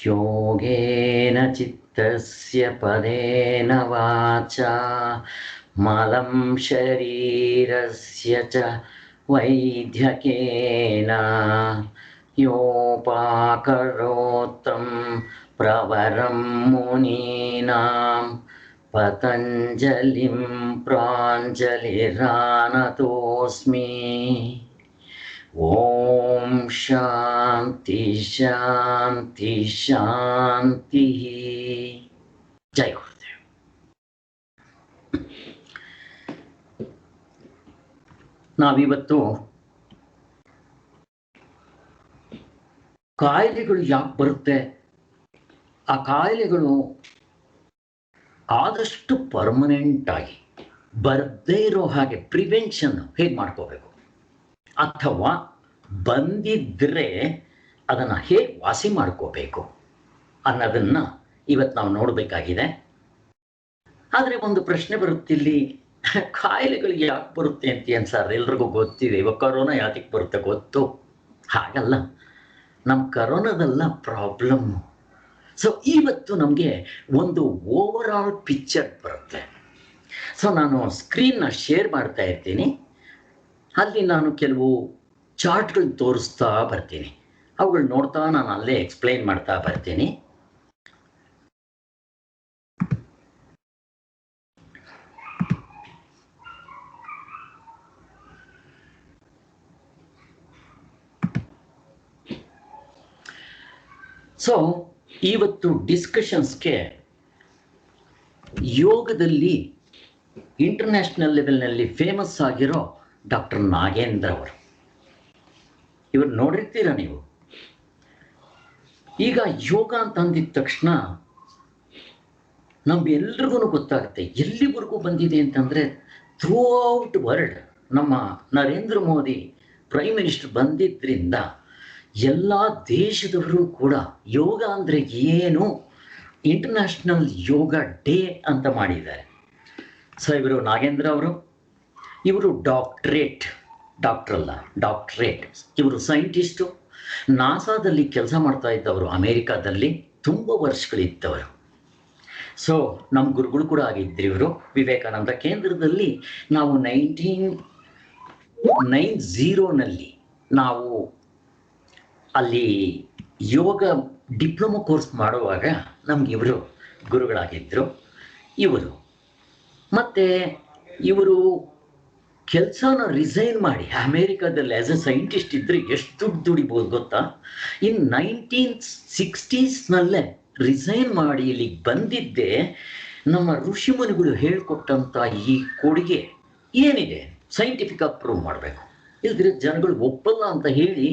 ಯೋಗೇನ ಚಿತ್ತಸ್ಯ ಪದೇನ ವಾಚಾ ಮಲಂ ಶರೀರಸ್ಯ ಚ ವೈದ್ಯಕೇನ ಯೋಪಾಕರೋತ್ತಂ ಪ್ರವರಂ ಮುನೀನಾಂ ಪತಂಜಲಿಂ ಪ್ರಾಂಜಲಿರಾನತೋಸ್ಮಿ. ಓಂ ಶಾಂತಿ ಶಾಂತಿ ಶಾಂತಿ. ಜೈ ಗುರುದೇವ್. ನಾವಿವತ್ತು ಕಾಯಿಲೆಗಳು ಯಾಕೆ ಬರುತ್ತೆ, ಆ ಕಾಯಿಲೆಗಳು ಆದಷ್ಟು ಪರ್ಮನೆಂಟ್ ಆಗಿ ಬರದೇ ಇರೋ ಹಾಗೆ ಪ್ರಿವೆನ್ಷನ್ ಹೇಗೆ ಮಾಡ್ಕೋಬೇಕು, ಅಥವಾ ಬಂದಿದ್ದರೆ ಅದನ್ನು ಹೇಗೆ ವಾಸಿ ಮಾಡ್ಕೋಬೇಕು ಅನ್ನೋದನ್ನು ಇವತ್ತು ನಾವು ನೋಡಬೇಕಾಗಿದೆ. ಆದರೆ ಒಂದು ಪ್ರಶ್ನೆ ಬರುತ್ತಿಲ್ಲಿ, ಕಾಯಿಲೆಗಳು ಯಾಕೆ ಬರುತ್ತೆ ಅಂತ ಸರ್ ಎಲ್ರಿಗೂ ಗೊತ್ತಿದೆ. ಇವಾಗ ಕೊರೋನಾ ಯಾತಕ್ಕೆ ಬರುತ್ತೆ ಗೊತ್ತು? ಹಾಗಲ್ಲ, ನಮ್ಮ ಕರೋನಾದಲ್ಲ ಪ್ರಾಬ್ಲಮ್ಮು. ಸೊ ಇವತ್ತು ನಮಗೆ ಒಂದು ಓವರ್ ಆಲ್ ಪಿಕ್ಚರ್ ಬರುತ್ತೆ. ಸೊ ನಾನು ಸ್ಕ್ರೀನ್ನ ಶೇರ್ ಮಾಡ್ತಾ ಇರ್ತೀನಿ, ಅಲ್ಲಿ ನಾನು ಕೆಲವು ಚಾರ್ಟ್ಗಳು ತೋರಿಸ್ತಾ ಬರ್ತೀನಿ, ಅವುಗಳು ನೋಡ್ತಾ ನಾನು ಅಲ್ಲೇ ಎಕ್ಸ್ಪ್ಲೈನ್ ಮಾಡ್ತಾ ಬರ್ತೀನಿ. ಸೊ ಇವತ್ತು ಡಿಸ್ಕಷನ್ಸ್ಗೆ ಯೋಗದಲ್ಲಿ ಇಂಟರ್ನ್ಯಾಷನಲ್ ಲೆವೆಲ್ನಲ್ಲಿ ಫೇಮಸ್ ಆಗಿರೋ ಡಾಕ್ಟರ್ ನಾಗೇಂದ್ರ ಅವರು. ಇವರು ನೋಡಿರ್ತೀರ ನೀವು. ಈಗ ಯೋಗ ಅಂತ ಅಂದಿದ ತಕ್ಷಣ ನಮ್ಗೆಲ್ರಿಗೂ ಗೊತ್ತಾಗುತ್ತೆ ಎಲ್ಲಿವರೆಗೂ ಬಂದಿದೆ ಅಂತಂದರೆ ಥ್ರೂ ಔಟ್ ವರ್ಲ್ಡ್. ನಮ್ಮ ನರೇಂದ್ರ ಮೋದಿ ಪ್ರೈಮ್ ಮಿನಿಸ್ಟರ್ ಬಂದಿದ್ದರಿಂದ ಎಲ್ಲ ದೇಶದವರು ಕೂಡ ಯೋಗ ಅಂದರೆ ಏನು, ಇಂಟರ್ನ್ಯಾಷನಲ್ ಯೋಗ ಡೇ ಅಂತ ಮಾಡಿದ್ದಾರೆ. ಸೊ ಇವರು ನಾಗೇಂದ್ರ ಅವರು, ಇವರು ಡಾಕ್ಟ್ರೇಟ್. ಇವರು ಸೈಂಟಿಸ್ಟು, ನಾಸಾದಲ್ಲಿ ಕೆಲಸ ಮಾಡ್ತಾ ಇದ್ದವರು, ಅಮೇರಿಕಾದಲ್ಲಿ ತುಂಬ ವರ್ಷಗಳಿದ್ದವರು. ಸೊ ನಮ್ಮ ಗುರುಗಳು ಕೂಡ ಆಗಿದ್ರು ಇವರು. ವಿವೇಕಾನಂದ ಕೇಂದ್ರದಲ್ಲಿ ನಾವು 1990 ನಾವು ಅಲ್ಲಿ ಯೋಗ ಡಿಪ್ಲೊಮಾ ಕೋರ್ಸ್ ಮಾಡುವಾಗ ನಮ್ಗೆ ಇವರು ಗುರುಗಳಾಗಿದ್ದರು ಇವರು. ಮತ್ತು ಇವರು ಕೆಲಸನ ರಿಸೈನ್ ಮಾಡಿ ಅಮೇರಿಕಾದಲ್ಲಿ ಆ್ಯಸ್ ಎ ಸೈಂಟಿಸ್ಟ್ ಇದ್ದರೆ ಎಷ್ಟು ದುಡ್ಡು ದುಡಿಬೋದು ಗೊತ್ತಾ? ಇನ್ 1960s ರಿಸೈನ್ ಮಾಡಿ ಇಲ್ಲಿಗೆ ಬಂದಿದ್ದೆ ನಮ್ಮ ಋಷಿಮುನಿಗಳು ಹೇಳ್ಕೊಟ್ಟಂಥ ಈ ಕೊಡುಗೆ ಏನಿದೆ ಸೈಂಟಿಫಿಕ್ ಆಗಿ ಪ್ರೂವ್ ಮಾಡಬೇಕು, ಇಲ್ದಿರ ಜನಗಳು ಒಪ್ಪಲ್ಲ ಅಂತ ಹೇಳಿ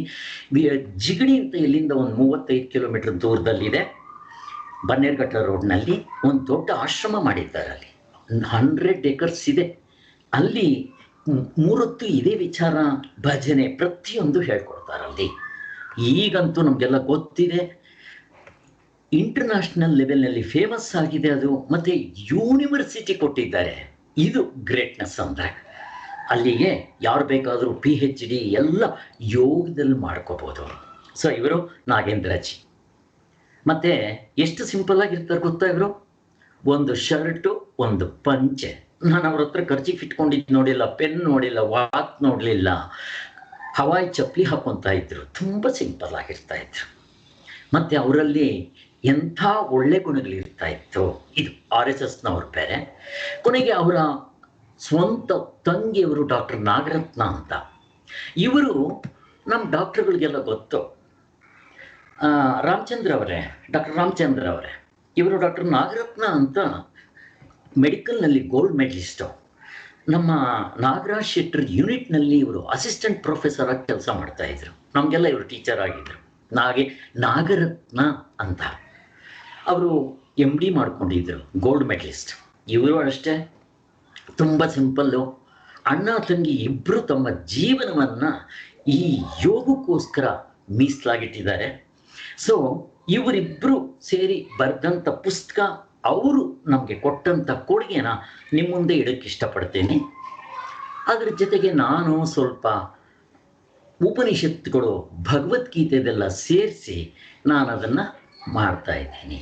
ಜಿಗಣಿ ಅಂತ ಇಲ್ಲಿಂದ ಒಂದು 35 ಕಿಲೋಮೀಟರ್ ದೂರದಲ್ಲಿದೆ, ಬನ್ನೇರುಘಟ್ಟ ರೋಡ್ನಲ್ಲಿ ಒಂದು ದೊಡ್ಡ ಆಶ್ರಮ ಮಾಡಿದ್ದಾರೆ. ಅಲ್ಲಿ 100 acres ಇದೆ. ಅಲ್ಲಿ 3 ಹೊತ್ತು ಇದೇ ವಿಚಾರ, ಭಜನೆ ಪ್ರತಿಯೊಂದು ಹೇಳ್ಕೊಡ್ತಾರಲ್ಲಿ. ಈಗಂತೂ ನಮಗೆಲ್ಲ ಗೊತ್ತಿದೆ, ಇಂಟರ್ನ್ಯಾಷನಲ್ ಲೆವೆಲ್ನಲ್ಲಿ ಫೇಮಸ್ ಆಗಿದೆ ಅದು. ಮತ್ತು ಯೂನಿವರ್ಸಿಟಿ ಕೊಟ್ಟಿದ್ದಾರೆ. ಇದು ಗ್ರೇಟ್ನೆಸ್ ಅಂದರೆ ಅಲ್ಲಿಗೆ ಯಾರು ಬೇಕಾದರೂ PhD ಎಲ್ಲ ಯೋಗದಲ್ಲಿ ಮಾಡ್ಕೋಬೋದು. ಸೊ ಇವರು ನಾಗೇಂದ್ರಜಿ. ಮತ್ತು ಎಷ್ಟು ಸಿಂಪಲ್ ಆಗಿರ್ತಾರೆ ಗೊತ್ತಾ ಇವರು? ಒಂದು ಶರ್ಟು, ಒಂದು ಪಂಚೆ. ನಾನು ಅವ್ರ ಹತ್ರ ಖರ್ಚಿಗೆ ಇಟ್ಕೊಂಡಿದ್ದು ನೋಡಿಲ್ಲ, ಪೆನ್ ನೋಡಿಲ್ಲ, ವಾಚ್ ನೋಡಲಿಲ್ಲ, ಹವಾಯಿ ಚಪ್ಪಲಿ ಹಾಕೊತಾ ಇದ್ರು. ತುಂಬ ಸಿಂಪಲ್ ಆಗಿರ್ತಾ ಇದ್ರು. ಮತ್ತು ಅವರಲ್ಲಿ ಎಂಥ ಒಳ್ಳೆ ಗುಣಗಳಿರ್ತಾ ಇತ್ತು. ಇದು RSSನವ್ರು ಬೇರೆ. ಕೊನೆಗೆ ಅವರ ಸ್ವಂತ ತಂಗಿಯವರು ಡಾಕ್ಟರ್ ನಾಗರತ್ನ ಅಂತ. ಇವರು ನಮ್ಮ ಡಾಕ್ಟರ್ಗಳಿಗೆಲ್ಲ ಗೊತ್ತು. ಡಾಕ್ಟರ್ ರಾಮಚಂದ್ರ ಅವರೇ, ಇವರು ಡಾಕ್ಟರ್ ನಾಗರತ್ನ ಅಂತ ಮೆಡಿಕಲ್ನಲ್ಲಿ ಗೋಲ್ಡ್ ಮೆಡಲಿಸ್ಟು. ನಮ್ಮ ನಾಗರಾಜ್ ಶೆಟ್ಟರ್ ಯೂನಿಟ್ನಲ್ಲಿ ಇವರು ಅಸಿಸ್ಟೆಂಟ್ ಪ್ರೊಫೆಸರ್ ಆಗಿ ಕೆಲಸ ಮಾಡ್ತಾಯಿದ್ರು. ನಮಗೆಲ್ಲ ಇವರು ಟೀಚರ್ ಆಗಿದ್ದರು. ನಾಗರತ್ನ ಅಂತ ಅವರು MD ಮಾಡ್ಕೊಂಡಿದ್ರು, ಗೋಲ್ಡ್ ಮೆಡಲಿಸ್ಟ್. ಇವರು ಅಷ್ಟೇ ತುಂಬ ಸಿಂಪಲ್ಲು. ಅಣ್ಣ ತಂಗಿ ಇಬ್ಬರು ತಮ್ಮ ಜೀವನವನ್ನು ಈ ಯೋಗಕ್ಕೋಸ್ಕರ ಮೀಸಲಾಗಿಟ್ಟಿದ್ದಾರೆ. ಸೊ ಇವರಿಬ್ಬರು ಸೇರಿ ಬರೆದಂಥ ಪುಸ್ತಕ, ಅವರು ನಮಗೆ ಕೊಟ್ಟಂಥ ಕೊಡುಗೆನ ನಿಮ್ಮ ಮುಂದೆ ಇಡೋಕ್ಕೆ ಇಷ್ಟಪಡ್ತೇನೆ. ಅದರ ಜೊತೆಗೆ ನಾನು ಸ್ವಲ್ಪ ಉಪನಿಷತ್ತುಗಳು, ಭಗವದ್ಗೀತೆದೆಲ್ಲ ಸೇರಿಸಿ ನಾನು ಅದನ್ನು ಮಾಡ್ತಾ ಇದ್ದೀನಿ.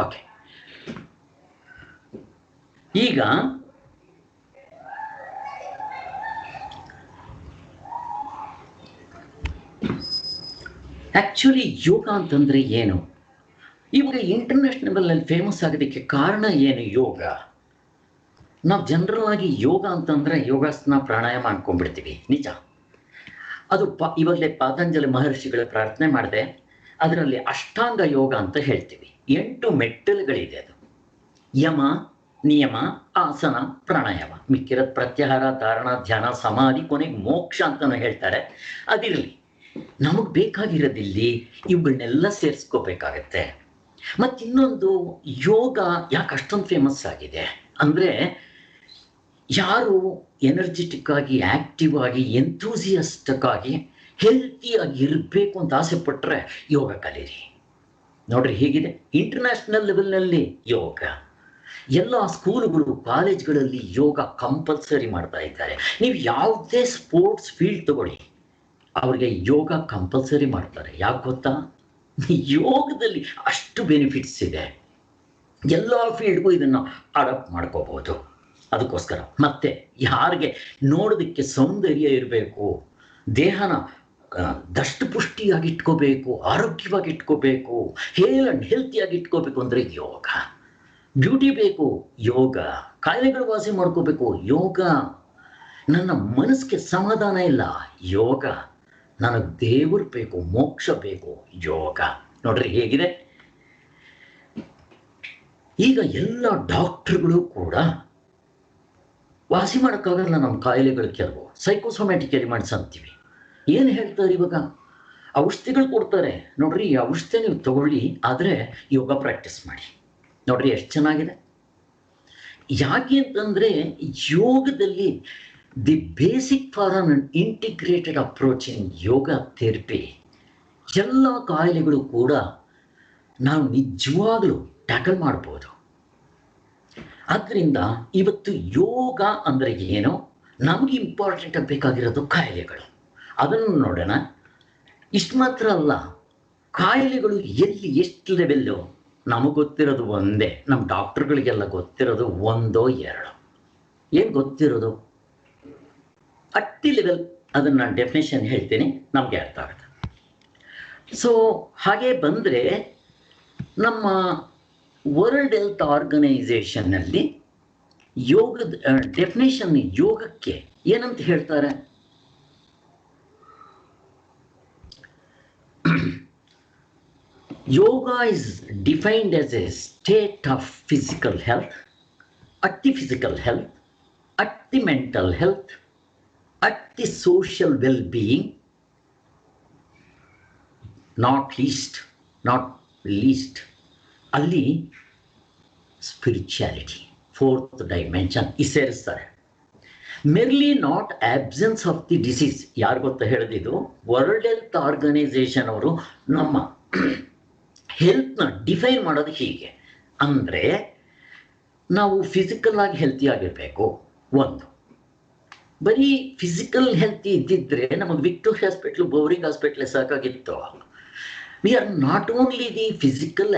ಓಕೆ, ಈಗ ಆಕ್ಚುಲಿ ಯೋಗ ಅಂತಂದ್ರೆ ಏನು? ಇವಾಗ ಇಂಟರ್ನ್ಯಾಷನಲ್ ಅಲ್ಲಿ ಫೇಮಸ್ ಆಗೋದಕ್ಕೆ ಕಾರಣ ಏನು? ಯೋಗ. ನಾವು ಜನರಲ್ ಆಗಿ ಯೋಗ ಅಂತಂದ್ರೆ ಯೋಗಾಸನ ಪ್ರಾಣಾಯಾಮ ಅನ್ಕೊಂಡ್ಬಿಡ್ತೀವಿ, ನಿಜ. ಅದು ಇವಾಗಲೇ ಪತಂಜಲಿ ಮಹರ್ಷಿಗಳ ಪ್ರಾರ್ಥನೆ ಮಾಡಿದೆ, ಅದರಲ್ಲಿ ಅಷ್ಟಾಂಗ ಯೋಗ ಅಂತ ಹೇಳ್ತೀವಿ. 8 ಮೆಟ್ಟಲುಗಳಿದೆ. ಅದು ಯಮ, ನಿಯಮ, ಆಸನ, ಪ್ರಾಣಾಯಾಮ, ಮಿಕ್ಕಿರೋದು ಪ್ರತ್ಯಾಹಾರ, ಧಾರಣ, ಧ್ಯಾನ, ಸಮಾಧಿ, ಕೊನೆಗೆ ಮೋಕ್ಷ ಅಂತಾನು ಹೇಳ್ತಾರೆ. ಅದಿರಲಿ, ನಮಗೆ ಬೇಕಾಗಿರೋದಿಲ್ಲಿ ಇವುಗಳನ್ನೆಲ್ಲ ಸೇರಿಸ್ಕೋಬೇಕಾಗತ್ತೆ. ಮತ್ತಿನ್ನೊಂದು, ಯೋಗ ಯಾಕೆ ಅಷ್ಟೊಂದು ಫೇಮಸ್ ಆಗಿದೆ ಅಂದರೆ, ಯಾರು ಎನರ್ಜೆಟಿಕ್ ಆಗಿ, ಆಕ್ಟಿವ್ ಆಗಿ, ಎಂಥೂಸಿಯಸ್ಟಿಕ್ ಆಗಿ, ಹೆಲ್ತಿಯಾಗಿ ಇರಬೇಕು ಅಂತ ಆಸೆ ಪಟ್ಟರೆ ಯೋಗ ಕಲೀರಿ. ನೋಡ್ರಿ ಹೇಗಿದೆ ಇಂಟರ್ನ್ಯಾಷನಲ್ ಲೆವೆಲ್ನಲ್ಲಿ ಯೋಗ. ಎಲ್ಲ ಸ್ಕೂಲುಗಳು, ಕಾಲೇಜ್ಗಳಲ್ಲಿ ಯೋಗ ಕಂಪಲ್ಸರಿ ಮಾಡ್ತಾ ಇದ್ದಾರೆ. ನೀವು ಯಾವುದೇ ಸ್ಪೋರ್ಟ್ಸ್ ಫೀಲ್ಡ್ ತಗೊಳ್ಳಿ, ಅವ್ರಿಗೆ ಯೋಗ ಕಂಪಲ್ಸರಿ ಮಾಡ್ತಾರೆ. ಯಾಕೆ ಗೊತ್ತಾ? ಯೋಗದಲ್ಲಿ ಅಷ್ಟು ಬೆನಿಫಿಟ್ಸ್ ಇದೆ. ಎಲ್ಲ ಫೀಲ್ಡ್ಗೂ ಇದನ್ನು ಅಡಾಪ್ಟ್ ಮಾಡ್ಕೋಬಹುದು. ಅದಕ್ಕೋಸ್ಕರ ಮತ್ತೆ ಯಾರಿಗೆ ನೋಡೋದಕ್ಕೆ ಸೌಂದರ್ಯ ಇರಬೇಕು, ದೇಹನ ದಷ್ಟಪುಷ್ಟಿಯಾಗಿ ಇಟ್ಕೋಬೇಕು, ಆರೋಗ್ಯವಾಗಿ ಇಟ್ಕೋಬೇಕು, ಹೆಲ್ತಿಯಾಗಿ ಇಟ್ಕೋಬೇಕು ಅಂದರೆ ಯೋಗ. ಬ್ಯೂಟಿ ಬೇಕು, ಯೋಗ. ಕಾಯಿಲೆಗಳು ವಾಸಿ ಮಾಡ್ಕೋಬೇಕು, ಯೋಗ. ನನ್ನ ಮನಸ್ಸಿಗೆ ಸಮಾಧಾನ ಇಲ್ಲ, ಯೋಗ. ನನಗೆ ದೇವರು ಬೇಕು, ಮೋಕ್ಷ ಬೇಕು, ಯೋಗ. ನೋಡ್ರಿ ಹೇಗಿದೆ. ಈಗ ಎಲ್ಲ ಡಾಕ್ಟರ್ಗಳು ಕೂಡ ವಾಸಿ ಮಾಡೋಕ್ಕಾಗಲ್ಲ ನಮ್ಮ ಕಾಯಿಲೆಗಳು. ಕೆಲವು ಸೈಕೋಸೊಮ್ಯಾಟಿಕ್ ಎಲಿಮೆಂಟ್ಸ್ ಅಂತೀವಿ. ಏನು ಹೇಳ್ತಾರೆ ಇವಾಗ? ಔಷಧಿಗಳು ಕೊಡ್ತಾರೆ. ನೋಡ್ರಿ, ಈ ಔಷಧಿ ನೀವು ತಗೊಳ್ಳಿ, ಆದರೆ ಯೋಗ ಪ್ರಾಕ್ಟೀಸ್ ಮಾಡಿ. ನೋಡ್ರಿ ಎಷ್ಟು ಚೆನ್ನಾಗಿದೆ. ಯಾಕೆ ಅಂತಂದರೆ, ಯೋಗದಲ್ಲಿ the basic for an integrated approach in yoga therapy, ಎಲ್ಲ ಕಾಯಿಲೆಗಳು ಕೂಡ ನಾವು ನಿಜವಾಗ್ಲೂ ಟ್ಯಾಕಲ್ ಮಾಡ್ಬೋದು. ಆದ್ದರಿಂದ ಇವತ್ತು ಯೋಗ ಅಂದರೆ ಏನು, ನಮಗೆ ಇಂಪಾರ್ಟೆಂಟ್ ಬೇಕಾಗಿರೋದು ಕಾಯಿಲೆಗಳು. ಅದನ್ನು ನೋಡೋಣ. ಇಷ್ಟು ಮಾತ್ರ ಅಲ್ಲ, ಕಾಯಿಲೆಗಳು ಎಲ್ಲಿ ಎಷ್ಟು ಲೆವೆಲ್ಲು ನಮಗೆ ಗೊತ್ತಿರೋದು ಒಂದೇ, ನಮ್ಮ ಡಾಕ್ಟರ್ಗಳಿಗೆಲ್ಲ ಗೊತ್ತಿರೋದು ಒಂದೋ ಎರಡೋ. ಏನು ಗೊತ್ತಿರೋದು? ಅಟ್ಟಿ ಲೆವೆಲ್. ಅದನ್ನು ನಾನು ಡೆಫಿನೇಷನ್ ಹೇಳ್ತೀನಿ, ನಮಗೆ ಅರ್ಥ ಆಗುತ್ತೆ. ಸೊ ಹಾಗೆ ಬಂದರೆ, ನಮ್ಮ ವರ್ಲ್ಡ್ ಹೆಲ್ತ್ ಆರ್ಗನೈಸೇಷನ್ನಲ್ಲಿ ಯೋಗದ ಡೆಫಿನೇಷನ್, ಯೋಗಕ್ಕೆ ಏನಂತ ಹೇಳ್ತಾರೆ? Yoga is defined as a state of physical health, at the physical health, at the mental health, at the social well-being, not least, ಅಲ್ಲಿ ಸ್ಪಿರಿಚುಯಾಲಿಟಿ, 4th ಡೈಮೆನ್ಷನ್ ಸೇರಿಸ್ತಾರೆ. Merely not absence of the disease. ಯಾರು ಗೊತ್ತಾ ಹೇಳಿದ್ದು? World health organisation ಅವರು ನಮ್ಮ ಹೆಲ್ತ್ನ define ಮಾಡೋದು ಹೀಗೆ. ಅಂದರೆ ನಾವು ಫಿಸಿಕಲ್ ಆಗಿ ಹೆಲ್ತಿ ಆಗಿರಬೇಕು. ಒಂದು, ಬರೀ ಫಿಸಿಕಲ್ ಹೆಲ್ತಿ ಇದ್ದಿದ್ರೆ ನಮಗೆ ವಿಕ್ಟೋರಿಯಾ ಹಾಸ್ಪಿಟ್ಲು, ಬೋರಿಂಗ್ ಹಾಸ್ಪಿಟ್ಲ್ ಸಾಕಾಗಿತ್ತು. We are not only the physical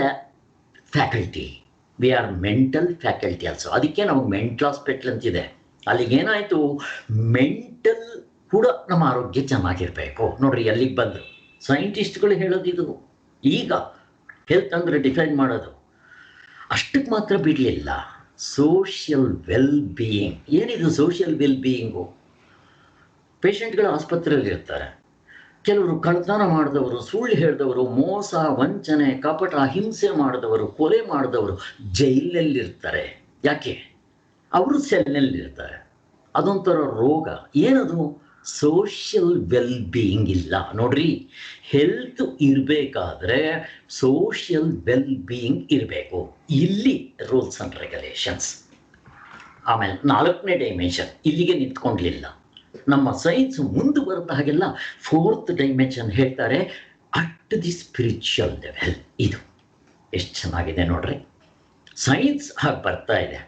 faculty, we are mental faculty also. ಅದಕ್ಕೆ ನಮಗೆ ಮೆಂಟಲ್ ಹಾಸ್ಪಿಟ್ಲ್ ಅಂತಿದೆ. ಅಲ್ಲಿಗೇನಾಯಿತು, ಮೆಂಟಲ್ ಕೂಡ ನಮ್ಮ ಆರೋಗ್ಯ ಚೆನ್ನಾಗಿರಬೇಕು. ನೋಡ್ರಿ ಎಲ್ಲಿಗೆ ಬಂದರು ಸೈಂಟಿಸ್ಟ್ಗಳು ಹೇಳೋದಿದು. ಈಗ ಹೆಲ್ತ್ ಅಂದರೆ ಡಿಫೈನ್ ಮಾಡೋದು ಅಷ್ಟಕ್ಕೆ ಮಾತ್ರ ಬಿಡಲಿಲ್ಲ, ಸೋಷಿಯಲ್ ವೆಲ್ ಬೀಯಿಂಗ್. ಏನಿದು ಸೋಷಿಯಲ್ ವೆಲ್ ಬೀಯಿಂಗು? ಪೇಷಂಟ್ಗಳು ಆಸ್ಪತ್ರೆಯಲ್ಲಿ ಇರ್ತಾರೆ, ಕೆಲವರು ಕಳ್ತನ ಮಾಡಿದವರು, ಸುಳ್ಳು ಹೇಳಿದವರು, ಮೋಸ, ವಂಚನೆ, ಕಪಟ, ಹಿಂಸೆ ಮಾಡಿದವರು, ಕೊಲೆ ಮಾಡಿದವರು ಜೈಲಲ್ಲಿರ್ತಾರೆ. ಯಾಕೆ? ಅವರು ಸೆಲ್ನಲ್ಲಿರ್ತಾರೆ. ಅದೊಂಥರ ರೋಗ. ಏನದು? ಸೋಷಿಯಲ್ ವೆಲ್ ಬೀಯಿಂಗ್ ಇಲ್ಲ. ನೋಡ್ರಿ, ಹೆಲ್ತ್ ಇರಬೇಕಾದ್ರೆ ಸೋಷಿಯಲ್ ವೆಲ್ ಬೀಯಿಂಗ್ ಇರಬೇಕು. ಇಲ್ಲಿ ರೂಲ್ಸ್ ಆ್ಯಂಡ್ ರೆಗ್ಯುಲೇಷನ್ಸ್. ಆಮೇಲೆ 4ನೇ ಡೈಮೆನ್ಷನ್ ಇಲ್ಲಿಗೆ ನಿಂತ್ಕೊಂಡ್ಲಿಲ್ಲ. ನಮ್ಮ ಸೈನ್ಸ್ ಮುಂದೆ ಬರುತ್ತೆ ಹಾಗೆಲ್ಲ 4th ಡೈಮೆನ್ಷನ್ ಹೇಳ್ತಾರೆ, ಅಟ್ ದಿ ಸ್ಪಿರಿಚುವಲ್ ಲೆವೆಲ್. ಇದು ಎಷ್ಟು ಚೆನ್ನಾಗಿದೆ ನೋಡ್ರಿ. ಸೈನ್ಸ್ ಹಾಗೆ ಬರ್ತಾ ಇದೆ.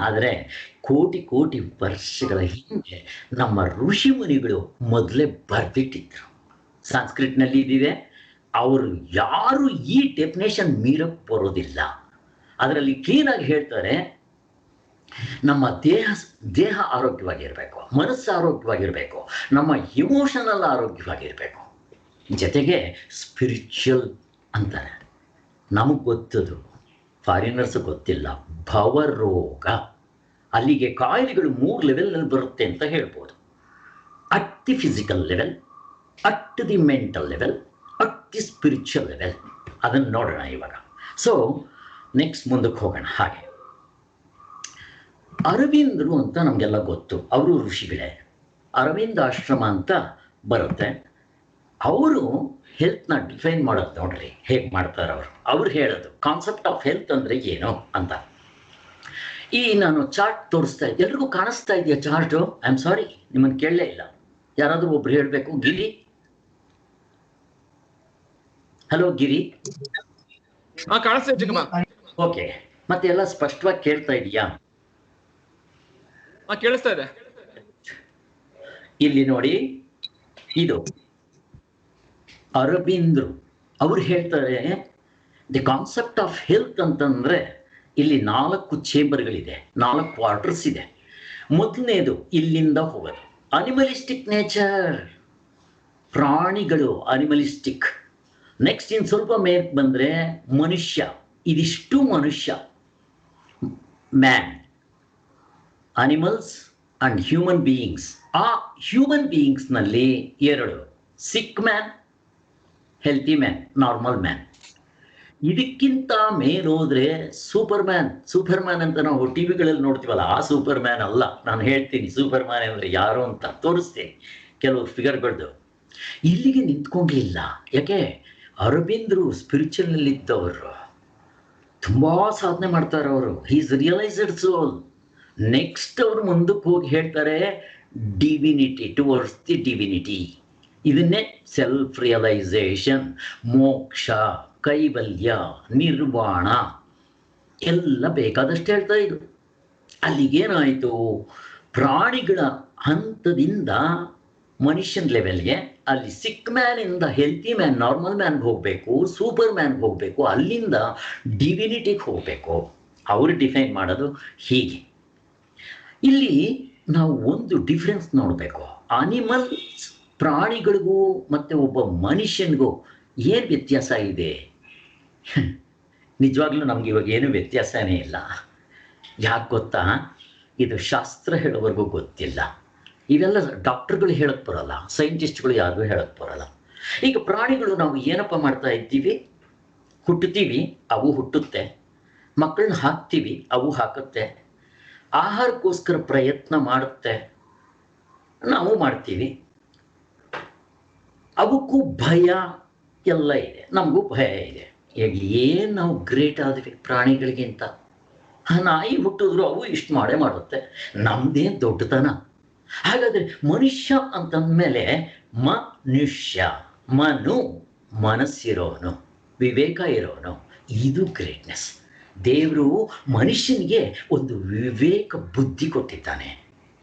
ಆದರೆ ಕೋಟಿ ಕೋಟಿ ವರ್ಷಗಳ ಹಿಂದೆ ನಮ್ಮ ಋಷಿ ಮುನಿಗಳು ಮೊದಲೇ ಬರೆದಿಟ್ಟಿದ್ರು. ಸಂಸ್ಕೃತ್ನಲ್ಲಿ ಇದಿದೆ. ಅವರು ಯಾರು ಈ ಡೆಫಿನೇಷನ್ ಮೀರಕ್ಕೆ ಬರೋದಿಲ್ಲ. ಅದರಲ್ಲಿ ಕ್ಲೀನಾಗಿ ಹೇಳ್ತಾರೆ, ನಮ್ಮ ದೇಹ ಆರೋಗ್ಯವಾಗಿರಬೇಕು, ಮನಸ್ಸು ಆರೋಗ್ಯವಾಗಿರಬೇಕು, ನಮ್ಮ ಇಮೋಷನಲ್ ಆರೋಗ್ಯವಾಗಿರಬೇಕು, ಜೊತೆಗೆ ಸ್ಪಿರಿಚುವಲ್ ಅಂತಾರೆ. ನಮಗೆ ಗೊತ್ತದು, ಫಾರಿನರ್ಸ್ ಗೊತ್ತಿಲ್ಲ. ಭವರೋಗ, ಅಲ್ಲಿಗೆ ಕಾಯಿಲೆಗಳು 3 ಲೆವೆಲ್ನಲ್ಲಿ ಬರುತ್ತೆ ಅಂತ ಹೇಳ್ಬೋದು. At the physical level, at the mental level, at the spiritual level. ಅದನ್ನು ನೋಡೋಣ ಇವಾಗ. ಸೊ ನೆಕ್ಸ್ಟ್ ಮುಂದಕ್ಕೆ ಹೋಗೋಣ. ಹಾಗೆ ಅರವಿಂದರು ಅಂತ ನಮಗೆಲ್ಲ ಗೊತ್ತು, ಅವರು ಋಷಿಗಳೇ. ಅರವಿಂದ ಆಶ್ರಮ ಅಂತ ಬರುತ್ತೆ. ಅವರು ಹೆಲ್ತ್ನ ಡಿಫೈನ್ ಮಾಡೋದು ನೋಡ್ರಿ ಹೇಗೆ ಮಾಡ್ತಾರೆ ಅವ್ರು ಹೇಳೋದು ಕಾನ್ಸೆಪ್ಟ್ ಆಫ್ ಹೆಲ್ತ್ ಅಂದರೆ ಏನು ಅಂತ. ಈ ನಾನು ಚಾರ್ಟ್ ತೋರಿಸ್ತಾ ಇದ್ದೆ, ಎಲ್ರಿಗೂ ಕಾಣಿಸ್ತಾ ಇದೆಯಾ ಚಾರ್ಟು? ಐ ಆಮ್ ಸಾರಿ, ನಿಮ್ಮನ್ನು ಕೇಳಲೇ ಇಲ್ಲ. ಯಾರಾದರೂ ಒಬ್ರು ಹೇಳಬೇಕು. ಗಿರಿ, ಹಲೋ ಗಿರಿ. ಓಕೆ, ಮತ್ತೆ ಎಲ್ಲ ಸ್ಪಷ್ಟವಾಗಿ ಕೇಳ್ತಾ ಇದೆಯಾ? ಕೇಳಿಸ್ತಾ ಇದೆ. ಇಲ್ಲಿ ನೋಡಿ, ಇದು ಅರವಿಂದ್ರು ಅವ್ರು ಹೇಳ್ತಾರೆ ದಿ ಕಾನ್ಸೆಪ್ಟ್ ಆಫ್ ಹೆಲ್ತ್ ಅಂತಂದ್ರೆ ಇಲ್ಲಿ 4 ಚೇಂಬರ್ಗಳಿದೆ, 4 ಕ್ವಾರ್ಟರ್ಸ್ ಇದೆ. ಮೊದಲನೇದು ಇಲ್ಲಿಂದ ಹೋಗೋದು ಅನಿಮಲಿಸ್ಟಿಕ್ ನೇಚರ್, ಪ್ರಾಣಿಗಳು ಅನಿಮಲಿಸ್ಟಿಕ್. ನೆಕ್ಸ್ಟ್ ಇನ್ನು ಸ್ವಲ್ಪ ಮೇಲೆ ಬಂದರೆ ಮನುಷ್ಯ, ಇದಿಷ್ಟು ಮನುಷ್ಯ, man, animals and human beings. ಆ ಹ್ಯೂಮನ್ ಬೀಯಿಂಗ್ಸ್ನಲ್ಲಿ 2, sick man, healthy man, normal man. ಇದಕ್ಕಿಂತ ಮೇಲೋದ್ರೆ ಸೂಪರ್ ಮ್ಯಾನ್ ಅಂತ ನಾವು ಟಿವಿಗಳಲ್ಲಿ ನೋಡ್ತೀವಲ್ಲ, ಆ ಸೂಪರ್ ಮ್ಯಾನ್ ಅಲ್ಲ. ನಾನು ಹೇಳ್ತೀನಿ ಸೂಪರ್ ಮ್ಯಾನ್ ಅಂದರೆ ಯಾರು ಅಂತ ತೋರಿಸ್ತೀನಿ, ಕೆಲವು ಫಿಗರ್ಗಳದ್ದು. ಇಲ್ಲಿಗೆ ನಿಂತ್ಕೊಂಡಿಲ್ಲ. ಯಾಕೆ? ಅರವಿಂದರು ಸ್ಪಿರಿಚುವಲ್ನಲ್ಲಿದ್ದವರು, ತುಂಬ ಸಾಧನೆ ಮಾಡ್ತಾರೆ ಅವರು. Is realised soul. ನೆಕ್ಸ್ಟ್ ಅವರು ಮುಂದಕ್ಕೆ ಹೋಗಿ ಹೇಳ್ತಾರೆ ಡಿವಿನಿಟಿ, ಟುವರ್ಡ್ಸ್ ದಿ ಡಿವಿನಿಟಿ. ಇದನ್ನೇ ಸೆಲ್ಫ್ ರಿಯಲೈಸೇಷನ್, ಮೋಕ್ಷ, ಕೈವಲ್ಯ, ನಿರ್ವಾಣ ಎಲ್ಲ ಬೇಕಾದಷ್ಟು ಹೇಳ್ತಾ ಇದ್ರು. ಅಲ್ಲಿಗೇನಾಯಿತು, ಪ್ರಾಣಿಗಳ ಹಂತದಿಂದ ಮನುಷ್ಯನ ಲೆವೆಲ್ಗೆ, ಅಲ್ಲಿ ಸಿಕ್ ಮ್ಯಾನಿಂದ ಹೆಲ್ತಿ ಮ್ಯಾನ್, ನಾರ್ಮಲ್ ಮ್ಯಾನ್ಗೆ ಹೋಗಬೇಕು, ಸೂಪರ್ ಮ್ಯಾನ್ಗೆ ಹೋಗಬೇಕು, ಅಲ್ಲಿಂದ ಡಿವಿನಿಟಿಗೆ ಹೋಗಬೇಕು. ಅವರು ಡಿಫೈನ್ ಮಾಡೋದು ಹೀಗೆ. ಇಲ್ಲಿ ನಾವು ಒಂದು ಡಿಫ್ರೆನ್ಸ್ ನೋಡಬೇಕು. ಅನಿಮಲ್ಸ್, ಪ್ರಾಣಿಗಳಿಗೂ ಮತ್ತು ಒಬ್ಬ ಮನುಷ್ಯನಿಗೂ ಏನು ವ್ಯತ್ಯಾಸ ಇದೆ? ನಿಜವಾಗ್ಲೂ ನಮ್ಗೆ ಇವಾಗ ಏನು ವ್ಯತ್ಯಾಸನೇ ಇಲ್ಲ. ಯಾಕೆ ಗೊತ್ತಾ? ಇದು ಶಾಸ್ತ್ರ ಹೇಳೋವರೆಗೂ ಗೊತ್ತಿಲ್ಲ. ಇವೆಲ್ಲ ಡಾಕ್ಟರ್ಗಳು ಹೇಳಕ್ಕೆ ಬರೋಲ್ಲ, ಸೈಂಟಿಸ್ಟ್ಗಳು ಯಾರಿಗೂ ಹೇಳಕ್ಕೆ ಬರೋಲ್ಲ. ಈಗ ಪ್ರಾಣಿಗಳು ನಾವು ಏನಪ್ಪ ಮಾಡ್ತಾ ಇದ್ದೀವಿ? ಹುಟ್ಟುತ್ತೀವಿ, ಅವು ಹುಟ್ಟುತ್ತೆ. ಮಕ್ಕಳನ್ನ ಹಾಕ್ತೀವಿ, ಅವು ಹಾಕುತ್ತೆ. ಆಹಾರಕ್ಕೋಸ್ಕರ ಪ್ರಯತ್ನ ಮಾಡುತ್ತೆ, ನಾವು ಮಾಡ್ತೀವಿ. ಅವಕ್ಕೂ ಭಯ ಎಲ್ಲ ಇದೆ, ನಮಗೂ ಭಯ ಇದೆ. ಈಗ ಏನು ನಾವು ಗ್ರೇಟ್ ಆದ್ವಿ ಪ್ರಾಣಿಗಳಿಗಿಂತ. ನಾಯಿ ಹುಟ್ಟಿದ್ರು ಅವು ಇಷ್ಟು ಮಾಡೇ ಮಾಡುತ್ತೆ, ನಮ್ದೇನು ದೊಡ್ಡತನ? ಹಾಗಾದರೆ ಮನುಷ್ಯ ಅಂತಂದಮೇಲೆ ಮನುಷ್ಯ, ಮನಸ್ಸಿರೋನು, ವಿವೇಕ ಇರೋನು, ಇದು ಗ್ರೇಟ್ನೆಸ್. ದೇವರು ಮನುಷ್ಯನಿಗೆ ಒಂದು ವಿವೇಕ ಬುದ್ಧಿ ಕೊಟ್ಟಿದ್ದಾನೆ.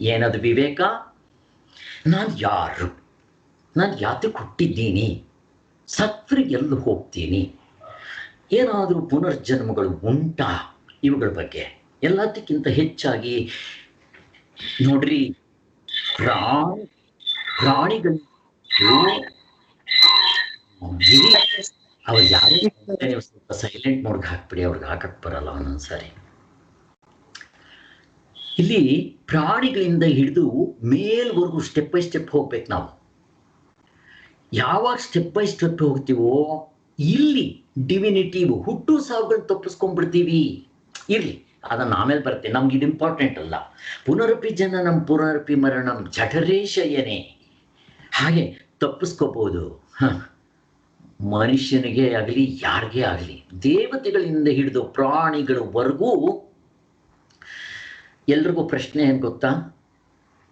ಏನದು ವಿವೇಕ? ನಾನು ಯಾರು, ನಾನು ಯಾತಕ್ಕೆ ಹುಟ್ಟಿದ್ದೀನಿ, ಸತ್ರೆ ಎಲ್ಲಿ ಹೋಗ್ತೀನಿ, ಏನಾದರೂ ಪುನರ್ಜನ್ಮಗಳು ಉಂಟಾ, ಇವುಗಳ ಬಗ್ಗೆ. ಎಲ್ಲದಕ್ಕಿಂತ ಹೆಚ್ಚಾಗಿ ನೋಡ್ರಿ, ಪ್ರಾಣಿಗಳು ಅವ್ರು ಯಾರೇ ಸ್ವಲ್ಪ ಸೈಲೆಂಟ್ ಮೋಡ್ಗೆ ಹಾಕ್ಬಿಡಿ, ಅವ್ರಿಗೆ ಹಾಕಕ್ಕೆ ಬರಲ್ಲ ಒಂದೊಂದ್ಸಾರಿ. ಇಲ್ಲಿ ಪ್ರಾಣಿಗಳಿಂದ ಹಿಡಿದು ಮೇಲ್ವರೆಗೂ ಸ್ಟೆಪ್ ಬೈ ಸ್ಟೆಪ್ ಹೋಗ್ಬೇಕು ನಾವು. ಯಾವಾಗ ಸ್ಟೆಪ್ ಬೈ ಸ್ಟೆಪ್ ಹೋಗ್ತೀವೋ ಇಲ್ಲಿ ಡಿವಿನಿಟಿ, ಹುಟ್ಟು ಸಾವುಗಳನ್ನ ತಪ್ಪಿಸ್ಕೊಂಡ್ಬಿಡ್ತೀವಿ. ಇರ್ಲಿ, ಅದನ್ನು ಆಮೇಲೆ ಬರ್ತೀನಿ, ನಮ್ಗೆ ಇದು ಇಂಪಾರ್ಟೆಂಟ್ ಅಲ್ಲ. ಪುನರಪಿ ಜನನಂ ಪುನರಪಿ ಮರಣಂ ಜಠರೇಶಯನೇ, ಹಾಗೆ ತಪ್ಪಿಸ್ಕೋಬಹುದು. ಮನುಷ್ಯನಿಗೆ ಆಗಲಿ ಯಾರಿಗೇ ಆಗಲಿ, ದೇವತೆಗಳಿಂದ ಹಿಡಿದು ಪ್ರಾಣಿಗಳವರೆಗೂ ಎಲ್ರಿಗೂ ಪ್ರಶ್ನೆ ಏನು ಗೊತ್ತಾ?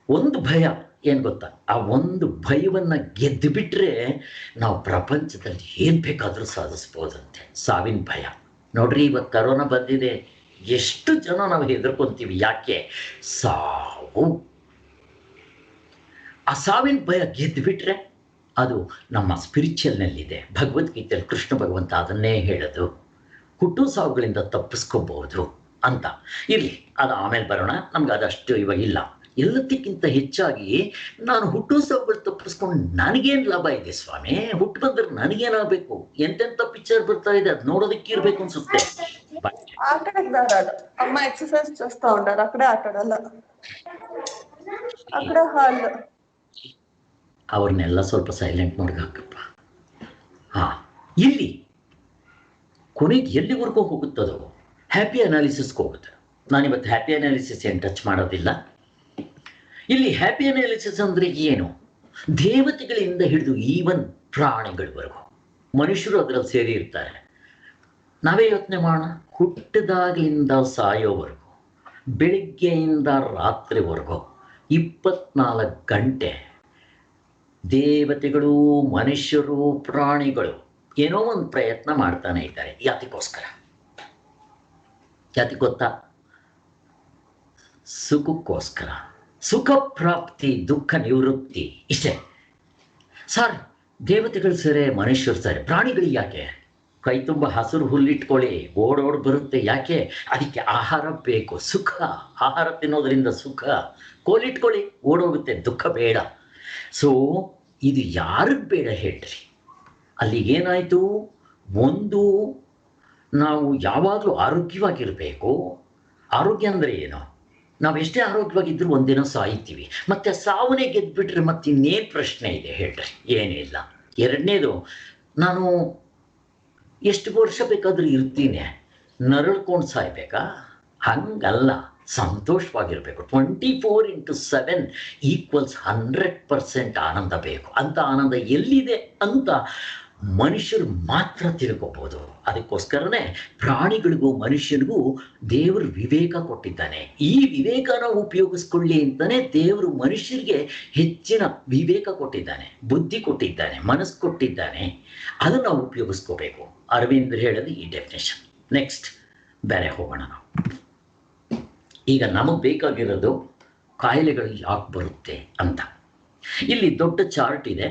ಒಂದು ಭಯ ಏನು ಗೊತ್ತಾ? ಆ ಒಂದು ಭಯವನ್ನು ಗೆದ್ದು ಬಿಟ್ರೆ ನಾವು ಪ್ರಪಂಚದಲ್ಲಿ ಏನು ಬೇಕಾದರೂ ಸಾಧಿಸ್ಬೋದಂತೆ. ಸಾವಿನ ಭಯ ನೋಡ್ರಿ, ಇವತ್ತು ಕರೋನಾ ಬಂದಿದೆ, ಎಷ್ಟು ಜನ ನಾವು ಹೆದರ್ಕೊಂತೀವಿ. ಯಾಕೆ? ಸಾವು. ಆ ಸಾವಿನ ಭಯ ಗೆದ್ದು ಬಿಟ್ರೆ ಅದು ನಮ್ಮ ಸ್ಪಿರಿಚುವಲ್ನಲ್ಲಿದೆ. ಭಗವದ್ಗೀತೆಯಲ್ಲಿ ಕೃಷ್ಣ ಭಗವಂತ ಅದನ್ನೇ ಹೇಳೋದು, ಹುಟ್ಟು ಸಾವುಗಳಿಂದ ತಪ್ಪಿಸ್ಕೋಬಹುದು ಅಂತ. ಇರಲಿ, ಅದು ಆಮೇಲೆ ಬರೋಣ, ನಮ್ಗೆ ಅದಷ್ಟು ಇವಾಗ ಇಲ್ಲ. ಎಲ್ಲದಕ್ಕಿಂತ ಹೆಚ್ಚಾಗಿ ನಾನು ಹುಟ್ಟು ಸಾವುಗಳು ತಪ್ಪಿಸ್ಕೊಂಡು ನನಗೇನು ಲಾಭ ಇದೆ ಸ್ವಾಮಿ? ಹುಟ್ಟು ಬಂದ್ರೆ ನನಗೇನಾಗಬೇಕು? ಎಂತೆಂಥ ಪಿಕ್ಚರ್ ಬರ್ತಾ ಇದೆ, ಅದು ನೋಡೋದಕ್ಕೆ ಇರ್ಬೇಕು ಅನ್ಸುತ್ತೆ. అమ్మ ఎక్సర్సైజ్ చేస్తా ఉంటారు అక్కడే ఆటాడಲ್ಲ అక్కడే హాల్. ಅವ್ರನ್ನೆಲ್ಲ ಸ್ವಲ್ಪ ಸೈಲೆಂಟ್ ಮೋಡ್ಗೆ ಹಾಕಪ್ಪ. ಹಾ, ಇಲ್ಲಿ ಕೊನೆಗೆ ಎಲ್ಲಿವರೆಗೂ ಹೋಗುತ್ತದೋ ಹ್ಯಾಪಿ ಅನಾಲಿಸಿಸ್ಗೆ ಹೋಗುತ್ತೆ. ನಾನಿವತ್ತು ಹ್ಯಾಪಿ ಅನಾಲಿಸಿಸ್ ಏನು ಟಚ್ ಮಾಡೋದಿಲ್ಲ. ಇಲ್ಲಿ ಹ್ಯಾಪಿ ಅನಾಲಿಸಿಸ್ ಅಂದರೆ ಏನು? ದೇವತೆಗಳಿಂದ ಹಿಡಿದು ಈವನ್ ಪ್ರಾಣಿಗಳವರೆಗೂ, ಮನುಷ್ಯರು ಅದರಲ್ಲಿ ಸೇರಿ ಇರ್ತಾರೆ. ನಾವೇ ಯೋಚನೆ ಮಾಡೋಣ, ಹುಟ್ಟಿದಾಗಲಿಂದ ಸಾಯೋವರೆಗೂ, ಬೆಳಿಗ್ಗೆಯಿಂದ ರಾತ್ರಿವರೆಗೂ 24 ಗಂಟೆ ದೇವತೆಗಳು, ಮನುಷ್ಯರು, ಪ್ರಾಣಿಗಳು ಏನೋ ಒಂದು ಪ್ರಯತ್ನ ಮಾಡ್ತಾನೆ ಇದ್ದಾರೆ. ಯಾತಿಗೋಸ್ಕರ? ಯಾತಿ ಗೊತ್ತಾ? ಸುಖಕ್ಕೋಸ್ಕರ. ಸುಖ ಪ್ರಾಪ್ತಿ, ದುಃಖ ನಿವೃತ್ತಿ, ಇಷ್ಟೇ. ಸರ್, ದೇವತೆಗಳು ಸರಿ, ಮನುಷ್ಯರು ಸರಿ, ಪ್ರಾಣಿಗಳು ಯಾಕೆ? ಕೈ ತುಂಬ ಹಸಿರು ಹುಲ್ಲಿಟ್ಕೊಳ್ಳಿ, ಓಡೋಡ್ ಬರುತ್ತೆ. ಯಾಕೆ? ಅದಕ್ಕೆ ಆಹಾರ ಬೇಕು, ಸುಖ. ಆಹಾರ ತಿನ್ನೋದ್ರಿಂದ ಸುಖ. ಕೋಲಿಟ್ಕೊಳ್ಳಿ, ಓಡೋಗುತ್ತೆ, ದುಃಖ ಬೇಡ. ಸೊ ಇದು ಯಾರಿಗೆ ಬೇಡ ಹೇಳ್ರಿ? ಅಲ್ಲಿಗೇನಾಯಿತು? ಒಂದು, ನಾವು ಯಾವಾಗಲೂ ಆರೋಗ್ಯವಾಗಿರಬೇಕು. ಆರೋಗ್ಯ ಅಂದರೆ ಏನು? ನಾವೆಷ್ಟೇ ಆರೋಗ್ಯವಾಗಿದ್ದರೂ ಒಂದಿನ ಸಾಯ್ತೀವಿ. ಮತ್ತು ಸಾವನ್ನೇ ಗೆದ್ದುಬಿಟ್ರೆ ಮತ್ತೆ ಇನ್ನೇನು ಪ್ರಶ್ನೆ ಇದೆ ಹೇಳ್ರಿ? ಏನಿಲ್ಲ. ಎರಡನೇದು, ನಾನು ಎಷ್ಟು ವರ್ಷ ಬೇಕಾದರೂ ಇರ್ತೀನಿ, ನರಳ್ಕೊಂಡು ಸಾಯ್ಬೇಕಾ? ಹಂಗಲ್ಲ, ಸಂತೋಷವಾಗಿರಬೇಕು. 24/7 ಈಕ್ವಲ್ಸ್ 100% ಆನಂದ ಬೇಕು. ಅಂತ ಆನಂದ ಎಲ್ಲಿದೆ ಅಂತ ಮನುಷ್ಯರು ಮಾತ್ರ ತಿಳ್ಕೊಬೋದು. ಅದಕ್ಕೋಸ್ಕರನೇ ಪ್ರಾಣಿಗಳಿಗೂ ಮನುಷ್ಯನಿಗೂ ದೇವರು ವಿವೇಕ ಕೊಟ್ಟಿದ್ದಾನೆ. ಈ ವಿವೇಕನ ಉಪಯೋಗಿಸ್ಕೊಳ್ಳಿ ಅಂತಲೇ ದೇವರು ಮನುಷ್ಯರಿಗೆ ಹೆಚ್ಚಿನ ವಿವೇಕ ಕೊಟ್ಟಿದ್ದಾನೆ, ಬುದ್ಧಿ ಕೊಟ್ಟಿದ್ದಾನೆ, ಮನಸ್ಸು ಕೊಟ್ಟಿದ್ದಾನೆ. ಅದನ್ನು ನಾವು ಉಪಯೋಗಿಸ್ಕೋಬೇಕು. ಅರವಿಂದ್ ಹೇಳೋದು ಈ ಡೆಫಿನೇಷನ್. ನೆಕ್ಸ್ಟ್ ಬೇರೆ ಹೋಗೋಣ ನಾವು. ಈಗ ನಮಗೆ ಬೇಕಾಗಿರೋದು ಕಾಯಿಲೆಗಳು ಯಾಕೆ ಬರುತ್ತೆ ಅಂತ. ಇಲ್ಲಿ ದೊಡ್ಡ ಚಾರ್ಟ್ ಇದೆ.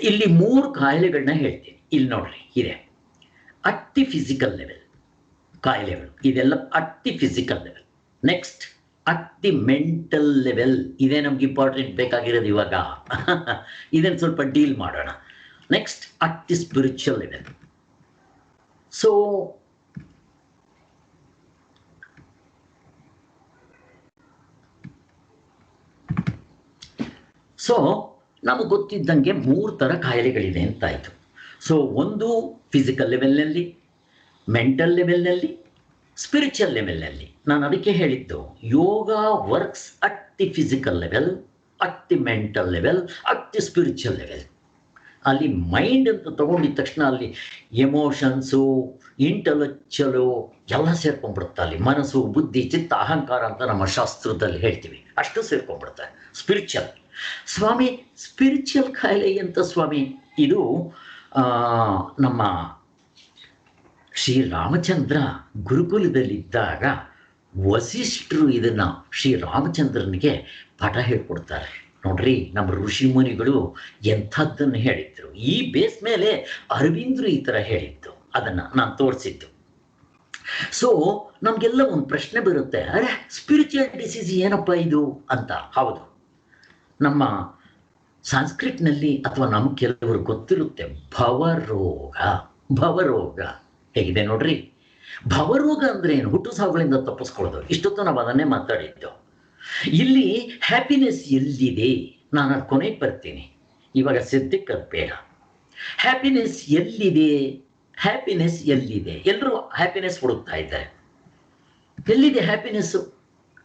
ಇಲ್ಲಿ 3 ಕಾಯಿಲೆಗಳನ್ನ ಹೇಳ್ತೀನಿ. ಇಲ್ಲಿ ನೋಡ್ರಿ, ಇದೆ ಅಟ್ ದಿ ಫಿಸಿಕಲ್ ಲೆವೆಲ್ ಕಾಯಿಲೆಗಳು, ಇದೆಲ್ಲ at the physical level. Next at the mental level, ಇದೇ ನಮ್ಗೆ ಇಂಪಾರ್ಟೆಂಟ್ ಬೇಕಾಗಿರೋದು ಇವಾಗ. ಇದನ್ನು ಸ್ವಲ್ಪ ಡೀಲ್ ಮಾಡೋಣ. Next at the spiritual level. So ನಮಗೆ ಗೊತ್ತಿದ್ದಂಗೆ 3 ಥರ ಕಾಯಿಲೆಗಳಿದೆ ಅಂತಾಯಿತು. ಸೊ ಒಂದು ಫಿಸಿಕಲ್ ಲೆವೆಲ್ನಲ್ಲಿ, ಮೆಂಟಲ್ ಲೆವೆಲ್ನಲ್ಲಿ, ಸ್ಪಿರಿಚುವಲ್ ಲೆವೆಲ್ನಲ್ಲಿ. ನಾನು ಅದಕ್ಕೆ ಹೇಳಿದ್ದು, yoga works at the physical level, at the mental level, at the spiritual level. ಅಲ್ಲಿ ಮೈಂಡ್ ಅಂತ ತಗೊಂಡಿದ ತಕ್ಷಣ ಅಲ್ಲಿ ಎಮೋಷನ್ಸು, ಇಂಟಲೆಕ್ಚುವಲು ಎಲ್ಲ ಸೇರ್ಕೊಂಡ್ಬಿಡುತ್ತೆ. ಅಲ್ಲಿ ಮನಸ್ಸು, ಬುದ್ಧಿ, ಚಿತ್ತ, ಅಹಂಕಾರ ಅಂತ ನಮ್ಮ ಶಾಸ್ತ್ರದಲ್ಲಿ ಹೇಳ್ತೀವಿ, ಅಷ್ಟು ಸೇರ್ಕೊಂಡ್ಬಿಡುತ್ತೆ. ಸ್ಪಿರಿಚುವಲ್ ಸ್ವಾಮಿ, ಸ್ಪಿರಿಚುವಲ್ ಕಾಯಿಲೆ ಅಂತ ಸ್ವಾಮಿ? ಇದು ನಮ್ಮ ಶ್ರೀರಾಮಚಂದ್ರ ಗುರುಕುಲದಲ್ಲಿದ್ದಾಗ ವಸಿಷ್ಠರು ಇದನ್ನು ಶ್ರೀರಾಮಚಂದ್ರನಿಗೆ ಪಾಠ ಹೇಳ್ಕೊಡ್ತಾರೆ. ನೋಡ್ರಿ, ನಮ್ಮ ಋಷಿ ಮುನಿಗಳು ಎಂಥದ್ದನ್ನು ಹೇಳಿದ್ರು. ಈ ಬೇಸ್ ಮೇಲೆ ಅರವಿಂದರು ಈ ಥರ ಹೇಳಿದ್ದು, ಅದನ್ನು ನಾನು ತೋರಿಸಿದ್ದು. ಸೊ ನಮಗೆಲ್ಲ ಒಂದು ಪ್ರಶ್ನೆ ಬರುತ್ತೆ, ಅರೆ ಸ್ಪಿರಿಚುವಲ್ ಡಿಸೀಸ್ ಏನಪ್ಪ ಇದು ಅಂತ. ಹೌದು, ನಮ್ಮ ಸಂಸ್ಕೃತ್ನಲ್ಲಿ ಅಥವಾ ನಮ್ಗೆ ಕೆಲವರು ಗೊತ್ತಿರುತ್ತೆ, ಭವರೋಗ. ಭವರೋಗ ಹೇಗಿದೆ ನೋಡ್ರಿ. ಭವರೋಗ ಅಂದರೆ ಏನು? ಹುಟ್ಟು ಸಾವುಗಳಿಂದ ತಪ್ಪಿಸ್ಕೊಳ್ಳೋದು. ಇಷ್ಟೊತ್ತು ನಾವು ಅದನ್ನೇ ಮಾತಾಡಿದ್ದು. ಇಲ್ಲಿ ಹ್ಯಾಪಿನೆಸ್ ಎಲ್ಲಿದೆ? ನಾನು ಅದು ಕೊನೆಗೆ ಬರ್ತೀನಿ, ಇವಾಗ ಸದ್ಯಕ್ಕೆ ಅದು ಬೇಡ. ಹ್ಯಾಪಿನೆಸ್ ಎಲ್ಲಿದೆ? ಹ್ಯಾಪಿನೆಸ್ ಎಲ್ಲಿದೆ? ಎಲ್ಲರೂ ಹ್ಯಾಪಿನೆಸ್ ಹುಡುಕ್ತಾ ಇದ್ದಾರೆ. ಎಲ್ಲಿದೆ ಹ್ಯಾಪಿನೆಸ್ಸು?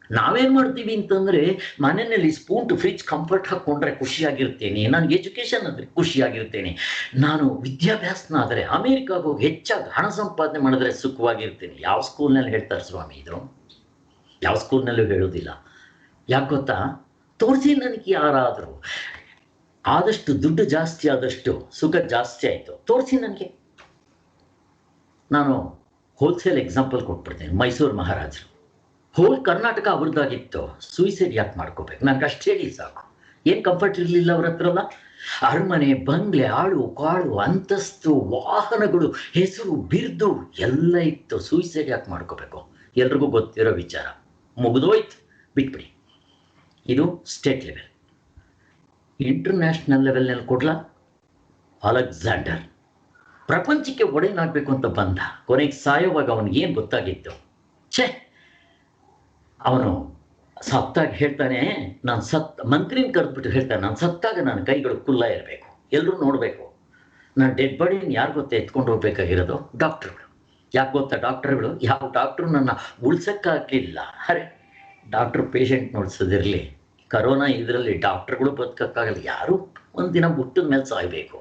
ನಾವೇನು ಮಾಡ್ತೀವಿ ಅಂತಂದರೆ, ಮನೆಯಲ್ಲಿ ಸ್ಪೂನ್ ಟು ಫ್ರಿಜ್ ಕಂಫರ್ಟ್ ಹಾಕ್ಕೊಂಡ್ರೆ ಖುಷಿಯಾಗಿರ್ತೇನೆ, ನನಗೆ ಎಜುಕೇಷನ್ ಅಂದರೆ ಖುಷಿಯಾಗಿರ್ತೇನೆ, ನಾನು ವಿದ್ಯಾಭ್ಯಾಸನ ಆದರೆ ಅಮೇರಿಕಾಗೆ ಹೋಗಿ ಹೆಚ್ಚಾಗಿ ಹಣ ಸಂಪಾದನೆ ಮಾಡಿದ್ರೆ ಸುಖವಾಗಿರ್ತೀನಿ. ಯಾವ ಸ್ಕೂಲ್ನಲ್ಲಿ ಹೇಳ್ತಾರೆ ಸ್ವಾಮಿ ಇದು? ಯಾವ ಸ್ಕೂಲ್ನಲ್ಲೂ ಹೇಳೋದಿಲ್ಲ. ಯಾಕೆ ಗೊತ್ತಾ? ತೋರಿಸಿ ನನಗೆ ಯಾರಾದರೂ. ಆದಷ್ಟು ದುಡ್ಡು ಜಾಸ್ತಿ ಆದಷ್ಟು ಸುಖ ಜಾಸ್ತಿ ಆಯಿತು. ತೋರಿಸಿ ನನಗೆ. ನಾನು ಹೋಲ್ಸೇಲ್ ಎಕ್ಸಾಂಪಲ್ ಕೊಟ್ಬಿಡ್ತೀನಿ. ಮೈಸೂರು ಮಹಾರಾಜರು, ಹೋಲ್ ಕರ್ನಾಟಕ ಅವ್ರದ್ದಾಗಿತ್ತು. ಸೂಯಿಸೈಡ್ ಯಾಕೆ ಮಾಡ್ಕೋಬೇಕು? ನನಗೆ ಅಷ್ಟು ಹೇಳಿ ಸಾಕು. ಏನ್ ಕಂಫರ್ಟ್ ಇರಲಿಲ್ಲ ಅವ್ರ ಹತ್ರ ಅಲ್ಲ. ಅರಮನೆ, ಬಂಗ್ಲೆ, ಆಳು ಕಾಳು, ಅಂತಸ್ತು, ವಾಹನಗಳು, ಹೆಸರು, ಬಿರ್ದು ಎಲ್ಲ ಇತ್ತು. ಸೂಯಿಸೈಡ್ ಯಾಕೆ ಮಾಡ್ಕೋಬೇಕು? ಎಲ್ರಿಗೂ ಗೊತ್ತಿರೋ ವಿಚಾರ. ಮುಗಿದೋಯ್ತು, ಬಿಟ್ಬಿಡಿ. ಇದು ಸ್ಟೇಟ್ ಲೆವೆಲ್. ಇಂಟರ್ನ್ಯಾಷನಲ್ ಲೆವೆಲ್ನಲ್ಲಿ ಕೊಡ್ಲಾ? ಅಲೆಕ್ಸಾಂಡರ್ ಪ್ರಪಂಚಕ್ಕೆ ಒಡೆಯನಾಗಬೇಕು ಅಂತ ಬಂದ. ಕೊನೆಗೆ ಸಾಯೋವಾಗ ಅವನಿಗೆ ಏನು ಗೊತ್ತಾಗಿತ್ತು? ಛೇ, ಅವನು ಸತ್ತಾಗ ಹೇಳ್ತಾನೆ, ನಾನು ಮಂತ್ರಿನ ಕರೆದ್ಬಿಟ್ಟು ಹೇಳ್ತಾನೆ, ನಾನು ಸತ್ತಾಗ ನನ್ನ ಕೈಗಳು ಕುಲ್ಲ ಇರಬೇಕು, ಎಲ್ಲರೂ ನೋಡಬೇಕು. ನಾನು ಡೆಡ್ ಬಾಡಿನ ಯಾರು ಗೊತ್ತಾ ಎತ್ಕೊಂಡು ಹೋಗ್ಬೇಕಾಗಿರೋದು? ಡಾಕ್ಟ್ರುಗಳು. ಯಾಕೆ ಗೊತ್ತಾ? ಡಾಕ್ಟ್ರುಗಳು, ಯಾವ ಡಾಕ್ಟ್ರು ನನ್ನ ಉಳ್ಸಕ್ಕಾಗಲಿಲ್ಲ. ಅರೆ, ಡಾಕ್ಟ್ರು ಪೇಷಂಟ್ ಉಳಿಸೋದಿರಲಿ, ಕರೋನಾ ಇದರಲ್ಲಿ ಡಾಕ್ಟ್ರುಗಳು ಬದುಕಕ್ಕಾಗಲ್ಲ. ಯಾರು ಒಂದಿನ ಹುಟ್ಟಿದ ಮೇಲೆ ಸಾಯಬೇಕು,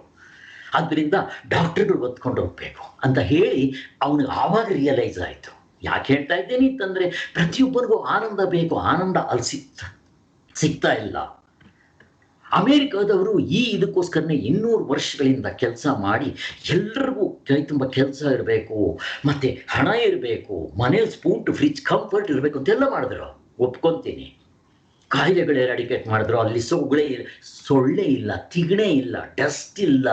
ಆದ್ದರಿಂದ ಡಾಕ್ಟ್ರುಗಳು ಬದುಕೊಂಡು ಹೋಗ್ಬೇಕು ಅಂತ ಹೇಳಿ ಅವನಿಗೆ ಆವಾಗ ರಿಯಲೈಸ್ ಆಯಿತು. ಯಾಕೆ ಹೇಳ್ತಾ ಇದ್ದೇನೆ ಅಂತಂದರೆ, ಪ್ರತಿಯೊಬ್ಬರಿಗೂ ಆನಂದ ಬೇಕು, ಆನಂದ ಅಲ್ಲಿ ಸಿಗ್ತಾ ಇಲ್ಲ. ಅಮೇರಿಕಾದವರು ಇದಕ್ಕೋಸ್ಕರನೇ 200 ವರ್ಷಗಳಿಂದ ಕೆಲಸ ಮಾಡಿ ಎಲ್ಲರಿಗೂ ಕೈ ತುಂಬ ಕೆಲಸ ಇರಬೇಕು, ಮತ್ತು ಹಣ ಇರಬೇಕು, ಮನೇಲಿ ಸ್ಪೂನ್ ಟು ಫ್ರಿಜ್ ಕಂಫರ್ಟ್ ಇರಬೇಕು ಅಂತೆಲ್ಲ ಮಾಡಿದ್ರು. ಒಪ್ಕೊತೀನಿ. ಕಾಯಿಲೆಗಳು ಎರಾಡಿಕೇಟ್ ಮಾಡಿದ್ರು. ಅಲ್ಲಿ ಸೊಳ್ಳೆ ಇಲ್ಲ, ತಿಗಣೆ ಇಲ್ಲ, ಡಸ್ಟ್ ಇಲ್ಲ,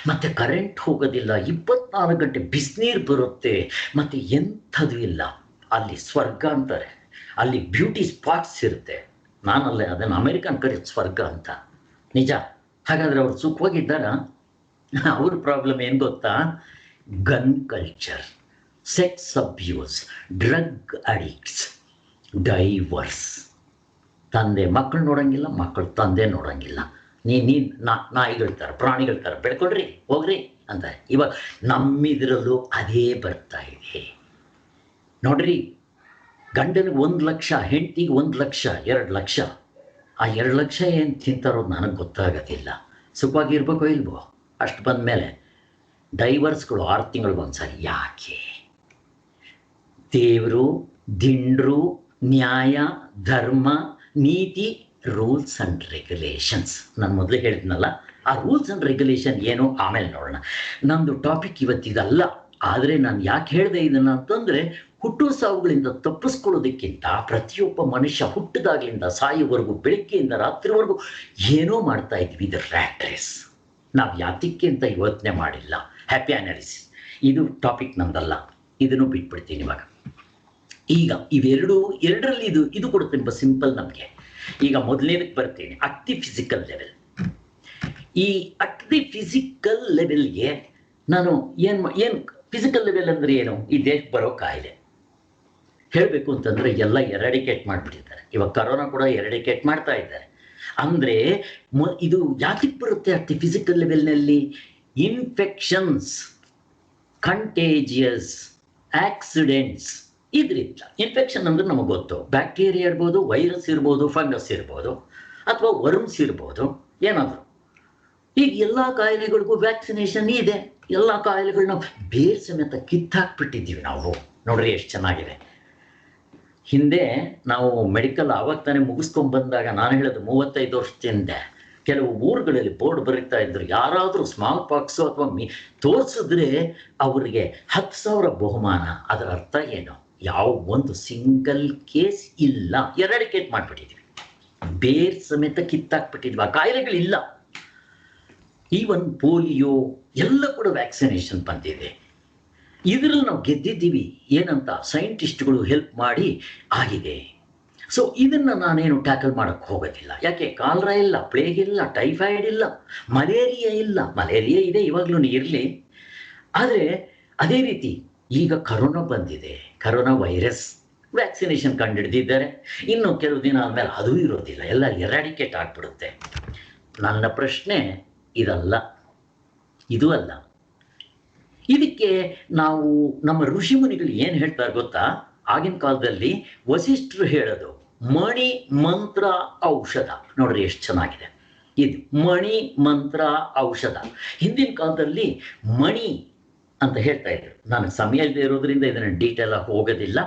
ಮತ್ತು ಕರೆಂಟ್ ಹೋಗೋದಿಲ್ಲ, 24 ಗಂಟೆ ಬಿಸಿನೀರು ಬರುತ್ತೆ, ಮತ್ತು ಎಂಥದ್ದು ಇಲ್ಲ. ಅಲ್ಲಿ ಸ್ವರ್ಗ ಅಂತಾರೆ. ಅಲ್ಲಿ ಬ್ಯೂಟಿ ಸ್ಪಾಟ್ಸ್ ಇರುತ್ತೆ. ನಾನಲ್ಲೇ ಅದನ್ನು ಅಮೇರಿಕನ್ ಕಡೆ ಸ್ವರ್ಗ ಅಂತ. ನಿಜ. ಹಾಗಾದರೆ ಅವ್ರು ಸುಖವಾಗಿದ್ದಾರ? ಅವ್ರ ಪ್ರಾಬ್ಲಮ್ ಏನು ಗೊತ್ತಾ? Gun culture, sex abuse, drug addicts, divorce. ತಂದೆ ಮಕ್ಕಳು ನೋಡೋಂಗಿಲ್ಲ, ಮಕ್ಕಳು ತಂದೆ ನೋಡೋಂಗಿಲ್ಲ. ನಾಯಿಗಳ ಥರ, ಪ್ರಾಣಿಗಳ ಥರ ಬೆಳ್ಕೊಳ್ರಿ, ಹೋಗ್ರಿ ಅಂತ. ಇವಾಗ ನಮ್ಮಿದ್ರಲ್ಲೂ ಅದೇ ಬರ್ತಾ ಇದೆ ನೋಡ್ರಿ. ಗಂಡನಿಗೆ 1 ಲಕ್ಷ, ಹೆಂಡತಿಗೆ 1 ಲಕ್ಷ, 2 ಲಕ್ಷ. ಆ 2 ಲಕ್ಷ ಏನು ತಿಂತಾರೋದು ನನಗೆ ಗೊತ್ತಾಗೋದಿಲ್ಲ. ಸುಖವಾಗಿರ್ಬೇಕೋ ಇಲ್ವೋ? ಅಷ್ಟು ಬಂದ ಮೇಲೆ ಡೈವರ್ಸ್ಗಳು 6 ತಿಂಗಳಿಗೊಂದ್ಸರಿ. ಯಾಕೆ? ದೇವರು, ದಿಂಡ್ರು, ನ್ಯಾಯ, ಧರ್ಮ, ನೀತಿ, ರೂಲ್ಸ್ ಆ್ಯಂಡ್ ರೆಗ್ಯುಲೇಷನ್ಸ್. ನಾನು ಮೊದಲೇ ಹೇಳಿದ್ನಲ್ಲ, ಆ ರೂಲ್ಸ್ ಆ್ಯಂಡ್ ರೆಗ್ಯುಲೇಷನ್ ಏನು ಆಮೇಲೆ ನೋಡೋಣ. ನಮ್ಮದು ಟಾಪಿಕ್ ಇವತ್ತಿದಲ್ಲ. ಆದರೆ ನಾನು ಯಾಕೆ ಹೇಳಿದೆ ಇದನ್ನು ಅಂತಂದರೆ, ಹುಟ್ಟು ಸಾವುಗಳಿಂದ ತಪ್ಪಿಸ್ಕೊಳ್ಳೋದಕ್ಕಿಂತ ಪ್ರತಿಯೊಬ್ಬ ಮನುಷ್ಯ ಹುಟ್ಟಿದಾಗಲಿಂದ ಸಾಯೋವರೆಗೂ, ಬೆಳಗ್ಗೆಯಿಂದ ರಾತ್ರಿವರೆಗೂ ಏನೋ ಮಾಡ್ತಾ ಇದ್ವಿ. ಇದು ರ್ಯಾಟ್ ರೇಸ್. ನಾವು ಯಾತಕ್ಕೆ ಅಂತ ಯೋಚನೆ ಮಾಡಿಲ್ಲ. ಹ್ಯಾಪಿ ಅನಾಲಿಸಿಸ್ ಇದು ಟಾಪಿಕ್ ನಮ್ದಲ್ಲ. ಇದನ್ನು ಬಿಟ್ಬಿಡ್ತೀನಿ ಇವಾಗ. ಈಗ ಎರಡರಲ್ಲಿ ಇದು ಕೂಡ ತುಂಬ ಸಿಂಪಲ್ ನಮಗೆ. ಈಗ ಮೊದಲನೇದಕ್ಕೆ ಬರ್ತೀನಿ, ಅಟ್ ದಿ ಫಿಸಿಕಲ್ ಲೆವೆಲ್. ಈ ಅಟ್ ದಿ ಫಿಸಿಕಲ್ ಲೆವೆಲ್ಗೆ ನಾನು ಏನು ಫಿಸಿಕಲ್ ಲೆವೆಲ್ ಅಂದರೆ ಏನು? ಈ ದೇಹಕ್ಕೆ ಬರೋ ಕಾಯಿಲೆ ಹೇಳಬೇಕು ಅಂತಂದರೆ ಎಲ್ಲ ಎರಾಡಿಕೇಟ್ ಮಾಡಿಬಿಟ್ಟಿದ್ದಾರೆ. ಇವಾಗ ಕರೋನಾ ಕೂಡ ಎರಾಡಿಕೇಟ್ ಮಾಡ್ತಾ ಇದ್ದಾರೆ. ಅಂದರೆ ಇದು ಯಾಕೆ ಬರುತ್ತೆ ಅಟ್ ದಿ ಫಿಸಿಕಲ್ ಲೆವೆಲ್ನಲ್ಲಿ? Infections, contagious, accidents. ಇದರಿಂದ ಇನ್ಫೆಕ್ಷನ್ ಅಂದರೆ ನಮಗೆ ಗೊತ್ತು, ಬ್ಯಾಕ್ಟೀರಿಯಾ ಇರ್ಬೋದು, ವೈರಸ್ ಇರ್ಬೋದು, ಫಂಗಸ್ ಇರ್ಬೋದು, ಅಥವಾ ವರ್ಮ್ಸ್ ಇರ್ಬೋದು, ಏನಾದರೂ. ಈಗ ಎಲ್ಲ ಕಾಯಿಲೆಗಳಿಗೂ ವ್ಯಾಕ್ಸಿನೇಷನ್ ಇದೆ. ಎಲ್ಲ ಕಾಯಿಲೆಗಳನ್ನ ಬೇರೆ ಸಮೇತ ಕಿತ್ತಾಕ್ಬಿಟ್ಟಿದ್ದೀವಿ ನಾವು. ನೋಡ್ರಿ ಎಷ್ಟು ಚೆನ್ನಾಗಿದೆ. ಹಿಂದೆ ನಾವು ಮೆಡಿಕಲ್ ಆವಾಗ ತಾನೇ ಮುಗಿಸ್ಕೊಂಡ್ಬಂದಾಗ, ನಾನು ಹೇಳೋದು 35 ವರ್ಷದಿಂದ, ಕೆಲವು ಊರುಗಳಲ್ಲಿ ಬೋರ್ಡ್ ಬರೀತಾ ಇದ್ರು, ಯಾರಾದರೂ ಸ್ಮಾಲ್ ಪಾಕ್ಸು ಅಥವಾ ತೋರಿಸಿದ್ರೆ ಅವರಿಗೆ 10,000 ಬಹುಮಾನ. ಅದರ ಅರ್ಥ ಏನು? ಯಾವ ಒಂದು ಸಿಂಗಲ್ ಕೇಸ್ ಇಲ್ಲ. ಎರಾಡಿಕೇಟ್ ಮಾಡಿಬಿಟ್ಟಿದ್ವಿ, ಬೇರೆ ಸಮೇತ ಕಿತ್ತಾಕ್ಬಿಟ್ಟಿದ್ವಿ. ಆ ಕಾಯಿಲೆಗಳಿಲ್ಲ. ಈವನ್ ಪೋಲಿಯೋ ಎಲ್ಲ ಕೂಡ ವ್ಯಾಕ್ಸಿನೇಷನ್ ಬಂದಿದೆ. ಇದರಲ್ಲಿ ನಾವು ಗೆದ್ದಿದ್ದೀವಿ. ಏನಂತ ಸೈಂಟಿಸ್ಟ್ಗಳು ಹೆಲ್ಪ್ ಮಾಡಿ ಆಗಿದೆ. ಸೊ ಇದನ್ನು ನಾನೇನು ಟ್ಯಾಕಲ್ ಮಾಡೋಕ್ಕೆ ಹೋಗೋದಿಲ್ಲ. ಯಾಕೆ? ಕಾಲರಾ ಇಲ್ಲ, ಪ್ಲೇಗ್ ಇಲ್ಲ, ಟೈಫಾಯ್ಡ್ ಇಲ್ಲ, ಮಲೇರಿಯಾ ಇಲ್ಲ. ಮಲೇರಿಯಾ ಇದೆ, ಇವಾಗಲೂ ಇರಲಿ. ಆದರೆ ಅದೇ ರೀತಿ ಈಗ ಕರೋನಾ ಬಂದಿದೆ. ಕರೋನಾ ವೈರಸ್ ವ್ಯಾಕ್ಸಿನೇಷನ್ ಕಂಡುಹಿಡಿದಿದ್ದಾರೆ. ಇನ್ನು ಕೆಲವು ದಿನ ಆದಮೇಲೆ ಅದು ಇರೋದಿಲ್ಲ, ಎಲ್ಲ ಎರಾಡಿಕೇಟ್ ಆಗಿಬಿಡುತ್ತೆ. ನನ್ನ ಪ್ರಶ್ನೆ ಇದಲ್ಲ, ಇದು ಅಲ್ಲ. ಇದಕ್ಕೆ ನಾವು ನಮ್ಮ ಋಷಿಮುನಿಗಳು ಏನು ಹೇಳ್ತಾರೆ ಗೊತ್ತಾ? ಆಗಿನ ಕಾಲದಲ್ಲಿ ವಸಿಷ್ಠರು ಹೇಳೋದು ಮಣಿ ಮಂತ್ರ ಔಷಧ. ನೋಡ್ರಿ ಎಷ್ಟು ಚೆನ್ನಾಗಿದೆ ಇದು, ಮಣಿ ಮಂತ್ರ ಔಷಧ. ಹಿಂದಿನ ಕಾಲದಲ್ಲಿ ಮಣಿ ಅಂತ ಹೇಳ್ತಾ ಇದ್ರು. ನಾನು ಸಮಯ ಇಲ್ಲದೆ ಇರೋದ್ರಿಂದ ಇದನ್ನು ಡೀಟೇಲ್ ಆಗಿ ಹೋಗೋದಿಲ್ಲ.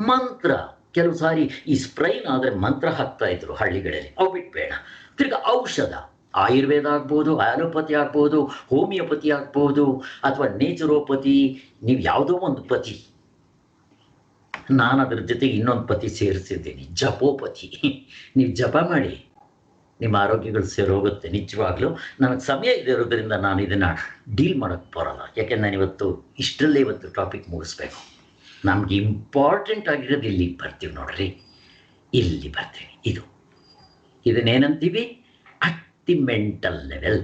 ಮಂತ್ರ, ಕೆಲವು ಸಾರಿ ಈ ಸ್ಪ್ರೈನ್ ಆದರೆ ಮಂತ್ರ ಹಾಕ್ತಾ ಇದ್ರು ಹಳ್ಳಿಗಳಲ್ಲಿ, ಅವು ಬಿಟ್ಬೇಡ. ತಿರ್ಗಾ ಔಷಧ, ಆಯುರ್ವೇದ ಆಗ್ಬೋದು, ಆಲೋಪತಿ ಆಗ್ಬೋದು, ಹೋಮಿಯೋಪತಿ ಆಗ್ಬೋದು, ಅಥವಾ ನೇಚುರೋಪತಿ. ನೀವು ಯಾವುದೋ ಒಂದು ಪತಿ, ನಾನು ಅದ್ರ ಜೊತೆಗೆ ಇನ್ನೊಂದು ಪತಿ ಸೇರಿಸಿದ್ದೀನಿ, ಜಪೋಪತಿ. ನೀವು ಜಪ ಮಾಡಿ, ನಿಮ್ಮ ಆರೋಗ್ಯಗಳು ಸೇರೋಗುತ್ತೆ ನಿಜವಾಗ್ಲೂ. ನನಗೆ ಸಮಯ ಇರೋದ್ರಿಂದ ನಾನು ಇದನ್ನು ಡೀಲ್ ಮಾಡೋಕ್ಕೆ ಬರೋಲ್ಲ, ಯಾಕೆಂದ್ರೆ ನಾನು ಇಷ್ಟರಲ್ಲೇ ಇವತ್ತು ಟಾಪಿಕ್ ಮುಗಿಸ್ಬೇಕು. ನಮ್ಗೆ ಇಂಪಾರ್ಟೆಂಟ್ ಆಗಿರೋದು ಇಲ್ಲಿಗೆ ಬರ್ತೀವಿ ನೋಡ್ರಿ, ಇಲ್ಲಿ ಬರ್ತೀವಿ. ಇದನ್ನೇನಂತೀವಿ? At the mental level.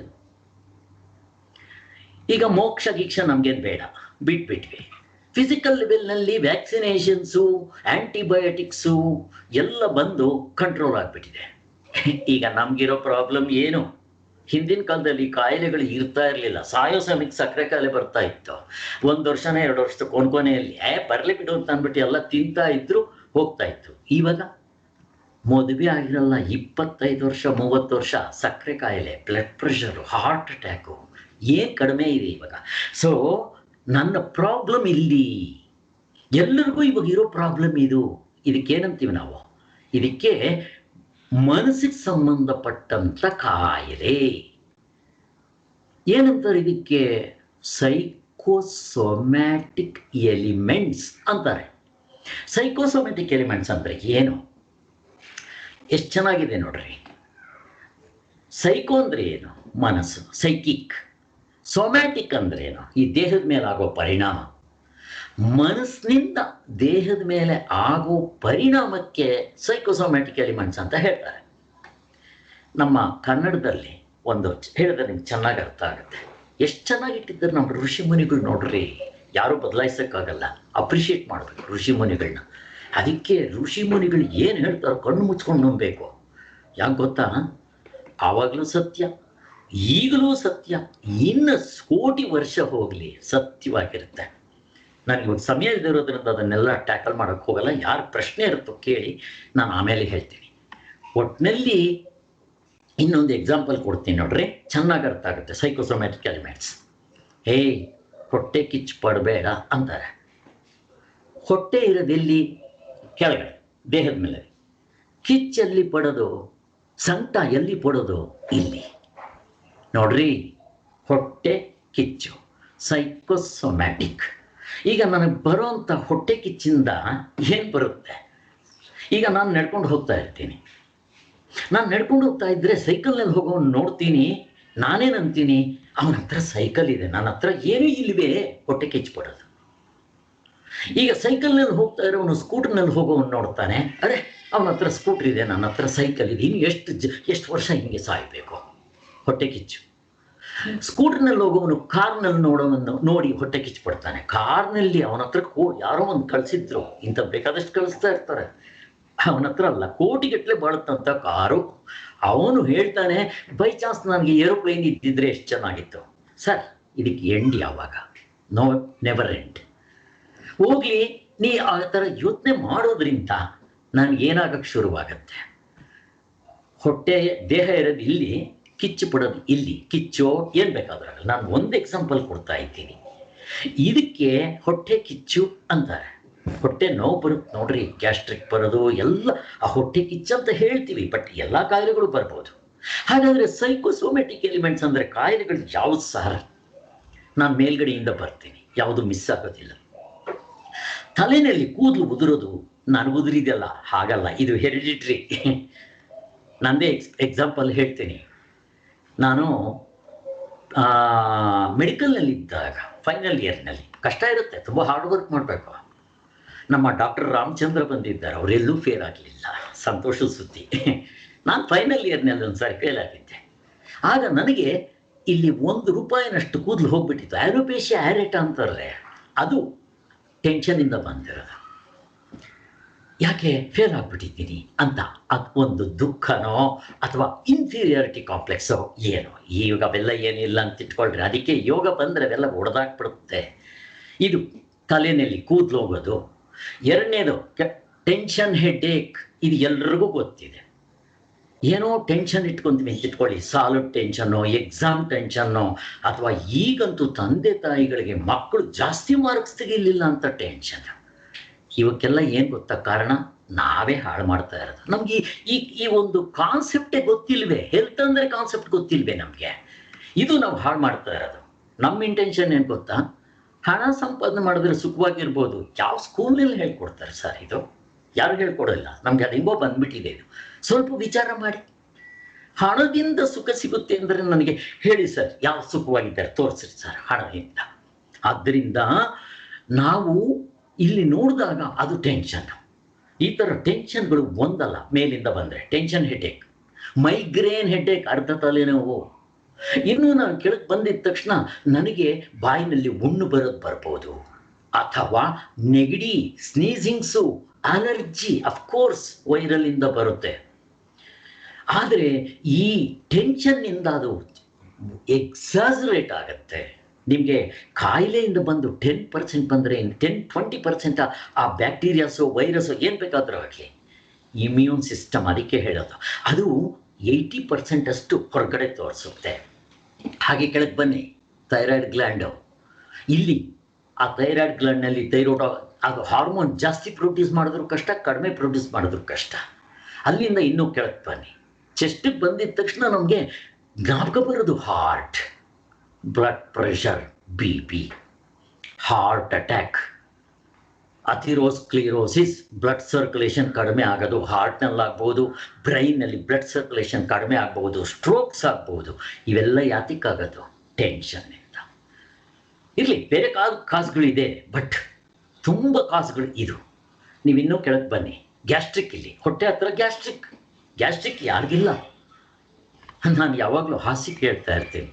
ಈಗ ಮೋಕ್ಷ ಗೀಕ್ಷ ನಮ್ಗೇನು ಬೇಡ, ಬಿಟ್ಬಿಟ್ವಿ. ಫಿಸಿಕಲ್ ಲೆವೆಲ್ನಲ್ಲಿ ವ್ಯಾಕ್ಸಿನೇಷನ್ಸು, ಆ್ಯಂಟಿಬಯೋಟಿಕ್ಸು ಎಲ್ಲ ಬಂದು ಕಂಟ್ರೋಲ್ ಆಗಿಬಿಟ್ಟಿದೆ. ಈಗ ನಮಗಿರೋ ಪ್ರಾಬ್ಲಮ್ ಏನು? ಹಿಂದಿನ ಕಾಲದಲ್ಲಿ ಕಾಯಿಲೆಗಳು ಇರ್ತಾ ಇರಲಿಲ್ಲ, ಸಾಯೋ ಸಮಯಕ್ಕೆ ಸಕ್ಕರೆ ಕಾಯಿಲೆ ಬರ್ತಾ ಇತ್ತು. 1 ವರ್ಷನೇ 2 ವರ್ಷದ ಕೊನೆಯಲ್ಲಿ ಬರಲಿ ಬಿಡು ಅಂತ ಅಂದ್ಬಿಟ್ಟು ಎಲ್ಲ ತಿಂತಾ ಇದ್ರು, ಹೋಗ್ತಾ ಇತ್ತು. ಇವಾಗ ಮದುವೆ ಆಗಿರಲ್ಲ 25 ವರ್ಷ 30 ವರ್ಷ ಸಕ್ಕರೆ ಕಾಯಿಲೆ, ಬ್ಲಡ್ ಪ್ರೆಷರು, ಹಾರ್ಟ್ ಅಟ್ಯಾಕು ಏನು ಕಡಿಮೆ ಇದೆ ಇವಾಗ. ಸೊ ನನ್ನ ಪ್ರಾಬ್ಲಮ್ ಇಲ್ಲಿ, ಎಲ್ಲರಿಗೂ ಇವಾಗ ಇರೋ ಪ್ರಾಬ್ಲಮ್ ಇದು. ಇದಕ್ಕೇನಂತೀವಿ ನಾವು? ಇದಕ್ಕೆ ಮನಸ್ಸಿಗೆ ಸಂಬಂಧಪಟ್ಟಂಥ ಕಾಯಿಲೆ ಏನಂತಾರೆ? ಇದಕ್ಕೆ ಸೈಕೋಸೊಮ್ಯಾಟಿಕ್ ಎಲಿಮೆಂಟ್ಸ್ ಅಂತಾರೆ. ಸೈಕೋಸೊಮ್ಯಾಟಿಕ್ ಎಲಿಮೆಂಟ್ಸ್ ಅಂದರೆ ಏನು? ಎಷ್ಟು ಚೆನ್ನಾಗಿದೆ ನೋಡ್ರಿ. ಸೈಕೋ ಅಂದರೆ ಏನು? ಮನಸ್ಸು, ಸೈಕಿಕ್. ಸೊಮ್ಯಾಟಿಕ್ ಅಂದ್ರೆ ಏನು? ಈ ದೇಹದ ಮೇಲೆ ಆಗೋ ಪರಿಣಾಮ. ಮನಸ್ಸಿನಿಂದ ದೇಹದ ಮೇಲೆ ಆಗೋ ಪರಿಣಾಮಕ್ಕೆ ಸೈಕೋಸೊಮ್ಯಾಟಿಕ್ ಎಲಿಮೆಂಟ್ಸ್ ಅಂತ ಹೇಳ್ತಾರೆ. ನಮ್ಮ ಕನ್ನಡದಲ್ಲಿ ಒಂದು ಹೇಳಿದ್ರೆ ನಿಮ್ಗೆ ಚೆನ್ನಾಗಿ ಅರ್ಥ ಆಗುತ್ತೆ. ಎಷ್ಟು ಚೆನ್ನಾಗಿಟ್ಟಿದ್ದಾರೆ ನಮ್ಮ ಋಷಿ ಮುನಿಗಳು ನೋಡ್ರಿ, ಯಾರೂ ಬದಲಾಯಿಸೋಕ್ಕಾಗಲ್ಲ. ಅಪ್ರಿಷಿಯೇಟ್ ಮಾಡಬೇಕು ಋಷಿ ಮುನಿಗಳನ್ನ. ಅದಕ್ಕೆ ಋಷಿ ಮುನಿಗಳು ಏನು ಹೇಳ್ತಾರೋ ಕಣ್ಣು ಮುಚ್ಕೊಂಡು ನಂಬಬೇಕು. ಯಾಕೆ ಗೊತ್ತಾ? ಆವಾಗಲೂ ಸತ್ಯ, ಈಗಲೂ ಸತ್ಯ, ಇನ್ನು ಕೋಟಿ ವರ್ಷ ಹೋಗಲಿ ಸತ್ಯವಾಗಿರುತ್ತೆ. ನನಗೆ ಇವಾಗ ಸಮಯ ಇರೋದ್ರಿಂದ ಅದನ್ನೆಲ್ಲ ಟ್ಯಾಕಲ್ ಮಾಡೋಕ್ಕೆ ಹೋಗಲ್ಲ. ಯಾರು ಪ್ರಶ್ನೆ ಇರುತ್ತೋ ಕೇಳಿ, ನಾನು ಆಮೇಲೆ ಹೇಳ್ತೀನಿ. ಒಟ್ಟಿನಲ್ಲಿ ಇನ್ನೊಂದು ಎಕ್ಸಾಂಪಲ್ ಕೊಡ್ತೀನಿ ನೋಡ್ರಿ, ಚೆನ್ನಾಗಿ ಅರ್ಥ ಆಗುತ್ತೆ. Psychosomatic elements. ಹೊಟ್ಟೆ ಕಿಚ್ಚು ಪಡಬೇಡ ಅಂತಾರೆ. ಹೊಟ್ಟೆ ಇರೋದೆಲ್ಲಿ? ಕೆಳಗಡೆ ದೇಹದ ಮೇಲೆ. ಕಿಚ್ಚಲ್ಲಿ ಪಡೋದು, ಸಂಕಟ ಎಲ್ಲಿ ಪಡೋದು? ಇಲ್ಲಿ ನೋಡ್ರಿ. ಹೊಟ್ಟೆ ಕಿಚ್ಚು ಸೈಕೋಸೊಮ್ಯಾಟಿಕ್. ಈಗ ನನಗೆ ಬರೋಂಥ ಹೊಟ್ಟೆ ಕಿಚ್ಚಿಂದ ಏನು ಬರುತ್ತೆ? ಈಗ ನಾನು ನಡ್ಕೊಂಡು ಹೋಗ್ತಾ ಇರ್ತೀನಿ. ನಾನು ನಡ್ಕೊಂಡು ಹೋಗ್ತಾ ಇದ್ದರೆ ಸೈಕಲ್ನಲ್ಲಿ ಹೋಗೋನು ನೋಡ್ತೀನಿ, ನಾನೇನಂತೀನಿ, ಅವನ ಹತ್ರ ಸೈಕಲ್ ಇದೆ, ನನ್ನ ಹತ್ರ ಏನೂ ಇಲ್ವೇ? ಹೊಟ್ಟೆ ಕಿಚ್ಚು ಪಡೋದು. ಈಗ ಸೈಕಲ್ನಲ್ಲಿ ಹೋಗ್ತಾ ಇರೋವನು ಸ್ಕೂಟರ್ನಲ್ಲಿ ಹೋಗೋವನು ನೋಡ್ತಾನೆ, ಅರೆ ಅವನ ಹತ್ರ ಸ್ಕೂಟ್ರ್ ಇದೆ, ನನ್ನ ಹತ್ರ ಸೈಕಲ್ ಇದೆ, ಇನ್ನು ಎಷ್ಟು ವರ್ಷ ಹಿಂಗೆ ಸಾಯಬೇಕು? ಹೊಟ್ಟೆ ಕಿಚ್ಚು. ಸ್ಕೂಟರ್ನಲ್ಲಿ ಹೋಗೋವನು ಕಾರ್ನಲ್ಲಿ ನೋಡಿ ಹೊಟ್ಟೆ ಕಿಚ್ಚು ಪಡ್ತಾನೆ. ಕಾರ್ನಲ್ಲಿ ಅವನ ಹತ್ರ ಯಾರೋ ಒಂದು ಕಳಿಸಿದ್ರು, ಇಂಥ ಬೇಕಾದಷ್ಟು ಕಳಿಸ್ತಾ ಇರ್ತಾರೆ. ಅವನ ಹತ್ರ ಅಲ್ಲ, ಕೋಟಿಗಟ್ಟಲೆ ಬಾಳುತ್ತಂಥ ಕಾರು. ಅವನು ಹೇಳ್ತಾನೆ, ಬೈ ಚಾನ್ಸ್ ನನಗೆ ಏರೋಪ್ಲೇನ್ ಇದ್ದಿದ್ರೆ ಎಷ್ಟು ಚೆನ್ನಾಗಿತ್ತು. ಸರ್, ಇದಕ್ಕೆ ಎಂಡ್ ಯಾವಾಗ? No, never end. ಹೋಗ್ಲಿ, ನೀ ಆ ಥರ ಯೋಚನೆ ಮಾಡೋದ್ರಿಂದ ನನಗೇನಾಗಕ್ಕೆ ಶುರುವಾಗತ್ತೆ? ಹೊಟ್ಟೆ ದೇಹ ಇರೋದು ಇಲ್ಲಿ, ಕಿಚ್ಚು ಪಡೋದು ಇಲ್ಲಿ. ಕಿಚ್ಚೋ ಏನು ಬೇಕಾದ್ರಾಗಲ್ಲ. ನಾನು ಒಂದು ಎಕ್ಸಾಂಪಲ್ ಕೊಡ್ತಾ ಇದ್ದೀನಿ. ಇದಕ್ಕೆ ಹೊಟ್ಟೆ ಕಿಚ್ಚು ಅಂತಾರೆ. ಹೊಟ್ಟೆ ನೋವು ಬರುತ್ತೆ ನೋಡ್ರಿ, ಗ್ಯಾಸ್ಟ್ರಿಕ್ ಬರೋದು ಎಲ್ಲ ಆ ಹೊಟ್ಟೆ ಕಿಚ್ಚು ಅಂತ ಹೇಳ್ತೀವಿ. ಬಟ್ ಎಲ್ಲ ಕಾಯಿಲೆಗಳು ಬರ್ಬೋದು. ಹಾಗಾದರೆ ಸೈಕೋಸೊಮ್ಯಾಟಿಕ್ ಎಲಿಮೆಂಟ್ಸ್ ಅಂದರೆ ಕಾಯಿಲೆಗಳು ಯಾವುದು ಸರ್? ನಾನು ಮೇಲ್ಗಡೆಯಿಂದ ಬರ್ತೀನಿ, ಯಾವುದು ಮಿಸ್ ಆಗೋದಿಲ್ಲ. ತಲೆಯಲ್ಲಿ ಕೂದಲು ಉದುರೋದು, ನಾನು ಉದುರಿದೆಯಲ್ಲ, ಹಾಗಲ್ಲ, ಇದು ಹೆರಿಡಿಟ್ರಿ. ನಂದೇ ಎಕ್ಸಾಂಪಲ್ ಹೇಳ್ತೀನಿ. ನಾನು ಮೆಡಿಕಲ್ನಲ್ಲಿದ್ದಾಗ ಫೈನಲ್ ಇಯರ್ನಲ್ಲಿ ಕಷ್ಟ ಇರುತ್ತೆ, ತುಂಬ ಹಾರ್ಡ್ ವರ್ಕ್ ಮಾಡಬೇಕು. ನಮ್ಮ ಡಾಕ್ಟರ್ ರಾಮಚಂದ್ರ ಬಂದಿದ್ದಾರೆ, ಅವರೆಲ್ಲೂ ಫೇಲ್ ಆಗಲಿಲ್ಲ. ಸಂತೋಷದ ಸುದ್ದಿ. ನಾನು ಫೈನಲ್ ಇಯರ್ನಲ್ಲಿ ಒಂದು ಸಾರಿ ಫೇಲ್ ಆಗಿದ್ದೆ. ಆಗ ನನಗೆ ಇಲ್ಲಿ ₹1 ಕೂದಲು ಹೋಗ್ಬಿಟ್ಟಿತ್ತು. ಆ್ಯಲೋಪೇಶಿಯಾ ಆ್ಯರೇಟಾ ಅಂತಾರೆ, ಅದು ಟೆನ್ಷನಿಂದ ಬಂದಿರೋದು. ಯಾಕೆ ಫೇಲ್ ಆಗಿಬಿಟ್ಟಿದ್ದೀನಿ ಅಂತ. ಅದು ಒಂದು ದುಃಖನೋ ಅಥವಾ ಇನ್ಫೀರಿಯಾರಿಟಿ ಕಾಂಪ್ಲೆಕ್ಸೋ ಏನೋ. ಈಗ ಅವೆಲ್ಲ ಏನಿಲ್ಲ ಅಂತ ಇಟ್ಕೊಳ್ರಿ. ಅದಕ್ಕೆ ಯೋಗ ಬಂದರೆ ಅವೆಲ್ಲ ಹೊಡೆದಾಕ್ಬಿಡುತ್ತೆ. ಇದು ತಲೆಯಲ್ಲಿ ಕೂದಲು ಹೋಗೋದು. ಎರಡನೇದು ಟೆನ್ಷನ್, ಹೆಡ್ಏಕ್. ಇದು ಎಲ್ರಿಗೂ ಗೊತ್ತಿದೆ. ಏನೋ ಟೆನ್ಷನ್ ಇಟ್ಕೊಂತೀವಿ ಅಂತ ಇಟ್ಕೊಳ್ಳಿ, ಸಾಲಡ್ ಟೆನ್ಷನ್ನು, ಎಕ್ಸಾಮ್ ಟೆನ್ಷನ್ನು, ಅಥವಾ ಈಗಂತೂ ತಂದೆ ತಾಯಿಗಳಿಗೆ ಮಕ್ಕಳು ಜಾಸ್ತಿ ಮಾರ್ಕ್ಸ್ ತೆಗಿಲಿಲ್ಲ ಅಂತ ಟೆನ್ಷನ್. ಇವಕ್ಕೆಲ್ಲ ಏನು ಗೊತ್ತಾ ಕಾರಣ? ನಾವೇ ಹಾಳು ಮಾಡ್ತಾ ಇರೋದು. ನಮಗೆ ಈ ಒಂದು ಕಾನ್ಸೆಪ್ಟೇ ಗೊತ್ತಿಲ್ವೇ? ಹೆಲ್ತ್ ಅಂದರೆ ಕಾನ್ಸೆಪ್ಟ್ ಗೊತ್ತಿಲ್ವೇ ನಮಗೆ? ಇದು ನಾವು ಹಾಳು ಮಾಡ್ತಾ ಇರೋದು. ನಮ್ಮ ಇಂಟೆನ್ಷನ್ ಏನು ಗೊತ್ತಾ? ಹಣ ಸಂಪಾದನೆ ಮಾಡಿದ್ರೆ ಸುಖವಾಗಿರ್ಬೋದು. ಯಾವ ಸ್ಕೂಲ್ನಲ್ಲಿ ಹೇಳ್ಕೊಡ್ತಾರೆ ಸರ್? ಇದು ಯಾರು ಹೇಳ್ಕೊಡೋಲ್ಲ ನಮಗೆ. ಅದು ಹೆಂಗೋ ಬಂದ್ಬಿಟ್ಟಿದೆ. ಇದು ಸ್ವಲ್ಪ ವಿಚಾರ ಮಾಡಿ. ಹಣದಿಂದ ಸುಖ ಸಿಗುತ್ತೆ ಅಂದರೆ ನನಗೆ ಹೇಳಿ ಸರ್, ಯಾವ ಸುಖವಾಗಿದ್ದಾರೆ ತೋರಿಸ್ರಿ ಸರ್ ಹಣದಿಂದ. ಆದ್ದರಿಂದ ನಾವು ಇಲ್ಲಿ ನೋಡಿದಾಗ ಅದು ಟೆನ್ಷನ್. ಈ ಥರ ಟೆನ್ಷನ್ಗಳು ಒಂದಲ್ಲ, ಮೇಲಿಂದ ಬಂದರೆ ಟೆನ್ಷನ್ ಹೆಡ್ಏಕ್, ಮೈಗ್ರೇನ್ ಹೆಡ್ಏಕ್, ಅರ್ಧ ತಲೆನೋವು. ಇನ್ನು ನಾನು ಕೆಳಗೆ ಬಂದಿದ್ದ ತಕ್ಷಣ ನನಗೆ ಬಾಯಿನಲ್ಲಿ ಹುಣ್ಣು ಬರ್ಬೋದು, ಅಥವಾ ನೆಗಡಿ, ಸ್ನೀಸಿಂಗ್ಸು, ಅಲರ್ಜಿ, ಅಫ್ಕೋರ್ಸ್ ವೈರಲಿಂದ ಬರುತ್ತೆ. ಆದರೆ ಈ ಟೆನ್ಷನ್ನಿಂದ ಅದು ಎಕ್ಸಾಸರೇಟ್ ಆಗುತ್ತೆ. ನಿಮಗೆ ಕಾಯಿಲೆಯಿಂದ ಬಂದು 10% ಬಂದರೆ 10-20% ಆ ಬ್ಯಾಕ್ಟೀರಿಯಾಸು, ವೈರಸ್ಸು ಏನು ಬೇಕಾದರೂ ಆಗಲಿ, ಇಮ್ಯೂನ್ ಸಿಸ್ಟಮ್ ಅದಕ್ಕೆ ಹೇಳೋದು, ಅದು 80% ಅಷ್ಟು ಹೊರಗಡೆ ತೋರಿಸುತ್ತೆ. ಹಾಗೆ ಕೆಳಗೆ ಬನ್ನಿ, ಥೈರಾಯ್ಡ್ ಗ್ಲ್ಯಾಂಡು. ಇಲ್ಲಿ ಆ ಥೈರಾಯ್ಡ್ ಗ್ಲ್ಯಾಂಡ್ನಲ್ಲಿ ಥೈರಾಯ್ಡ್ ಅದು ಹಾರ್ಮೋನ್ ಜಾಸ್ತಿ ಪ್ರೊಡ್ಯೂಸ್ ಮಾಡಿದ್ರು ಕಷ್ಟ, ಕಡಿಮೆ ಪ್ರೊಡ್ಯೂಸ್ ಮಾಡಿದ್ರು ಕಷ್ಟ. ಅಲ್ಲಿಂದ ಇನ್ನೂ ಕೆಳಗೆ ಬನ್ನಿ, ಚೆಸ್ಟಿಗೆ ಬಂದಿದ್ದ ತಕ್ಷಣ ನಮಗೆ ಜ್ಞಾಪಕ ಬರೋದು heart, blood pressure, BP, heart attack, atherosclerosis, blood circulation ಕಡಿಮೆ ಆಗೋದು, ಹಾರ್ಟ್ನಲ್ಲಿ ಆಗ್ಬೋದು, ಬ್ರೈನ್ನಲ್ಲಿ ಬ್ಲಡ್ ಸರ್ಕ್ಯುಲೇಷನ್ ಕಡಿಮೆ ಆಗ್ಬೋದು, ಸ್ಟ್ರೋಕ್ಸ್ ಆಗ್ಬೋದು. ಇವೆಲ್ಲ ಯಾತಕ್ಕಾಗೋದು? ಟೆನ್ಷನ್ನಿಂದ. ಇರಲಿ, ಬೇರೆ ಕಾಸುಗಳಿದೆ, ಬಟ್ ತುಂಬ ಕಾಸುಗಳು ಇದು. ನೀವಿನ್ನೂ ಕೆಳಗೆ ಬನ್ನಿ, ಗ್ಯಾಸ್ಟ್ರಿಕ್. ಇಲ್ಲಿ ಹೊಟ್ಟೆ ಹತ್ರ ಗ್ಯಾಸ್ಟ್ರಿಕ್ ಯಾರಿಗಿಲ್ಲ? ನಾನು ಯಾವಾಗಲೂ ಹಾಸ್ಯಕ್ಕೆ ಹೇಳ್ತಾ ಇರ್ತೀನಿ,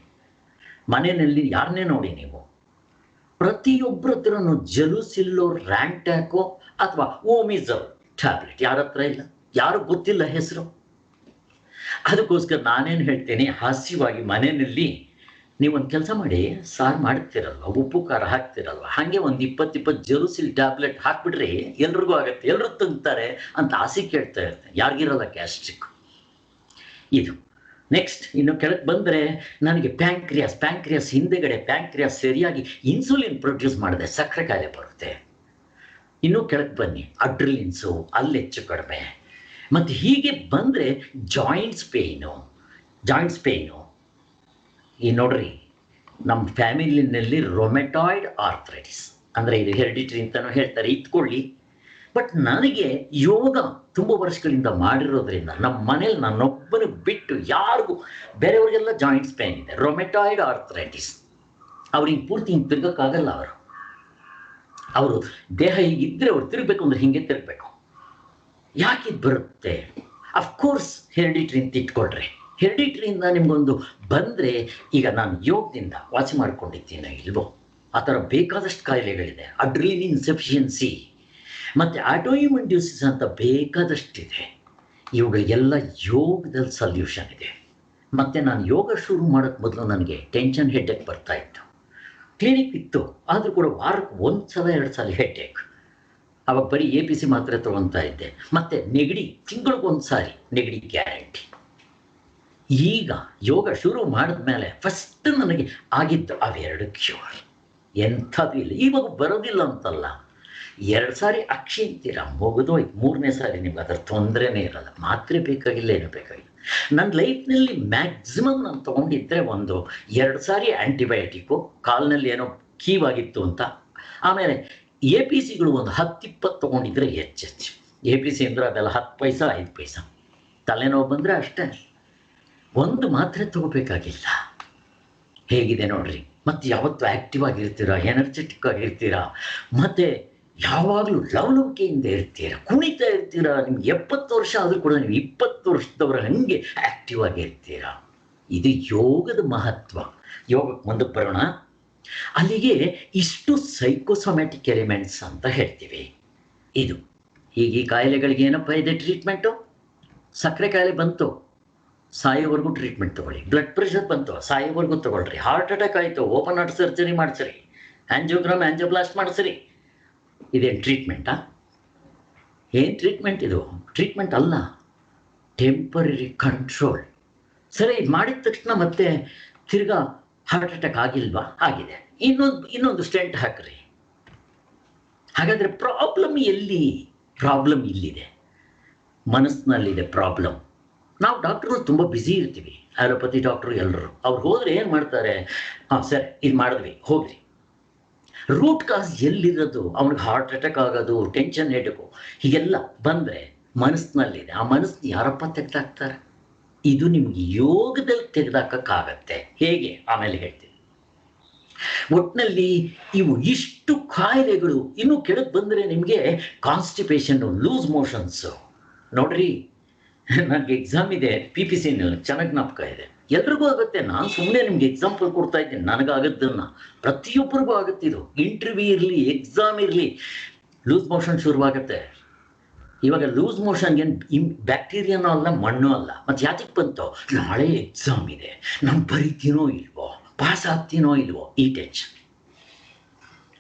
ಮನೆಯಲ್ಲಿ ಯಾರನ್ನೇ ನೋಡಿ ನೀವು, ಪ್ರತಿಯೊಬ್ಬರ ಹತ್ರನೂ ಜಲುಸಿಲ್ಲೋ, ರ್ಯಾಂಟ್ಯಾಕೋ ಅಥವಾ ಓಮಿಜಲ್ ಟ್ಯಾಬ್ಲೆಟ್ ಯಾರ ಹತ್ರ ಇಲ್ಲ, ಯಾರು ಗೊತ್ತಿಲ್ಲ ಹೆಸರು. ಅದಕ್ಕೋಸ್ಕರ ನಾನೇನು ಹೇಳ್ತೇನೆ, ಹಾಸ್ಯವಾಗಿ ಮನೆಯಲ್ಲಿ ನೀವೊಂದು ಕೆಲಸ ಮಾಡಿ, ಸಾರು ಮಾಡ್ತಿರಲ್ವ, ಉಪ್ಪು ಖಾರ ಹಾಕ್ತಿರಲ್ವ, ಹಾಗೆ ಒಂದು 20 ಜಲುಸಿಲ್ ಟ್ಯಾಬ್ಲೆಟ್ ಹಾಕ್ಬಿಟ್ರಿ ಎಲ್ರಿಗೂ ಆಗುತ್ತೆ, ಎಲ್ಲರೂ ತಂಗ್ತಾರೆ ಅಂತ ಆಸೆ ಕೇಳ್ತಾ ಇರ್ತೇನೆ. ಯಾರಿಗಿರಲ್ಲ ಗ್ಯಾಸ್ಟ್ರಿಕ್ ಇದು. ನೆಕ್ಸ್ಟ್ ಇನ್ನು ಕೆಳಗೆ ಬಂದರೆ ನನಗೆ ಪ್ಯಾಂಕ್ರಿಯಾಸ್ ಹಿಂದೆಗಡೆ ಪ್ಯಾಂಕ್ರಿಯಾಸ್ ಸರಿಯಾಗಿ ಇನ್ಸುಲಿನ್ ಪ್ರೊಡ್ಯೂಸ್ ಮಾಡಿದೆ, ಸಕ್ಕರೆ ಕಾಯಿಲೆ ಬರುತ್ತೆ. ಇನ್ನೂ ಕೆಳಗೆ ಬನ್ನಿ, ಅಡ್ರಿಲಿನ್ಸು ಅಲ್ಲಿ ಹೆಚ್ಚು ಕಡಿಮೆ. ಮತ್ತು ಹೀಗೆ ಬಂದರೆ ಜಾಯಿಂಟ್ಸ್ ಪೇಯ್ನು. ಈ ನೋಡ್ರಿ, ನಮ್ಮ ಫ್ಯಾಮಿಲಿನಲ್ಲಿ ರೊಮೆಟಾಯ್ಡ್ ಆರ್ಥ್ರೈಟಿಸ್ ಅಂದರೆ ಇದು ಹೆರಿಡಿಟ್ರಿ ಅಂತಲೂ ಹೇಳ್ತಾರೆ, ಇತ್ಕೊಳ್ಳಿ. ಬಟ್ ನನಗೆ ಯೋಗ ತುಂಬ ವರ್ಷಗಳಿಂದ ಮಾಡಿರೋದ್ರಿಂದ ನಮ್ಮ ಮನೇಲಿ ನನ್ನೊಬ್ಬನು ಬಿಟ್ಟು ಯಾರಿಗೂ, ಬೇರೆಯವ್ರಿಗೆಲ್ಲ ಜಾಯಿಂಟ್ಸ್ ಪೇನ್ ಇದೆ, ರೊಮೆಟಾಯ್ಡ್ ಆರ್ಥ್ರೈಟಿಸ್. ಅವ್ರಿಗೆ ಪೂರ್ತಿ ಹಿಂಗೆ ತಿರ್ಗೋಕ್ಕಾಗಲ್ಲ. ಅವರು ದೇಹ ಹೀಗಿದ್ದರೆ ಅವ್ರು ತಿರುಗಬೇಕು ಅಂದರೆ ಹಿಂಗೆ ತಿರುಗಬೇಕು. ಯಾಕಿದು ಬರುತ್ತೆ? ಅಫ್ಕೋರ್ಸ್ ಹೆರಿಡಿಟ್ರಿ ಅಂತ ಇಟ್ಕೊಳ್ರಿ. ಹೆರಿಡಿಟ್ರಿಯಿಂದ ನಿಮಗೊಂದು ಬಂದರೆ, ಈಗ ನಾನು ಯೋಗದಿಂದ ವಾಸಿ ಮಾಡ್ಕೊಂಡಿದ್ದೀನೋ ಇಲ್ವೋ, ಆ ಥರ ಬೇಕಾದಷ್ಟು ಕಾಯಿಲೆಗಳಿದೆ. ಅಡ್ರಿಲಿನ್ ಇನ್ಸಫಿಷಿಯನ್ಸಿ ಮತ್ತು ಆಟೋಇಮ್ಯೂನ್ ಡಿಸೀಸ್ ಅಂತ ಬೇಕಾದಷ್ಟಿದೆ. ಇವುಗಳಿಗೆಲ್ಲ ಯೋಗದಲ್ಲಿ ಸಲ್ಯೂಷನ್ ಇದೆ. ಮತ್ತು ನಾನು ಯೋಗ ಶುರು ಮಾಡೋಕ್ಕೆ ಮೊದಲು ನನಗೆ ಟೆನ್ಷನ್ ಹೆಡ್ಏಕ್ ಬರ್ತಾಯಿತ್ತು. ಕ್ಲಿನಿಕ್ ಇತ್ತು, ಆದರೂ ಕೂಡ ವಾರಕ್ಕೆ 1 ಸಲ 2 ಸಲ ಹೆಡ್ಏಕ್. ಅವಾಗ ಬರೀ APC ಮಾತ್ರೆ ತೊಗೊತಾ ಇದ್ದೆ. ಮತ್ತು ನೆಗಡಿ ತಿಂಗಳಿಗೊಂದು ಸಾರಿ ನೆಗಡಿ ಗ್ಯಾರಂಟಿ. ಈಗ ಯೋಗ ಶುರು ಮಾಡಿದ ಮೇಲೆ ಫಸ್ಟ್ ನನಗೆ ಆಗಿದ್ದು ಅವೆರಡು ಕ್ಯೂರ್. ಎಂಥದ್ದು ಇಲ್ಲ, ಇವಾಗ ಬರೋದಿಲ್ಲ ಅಂತಲ್ಲ. 2 ಸಾರಿ ಅಕ್ಷಿ ಅಂತೀರ, ಮುಗಿದೋಯ್ತು. 3ನೇ ಸಾರಿ ನಿಮ್ಗೆ ಅದರ ತೊಂದರೆನೇ ಇರಲ್ಲ, ಮಾತ್ರೆ ಬೇಕಾಗಿಲ್ಲ, ಏನೂ ಬೇಕಾಗಿಲ್ಲ. ನನ್ನ ಲೈಫ್ನಲ್ಲಿ ಮ್ಯಾಕ್ಸಿಮಮ್ ನಾನು ತೊಗೊಂಡಿದ್ದರೆ 1-2 ಸಾರಿ ಆ್ಯಂಟಿಬಯೋಟಿಕ್ಕು, ಕಾಲಿನಲ್ಲಿ ಏನೋ ಕೀವಾಗಿತ್ತು ಅಂತ. ಆಮೇಲೆ APCಗಳು 10-20 ತೊಗೊಂಡಿದ್ರೆ ಹೆಚ್ಚು. APC ಅಂದರೆ ಅದೆಲ್ಲ 10 ಪೈಸಾ 5 ಪೈಸಾ. ತಲೆನೋವು ಬಂದರೆ ಅಷ್ಟೇ, 1 ಮಾತ್ರೆ ತಗೋಬೇಕಾಗಿಲ್ಲ. ಹೇಗಿದೆ ನೋಡ್ರಿ. ಮತ್ತು ಯಾವತ್ತೂ ಆ್ಯಕ್ಟಿವ್ ಆಗಿರ್ತೀರಾ, ಎನರ್ಜೆಟಿಕ್ ಆಗಿರ್ತೀರಾ, ಮತ್ತು ಯಾವಾಗಲೂ ಲವಲವಿಕೆಯಿಂದ ಇರ್ತೀರಾ, ಕುಣಿತಾ ಇರ್ತೀರಾ. ನಿಮ್ಗೆ 70 ವರ್ಷ ಆದರೂ ಕೂಡ ನೀವು 20 ವರ್ಷದವರ ಹಾಗೆ ಆ್ಯಕ್ಟಿವ್ ಆಗಿರ್ತೀರಾ. ಇದು ಯೋಗದ ಮಹತ್ವ. ಯೋಗಕ್ಕೆ ಮುಂದಕ್ಕೆ ಬರೋಣ. ಅಲ್ಲಿಗೆ ಇಷ್ಟು ಸೈಕೋಸೊಮ್ಯಾಟಿಕ್ ಎಲಿಮೆಂಟ್ಸ್ ಅಂತ ಹೇಳ್ತೀವಿ. ಇದು ಹೀಗೆ ಈ ಕಾಯಿಲೆಗಳಿಗೆ ಏನಪ್ಪ ಇದೆ ಟ್ರೀಟ್ಮೆಂಟು? ಸಕ್ಕರೆ ಕಾಯಿಲೆ ಬಂತು, ಸಾಯೋವರೆಗೂ ಟ್ರೀಟ್ಮೆಂಟ್ ತೊಗೊಳ್ಳಿ. ಬ್ಲಡ್ ಪ್ರೆಷರ್ ಬಂತು, ಸಾಯೋವರೆಗೂ ತೊಗೊಳ್ರಿ. ಹಾರ್ಟ್ ಅಟ್ಯಾಕ್ ಆಯಿತು, ಓಪನ್ ಹಾರ್ಟ್ ಸರ್ಜರಿ ಮಾಡಿಸ್ರಿ, ಆಂಜಿಯೋಬ್ಲಾಸ್ಟ್ ಮಾಡಿಸ್ರಿ. ಇದೇನು ಟ್ರೀಟ್ಮೆಂಟಾ? ಏನು ಟ್ರೀಟ್ಮೆಂಟ್ ಇದು? ಟ್ರೀಟ್ಮೆಂಟ್ ಅಲ್ಲ, ಟೆಂಪರರಿ ಕಂಟ್ರೋಲ್. ಸರಿ, ಇದು ಮಾಡಿದ ತಕ್ಷಣ ಮತ್ತೆ ತಿರ್ಗಾ ಹಾರ್ಟ್ ಅಟ್ಯಾಕ್ ಆಗಿಲ್ವಾ? ಆಗಿದೆ, ಇನ್ನೊಂದು ಸ್ಟೆಂಟ್ ಹಾಕ್ರಿ. ಹಾಗಾದರೆ ಪ್ರಾಬ್ಲಮ್ ಎಲ್ಲಿ? ಪ್ರಾಬ್ಲಮ್ ಇಲ್ಲಿದೆ, ಮನಸ್ಸಿನಲ್ಲಿದೆ ಪ್ರಾಬ್ಲಮ್. ನಾವು ಡಾಕ್ಟ್ರುಗಳು ತುಂಬ ಬ್ಯುಸಿ ಇರ್ತೀವಿ, ಆಲೋಪತಿ ಡಾಕ್ಟ್ರು ಎಲ್ಲರೂ. ಅವ್ರು ಹೋದರೆ ಏನು ಮಾಡ್ತಾರೆ? ಸರಿ, ಇದು ಮಾಡಿದ್ವಿ, ಹೋಗ್ರಿ. ರೂಟ್ ಕಾಸ್ ಎಲ್ಲಿರೋದು? ಅವ್ನಿಗೆ ಹಾರ್ಟ್ ಅಟ್ಯಾಕ್ ಆಗೋದು, ಟೆನ್ಷನ್ ಹೆಡ್ಕು ಹೀಗೆಲ್ಲ ಬಂದರೆ ಮನಸ್ಸಿನಲ್ಲಿದೆ. ಆ ಮನಸ್ಸನ್ನ ಯಾರಪ್ಪ ತೆಗೆದಾಕ್ತಾರೆ? ಇದು ನಿಮ್ಗೆ ಯೋಗದಲ್ಲಿ ತೆಗೆದಾಕಕ್ಕಾಗತ್ತೆ. ಹೇಗೆ ಆಮೇಲೆ ಹೇಳ್ತೀನಿ. ಒಟ್ಟಿನಲ್ಲಿ ಇವು ಇಷ್ಟು ಕಾಯಿಲೆಗಳು ಇನ್ನು ಕೆಳಗೆ ಬಂದರೆ ನಿಮಗೆ ಕಾನ್ಸ್ಟಿಪೇಷನ್, ಲೂಸ್ ಮೋಷನ್ಸ್. ನೋಡ್ರಿ, ನನಗೆ ಎಕ್ಸಾಮ್ ಇದೆ PPC ಚೆನ್ನಾಗಿ ಜ್ಞಾಪಕ ಇದೆ. ಎಲ್ರಿಗೂ ಆಗುತ್ತೆ. ನಾನು ಸುಮ್ಮನೆ ನಿಮ್ಗೆ ಎಕ್ಸಾಂಪಲ್ ಕೊಡ್ತಾ ಇದ್ದೀನಿ, ನನಗಾಗದ್ದನ್ನ. ಪ್ರತಿಯೊಬ್ಬರಿಗೂ ಆಗುತ್ತೆ ಇದು. ಇಂಟರ್ವ್ಯೂ ಇರಲಿ, ಎಕ್ಸಾಮ್ ಇರಲಿ, ಲೂಸ್ ಮೋಷನ್ ಶುರುವಾಗುತ್ತೆ. ಇವಾಗ ಲೂಸ್ ಮೋಷನ್ಗೆ ಬ್ಯಾಕ್ಟೀರಿಯಾನೂ ಅಲ್ಲ, ಮಣ್ಣು ಅಲ್ಲ. ಮತ್ತು ಯಾತಕ್ಕೆ ಬಂತು? ನಾಳೆ ಎಕ್ಸಾಮ್ ಇದೆ, ನಾನು ಬರೀತೀನೋ ಇಲ್ವೋ, ಪಾಸ್ ಆಗ್ತೀನೋ ಇಲ್ವೋ, ಈ ಟೆನ್ಷನ್.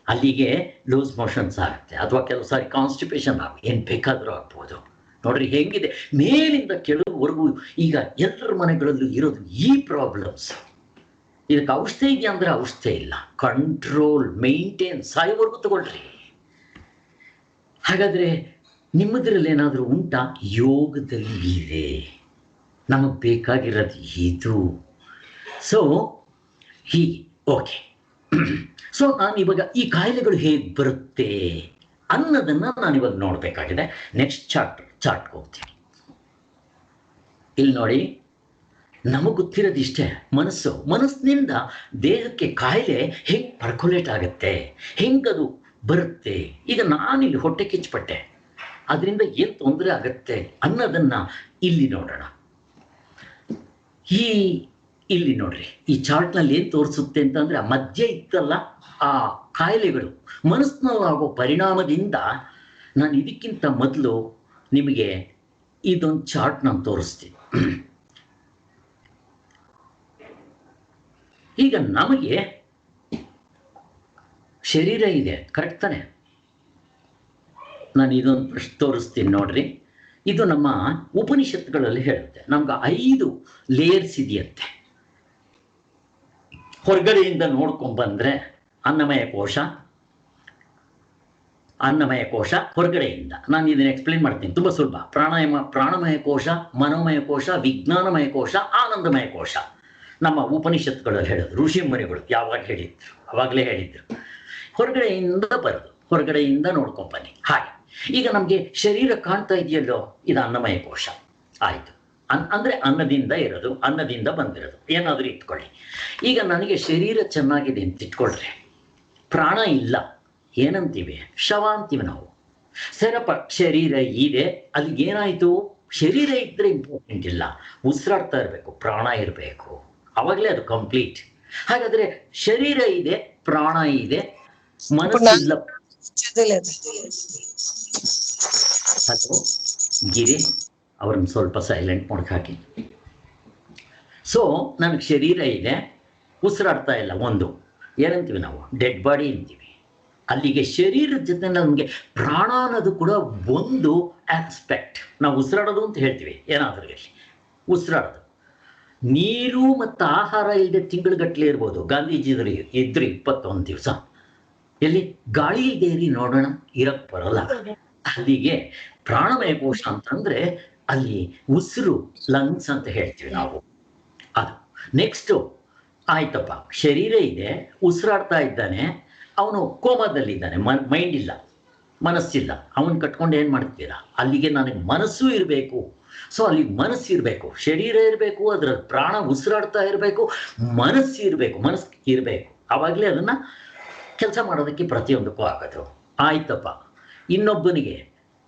ಅಲ್ಲಿಗೆ ಲೂಸ್ ಮೋಷನ್ಸ್ ಆಗುತ್ತೆ. ಅಥವಾ ಕೆಲವು ಸಾರಿ ಕಾನ್ಸ್ಟಿಪೇಷನ್ ಏನು ಬೇಕಾದರೂ ಆಗ್ಬೋದು. ನೋಡ್ರಿ ಹೆಂಗಿದೆ, ಮೇಲಿಂದ ಕೆಳವರೆಗೂ ಈಗ ಎಲ್ಲರ ಮನೆಗಳಲ್ಲೂ ಇರೋದು ಈ ಪ್ರಾಬ್ಲಮ್ಸ್. ಇದಕ್ಕೆ ಔಷಧಿ ಇದೆಯಾ ಅಂದರೆ ಔಷಧಿ ಇಲ್ಲ. ಕಂಟ್ರೋಲ್, ಮೇಂಟೈನ್, ಸಾಯೋವರೆಗೂ ತಗೊಳ್ರಿ. ಹಾಗಾದರೆ ನಿಮ್ಮದ್ರಲ್ಲಿ ಏನಾದರೂ ಉಂಟಾ? ಯೋಗದಲ್ಲಿ ಇದೆ. ನಮಗೆ ಬೇಕಾಗಿರೋದು ಇದು. ಸೊ ಹೀಗೆ ಓಕೆ. ಸೊ ನಾನು ಇವಾಗ ಈ ಕಾಯಿಲೆಗಳು ಹೇಗೆ ಬರುತ್ತೆ ಅನ್ನೋದನ್ನು ನಾನಿವಾಗ ನೋಡಬೇಕಾಗಿದೆ. ನೆಕ್ಸ್ಟ್ ಚಾರ್ಟ್ಗೆ ಹೋಗ್ತೀನಿ. ಇಲ್ಲಿ ನೋಡಿ, ನಮಗೆ ಗೊತ್ತಿರೋದಿಷ್ಟೇ. ಮನಸ್ಸಿನಿಂದ ದೇಹಕ್ಕೆ ಕಾಯಿಲೆ ಹೆಂಗೆ ಪರ್ಕೊಲೇಟ್ ಆಗುತ್ತೆ, ಹೆಂಗದು ಬರುತ್ತೆ. ಈಗ ನಾನಿಲ್ಲಿ ಹೊಟ್ಟೆ ಕಿಚ್ಚಪಟ್ಟೆ, ಅದರಿಂದ ಏನು ತೊಂದರೆ ಆಗುತ್ತೆ ಅನ್ನೋದನ್ನು ಇಲ್ಲಿ ನೋಡೋಣ. ಇಲ್ಲಿ ನೋಡ್ರಿ, ಈ ಚಾರ್ಟ್ನಲ್ಲಿ ಏನು ತೋರಿಸುತ್ತೆ ಅಂತಂದರೆ, ಆ ಮಧ್ಯೆ ಇತ್ತಲ್ಲ ಆ ಕಾಯಿಲೆಗಳು ಮನಸ್ಸಿನಲ್ಲಾಗೋ ಪರಿಣಾಮದಿಂದ. ನಾನು ಇದಕ್ಕಿಂತ ಮೊದಲು ನಿಮಗೆ ಇದೊಂದು ಚಾರ್ಟ್ ನಾನು ತೋರಿಸ್ತೀನಿ. ಈಗ ನಮಗೆ ಶರೀರ ಇದೆ, ಕರೆಕ್ಟ್ ತಾನೆ? ನಾನು ಇದೊಂದು ಪ್ರಶ್ನೆ ತೋರಿಸ್ತೀನಿ ನೋಡ್ರಿ. ಇದು ನಮ್ಮ ಉಪನಿಷತ್ತುಗಳಲ್ಲಿ ಹೇಳುತ್ತೆ, ನಮ್ಗೆ 5 ಲೇಯರ್ಸ್ ಇದೆಯಂತೆ. ಹೊರಗಡೆಯಿಂದ ನೋಡ್ಕೊಂಡ್ಬಂದ್ರೆ ಅನ್ನಮಯ ಕೋಶ ಹೊರಗಡೆಯಿಂದ. ನಾನು ಇದನ್ನು ಎಕ್ಸ್ಪ್ಲೇನ್ ಮಾಡ್ತೀನಿ, ತುಂಬ ಸುಲಭ. ಪ್ರಾಣಮಯ ಕೋಶ, ಮನೋಮಯ ಕೋಶ, ವಿಜ್ಞಾನಮಯ ಕೋಶ, ಆನಂದಮಯ ಕೋಶ. ನಮ್ಮ ಉಪನಿಷತ್ತುಗಳಲ್ಲಿ ಹೇಳೋದು, ಋಷಿ ಮುನಿಗಳು ಯಾವಾಗ ಹೇಳಿದ್ರು, ಅವಾಗಲೇ ಹೇಳಿದ್ರು. ಹೊರಗಡೆಯಿಂದ ಬರೋದು, ಹೊರಗಡೆಯಿಂದ ನೋಡ್ಕೊಂಬನ್ನಿ. ಹಾಗೆ ಈಗ ನಮಗೆ ಶರೀರ ಕಾಣ್ತಾ ಇದೆಯಲ್ಲೋ, ಇದು ಅನ್ನಮಯ ಕೋಶ ಆಯಿತು. ಅಂದರೆ ಅನ್ನದಿಂದ ಇರೋದು, ಅನ್ನದಿಂದ ಬಂದಿರೋದು, ಏನಾದರೂ ಇಟ್ಕೊಳ್ಳಿ. ಈಗ ನನಗೆ ಶರೀರ ಚೆನ್ನಾಗಿದೆ ಅಂತ ಇಟ್ಕೊಳ್ರಿ, ಪ್ರಾಣ ಇಲ್ಲ, ಏನಂತೀವಿ? ಶವ ಅಂತೀವಿ ನಾವು. ಸರಪ್ಪ ಶರೀರ ಇದೆ, ಅಲ್ಲಿಗೆ ಏನಾಯಿತು? ಶರೀರ ಇದ್ದರೆ ಇಂಪಾರ್ಟೆಂಟ್ ಇಲ್ಲ, ಉಸಿರಾಡ್ತಾ ಇರಬೇಕು, ಪ್ರಾಣ ಇರಬೇಕು, ಅವಾಗಲೇ ಅದು ಕಂಪ್ಲೀಟ್. ಹಾಗಾದರೆ ಶರೀರ ಇದೆ, ಪ್ರಾಣ ಇದೆ, ಮನಸ್ಸಿಲ್ಲ. ಹಲೋ ಗಿರಿ, ಅವ್ರನ್ನ ಸ್ವಲ್ಪ ಸೈಲೆಂಟ್ ಮೋಡ್ಗೆ ಹಾಕಿ. ಸೊ ನನಗೆ ಶರೀರ ಇದೆ, ಉಸಿರಾಡ್ತಾ ಇಲ್ಲ. ಒಂದು ಏನಂತೀವಿ ನಾವು? ಡೆಡ್ ಬಾಡಿ ಅಂತೀವಿ. ಅಲ್ಲಿಗೆ ಶರೀರದ ಜೊತೆ ನಮಗೆ ಪ್ರಾಣ ಅನ್ನೋದು ಕೂಡ ಒಂದು ಆಸ್ಪೆಕ್ಟ್. ನಾವು ಉಸಿರಾಡೋದು ಅಂತ ಹೇಳ್ತೀವಿ, ಏನಾದರೂ ಇರಲಿ ಉಸಿರಾಡೋದು. ನೀರು ಮತ್ತು ಆಹಾರ ಇಲ್ಲದೆ ತಿಂಗಳುಗಟ್ಟಲೆ ಇರ್ಬೋದು. ಗಾಂಧೀಜಿದ್ರು ಇದ್ರು 21 ದಿವಸ. ಎಲ್ಲಿ ಗಾಳಿ ಇದೇರಿ ನೋಡೋಣ, ಇರಕ್ಕೆ ಬರೋಲ್ಲ. ಅಲ್ಲಿಗೆ ಪ್ರಾಣಮಯ ಕೋಶ ಅಂತಂದರೆ ಅಲ್ಲಿ ಉಸಿರು, ಲಂಗ್ಸ್ ಅಂತ ಹೇಳ್ತೀವಿ ನಾವು. ಅದು ನೆಕ್ಸ್ಟು ಆಯ್ತಪ್ಪ, ಶರೀರ ಇದೆ, ಉಸಿರಾಡ್ತಾ ಇದ್ದಾನೆ, ಅವನು ಕೋಮಾದಲ್ಲಿದ್ದಾನೆ, ಮೈಂಡ್ ಇಲ್ಲ, ಮನಸ್ಸಿಲ್ಲ. ಅವನು ಕಟ್ಕೊಂಡು ಏನು ಮಾಡ್ತೀರಾ? ಅಲ್ಲಿಗೆ ನನಗೆ ಮನಸ್ಸು ಇರಬೇಕು. ಸೊ ಅಲ್ಲಿಗೆ ಮನಸ್ಸು ಇರಬೇಕು, ಶರೀರ ಇರಬೇಕು, ಅದರ ಪ್ರಾಣ ಉಸಿರಾಡ್ತಾ ಇರಬೇಕು, ಮನಸ್ಸು ಇರಬೇಕು. ಆವಾಗಲೇ ಅದನ್ನು ಕೆಲಸ ಮಾಡೋದಕ್ಕೆ ಪ್ರತಿಯೊಂದಕ್ಕೂ ಆಗೋದು. ಆಯ್ತಪ್ಪ, ಇನ್ನೊಬ್ಬನಿಗೆ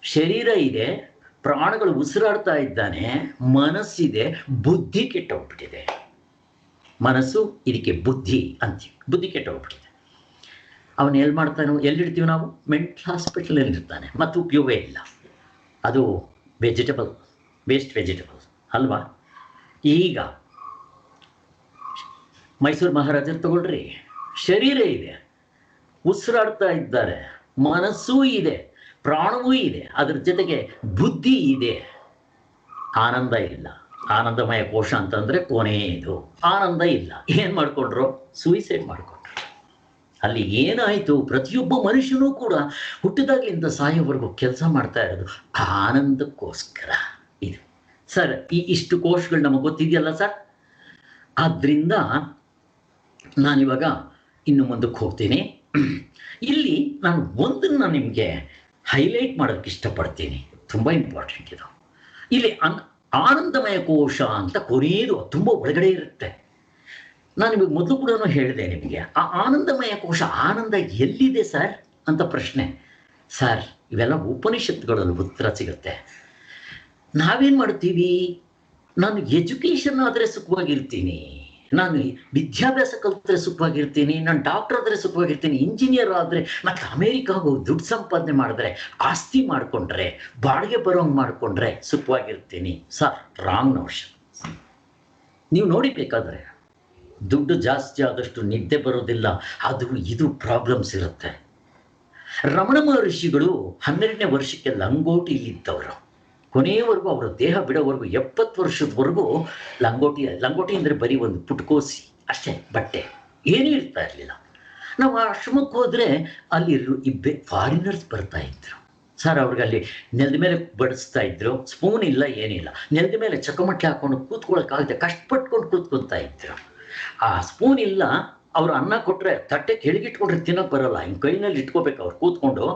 ಶರೀರ ಇದೆ, ಪ್ರಾಣಗಳು ಉಸಿರಾಡ್ತಾ ಇದ್ದಾನೆ, ಮನಸ್ಸಿದೆ, ಬುದ್ಧಿ ಕೆಟ್ಟೋಗ್ಬಿಟ್ಟಿದೆ. ಮನಸ್ಸು, ಇದಕ್ಕೆ ಬುದ್ಧಿ ಅಂತೀವಿ. ಬುದ್ಧಿ ಕೆಟ್ಟೋಗ್ಬಿಟ್ಟಿದೆ. ಅವನು ಎಲ್ಲಿ ಮಾಡ್ತಾನೋ, ಎಲ್ಲಿಡ್ತೀವಿ ನಾವು? ಮೆಂಟಲ್ ಹಾಸ್ಪಿಟಲಲ್ಲಿರ್ತಾನೆ, ಮತ್ತು ಉಪಯೋಗ ಇಲ್ಲ. ಅದು ವೇಸ್ಟ್ ವೆಜಿಟಬಲ್ಸ್ ಅಲ್ವಾ? ಈಗ ಮೈಸೂರು ಮಹಾರಾಜರು ತಗೊಳ್ರಿ, ಶರೀರ ಇದೆ, ಉಸಿರಾಡ್ತಾ ಇದ್ದಾರೆ, ಮನಸ್ಸೂ ಇದೆ, ಪ್ರಾಣವೂ ಇದೆ, ಅದ್ರ ಜೊತೆಗೆ ಬುದ್ಧಿ ಇದೆ, ಆನಂದ ಇಲ್ಲ. ಆನಂದಮಯ ಕೋಶ ಅಂತಂದರೆ ಕೊನೆಯದು. ಆನಂದ ಇಲ್ಲ. ಏನು ಮಾಡಿಕೊಂಡ್ರು? ಸೂಯಿಸೈಡ್ ಮಾಡಿಕೊಂಡ್ರು. ಅಲ್ಲಿ ಏನಾಯಿತು? ಪ್ರತಿಯೊಬ್ಬ ಮನುಷ್ಯನೂ ಕೂಡ ಹುಟ್ಟಿದಾಗಲಿಂದ ಸಾಯೋವರೆಗೂ ಕೆಲಸ ಮಾಡ್ತಾ ಇರೋದು ಆನಂದಕ್ಕೋಸ್ಕರ. ಇದು ಸರ್, ಇಷ್ಟು ಕೋಶಗಳು ನಮಗೆ ಗೊತ್ತಿದೆಯಲ್ಲ ಸರ್. ಆದ್ದರಿಂದ ನಾನಿವಾಗ ಇನ್ನು ಮುಂದಕ್ಕೆ ಹೋಗ್ತೀನಿ. ಇಲ್ಲಿ ನಾನು ಒಂದನ್ನು ನಿಮಗೆ ಹೈಲೈಟ್ ಮಾಡೋಕ್ಕೆ ಇಷ್ಟಪಡ್ತೀನಿ, ತುಂಬ ಇಂಪಾರ್ಟೆಂಟ್ ಇದು. ಇಲ್ಲಿ ಆನಂದಮಯ ಕೋಶ ಅಂತ ಕೊನೆಯದು ತುಂಬ ಒಳಗಡೆ ಇರುತ್ತೆ. ನಾನು ನಿಮಗೆ ಮೊದಲು ಕೂಡ ಹೇಳಿದೆ ನಿಮಗೆ, ಆ ಆನಂದಮಯ ಕೋಶ, ಆನಂದ ಎಲ್ಲಿದೆ ಸರ್ ಅಂತ ಪ್ರಶ್ನೆ. ಸರ್, ಇವೆಲ್ಲ ಉಪನಿಷತ್ತುಗಳಲ್ಲಿ ಉತ್ತರ ಸಿಗುತ್ತೆ. ನಾವೇನು ಮಾಡ್ತೀವಿ, ನಾನು ಎಜುಕೇಷನ್ ಆದರೆ ಸುಖವಾಗಿರ್ತೀನಿ, ನಾನು ವಿದ್ಯಾಭ್ಯಾಸ ಕಲಿತ್ರೆ ಸುಖವಾಗಿರ್ತೀನಿ, ನಾನು ಡಾಕ್ಟರ್ ಆದರೆ ಸುಖವಾಗಿರ್ತೀನಿ, ಇಂಜಿನಿಯರ್ ಆದರೆ, ಮತ್ತು ಅಮೇರಿಕಾಗೆ ಹೋಗಿ ದುಡ್ಡು ಸಂಪಾದನೆ ಮಾಡಿದ್ರೆ, ಆಸ್ತಿ ಮಾಡಿಕೊಂಡ್ರೆ, ಬಾಡಿಗೆ ಬರೋಂಗೆ ಮಾಡಿಕೊಂಡ್ರೆ ಸುಖವಾಗಿರ್ತೀನಿ. Sir, wrong notion. ನೀವು ನೋಡಿಬೇಕಾದ್ರೆ ದುಡ್ಡು ಜಾಸ್ತಿ ಆದಷ್ಟು ನಿದ್ದೆ ಬರೋದಿಲ್ಲ, ಅದು ಇದು ಪ್ರಾಬ್ಲಮ್ಸ್ ಇರುತ್ತೆ. ರಮಣ ಮಹರ್ಷಿಗಳು 12ನೇ ವರ್ಷಕ್ಕೆ ಲಂಗೋಟಿಲಿದ್ದವರು. ಕೊನೆಯವರೆಗೂ ಅವರ ದೇಹ ಬಿಡೋವರೆಗೂ 70 ವರ್ಷದವರೆಗೂ ಲಂಗೋಟಿ ಅಂದರೆ ಬರೀ ಒಂದು ಪುಟ್ಕೋಸಿ ಅಷ್ಟೇ, ಬಟ್ಟೆ ಏನೂ ಇರ್ತಾ ಇರಲಿಲ್ಲ. ನಾವು ಆಶ್ರಮಕ್ಕೆ ಹೋದರೆ ಅಲ್ಲಿ ಫಾರಿನರ್ಸ್ ಬರ್ತಾ ಇದ್ರು ಸರ್. ಅವ್ರಿಗೆ ಅಲ್ಲಿ ನೆಲದ ಮೇಲೆ ಬಡಿಸ್ತಾ ಇದ್ರು, ಸ್ಪೂನ್ ಇಲ್ಲ, ಏನಿಲ್ಲ, ನೆಲದ ಮೇಲೆ ಚಕಮಟ್ಲೆ ಹಾಕೊಂಡು ಕೂತ್ಕೊಳ್ಳೋಕ್ಕಾಗದೆ ಕಷ್ಟಪಟ್ಕೊಂಡು ಕೂತ್ಕೊತಾ ಇದ್ರು. ಆ ಸ್ಪೂನ್ ಇಲ್ಲ, ಅವ್ರು ಅನ್ನ ಕೊಟ್ಟರೆ ತಟ್ಟೆ ಕೆಳಗಿಟ್ಕೊಂಡ್ರೆ ತಿನ್ನೋಕೆ ಬರೋಲ್ಲ, ಹಿಂಗೆ ಕೈನಲ್ಲಿ ಇಟ್ಕೋಬೇಕು. ಅವ್ರು ಕೂತ್ಕೊಂಡು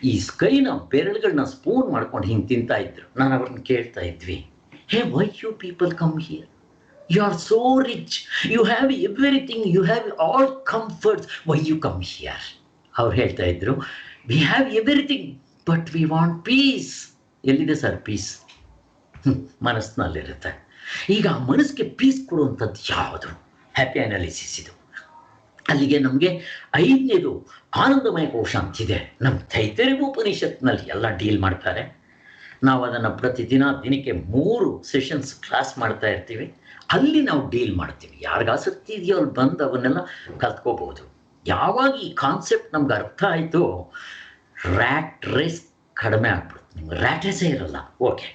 ಈ ಕೈನ ಬೆರಳುಗಳನ್ನ ಸ್ಪೂನ್ ಮಾಡ್ಕೊಂಡು ಹಿಂಗೆ ತಿಂತಾ ಇದ್ರು. ನಾನು ಅವ್ರನ್ನ ಕೇಳ್ತಾ ಇದ್ವಿ, hey, why you people come here? You are so rich, you have everything, you have all comforts, why you come here? ಅವ್ರು ಹೇಳ್ತಾ ಇದ್ರು, we have everything but we want peace. ಎಲ್ಲಿದೆ ಸರ್ ಪೀಸ್? ಮನಸ್ಸಿನಲ್ಲಿರುತ್ತೆ. ಈಗ ಆ ಮನಸ್ಸಿಗೆ ಪೀಸ್ ಕೊಡುವಂಥದ್ದು ಯಾವುದು? ಹ್ಯಾಪಿ ಅನಾಲಿಸಿಸ್ ಇದು. ಅಲ್ಲಿಗೆ ನಮಗೆ 5ನೇದು ಆನಂದಮಯ ಕೋಶ ಅಂತಿದೆ. ನಮ್ಮ ತೈತರಿಯ ಉಪನಿಷತ್ನಲ್ಲಿ ಎಲ್ಲ ಡೀಲ್ ಮಾಡ್ತಾರೆ. ನಾವು ಅದನ್ನು ಪ್ರತಿದಿನ ದಿನಕ್ಕೆ 3 ಸೆಷನ್ಸ್ ಕ್ಲಾಸ್ ಮಾಡ್ತಾ ಇರ್ತೀವಿ. ಅಲ್ಲಿ ನಾವು ಡೀಲ್ ಮಾಡ್ತೀವಿ. ಯಾರಿಗೆ ಆಸಕ್ತಿ ಇದೆಯೋ ಅಲ್ಲಿ ಬಂದು ಅವನ್ನೆಲ್ಲ ಕಲ್ತ್ಕೋಬಹುದು. ಯಾವಾಗ ಈ ಕಾನ್ಸೆಪ್ಟ್ ನಮ್ಗೆ ಅರ್ಥ ಆಯಿತು, ರ್ಯಾಟ್ ರೇಸ್ ಕಡಿಮೆ ಆಗ್ಬಿಡುತ್ತೆ. ನಿಮ್ಗೆ ರ್ಯಾಟ್ ರೇಸೇ ಇರಲ್ಲ. ಓಕೆ,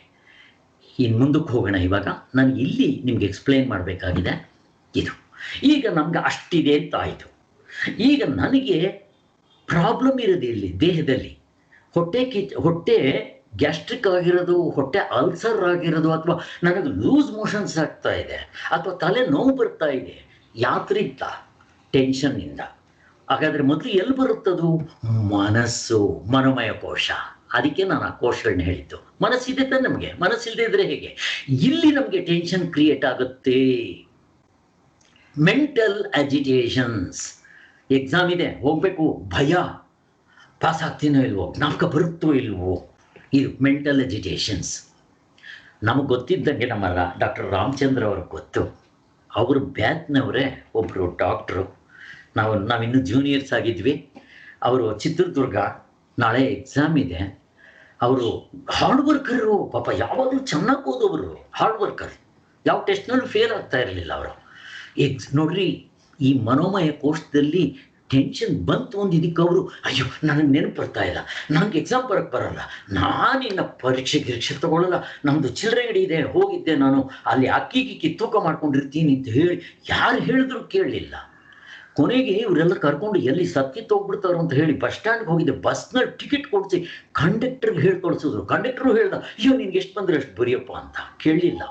ಇನ್ನು ಮುಂದಕ್ಕೆ ಹೋಗೋಣ. ಇವಾಗ ನಾನು ಇಲ್ಲಿ ನಿಮ್ಗೆ ಎಕ್ಸ್ಪ್ಲೇನ್ ಮಾಡಬೇಕಾಗಿದೆ ಇದು. ಈಗ ನಮ್ಗೆ ಅಷ್ಟಿದೆ ಅಂತ ಆಯಿತು. ಈಗ ನನಗೆ ಪ್ರಾಬ್ಲಮ್ ಇರೋದು ಇಲ್ಲಿ ದೇಹದಲ್ಲಿ, ಹೊಟ್ಟೆ ಗ್ಯಾಸ್ಟ್ರಿಕ್ ಆಗಿರೋದು, ಹೊಟ್ಟೆ ಅಲ್ಸರ್ ಆಗಿರೋದು, ಅಥವಾ ನನಗೆ ಲೂಸ್ ಮೋಷನ್ಸ್ ಆಗ್ತಾ ಇದೆ, ಅಥವಾ ತಲೆ ನೋವು ಬರ್ತಾ ಇದೆ. ಯಾತ್ರಿಂದ? ಟೆನ್ಷನ್ನಿಂದ. ಹಾಗಾದರೆ ಮೊದಲು ಎಲ್ಲಿ ಬರುತ್ತದು? ಮನಸ್ಸು, ಮನೋಮಯ ಕೋಶ. ಅದಕ್ಕೆ ನಾನು ಆ ಕೋಶಗಳನ್ನ ಹೇಳಿದ್ದು. ಮನಸ್ಸಿದೆ ತಾನೆ ನಮಗೆ, ಮನಸ್ಸಿಲ್ಲದೆ ಇದ್ರೆ ಹೇಗೆ? ಇಲ್ಲಿ ನಮಗೆ ಟೆನ್ಷನ್ ಕ್ರಿಯೇಟ್ ಆಗುತ್ತೆ. ಮೆಂಟಲ್ ಅಜಿಟೇಷನ್ಸ್. ಎಕ್ಸಾಮ್ ಇದೆ, ಹೋಗಬೇಕು, ಭಯ, ಪಾಸ್ ಆಗ್ತೀನೋ ಇಲ್ವೋ, ಜ್ಞಾಪಕ ಬರುತ್ತೋ ಇಲ್ವೋ, ಇದು ಮೆಂಟಲ್ ಅಜಿಟೇಷನ್ಸ್. ನಮಗೆ ಗೊತ್ತಿದ್ದಂಗೆ ನಮ್ಮ ಡಾಕ್ಟರ್ ರಾಮಚಂದ್ರ ಅವ್ರಿಗೆ ಗೊತ್ತು. ಅವರು ಬ್ಯಾಚ್ನವರೇ ಒಬ್ಬರು ಡಾಕ್ಟ್ರು. ನಾವಿನ್ನೂ ಜೂನಿಯರ್ಸ್ ಆಗಿದ್ವಿ. ಅವರು ಚಿತ್ರದುರ್ಗ. ನಾಳೆ ಎಕ್ಸಾಮ್ ಇದೆ. ಅವರು ಹಾರ್ಡ್ ವರ್ಕರು, ಪಾಪ ಯಾವಾಗಲೂ ಚೆನ್ನಾಗಿ ಓದೋವರು, ಹಾರ್ಡ್ ವರ್ಕರ್. ಯಾವ ಟೆಸ್ಟ್ನಲ್ಲೂ ಫೇಲ್ ಆಗ್ತಾ ಇರಲಿಲ್ಲ ಅವರು. ನೋಡ್ರಿ, ಈ ಮನೋಮಯ ಕೋಶದಲ್ಲಿ ಟೆನ್ಷನ್ ಬಂತು ಒಂದು ಇದಕ್ಕೆ ಅವರು, ಅಯ್ಯೋ ನನಗೆ ನೆನಪು ಬರ್ತಾ ಇಲ್ಲ, ನನಗೆ ಎಕ್ಸಾಮ್ ಬರೋಕ್ಕೆ ಬರೋಲ್ಲ, ನಾನಿನ್ನ ಪರೀಕ್ಷೆ ತಗೊಳ್ಳಲ್ಲ, ನಮ್ಮದು ಚಿಲ್ಲರೆ ಅಂಗಡಿ ಇದೆ, ಹೋಗಿದ್ದೆ ನಾನು, ಅಲ್ಲಿ ಅಕ್ಕಿ ತೂಕ ಮಾಡ್ಕೊಂಡಿರ್ತೀನಿ ಅಂತ ಹೇಳಿ ಯಾರು ಹೇಳಿದ್ರು ಕೇಳಲಿಲ್ಲ. ಕೊನೆಗೆ ಇವರೆಲ್ಲ ಕರ್ಕೊಂಡು ಎಲ್ಲಿ ಸತ್ಕಿತ್ತು ಹೋಗ್ಬಿಡ್ತಾರೋ ಅಂತ ಹೇಳಿ ಬಸ್ ಸ್ಟ್ಯಾಂಡ್ಗೆ ಹೋಗಿದ್ದೆ. ಬಸ್ನಲ್ಲಿ ಟಿಕೆಟ್ ಕೊಡಿಸಿ ಕಂಡಕ್ಟರ್ಗೆ ಹೇಳಿ ಕಳಿಸಿದ್ರು. ಕಂಡಕ್ಟರು ಹೇಳ್ದ, ಅಯ್ಯೋ ನಿನ್ಗೆ ಎಷ್ಟು ಬಂದರೆ ಅಷ್ಟು ಬರೆಯಪ್ಪ ಅಂತ. ಕೇಳಲಿಲ್ಲ,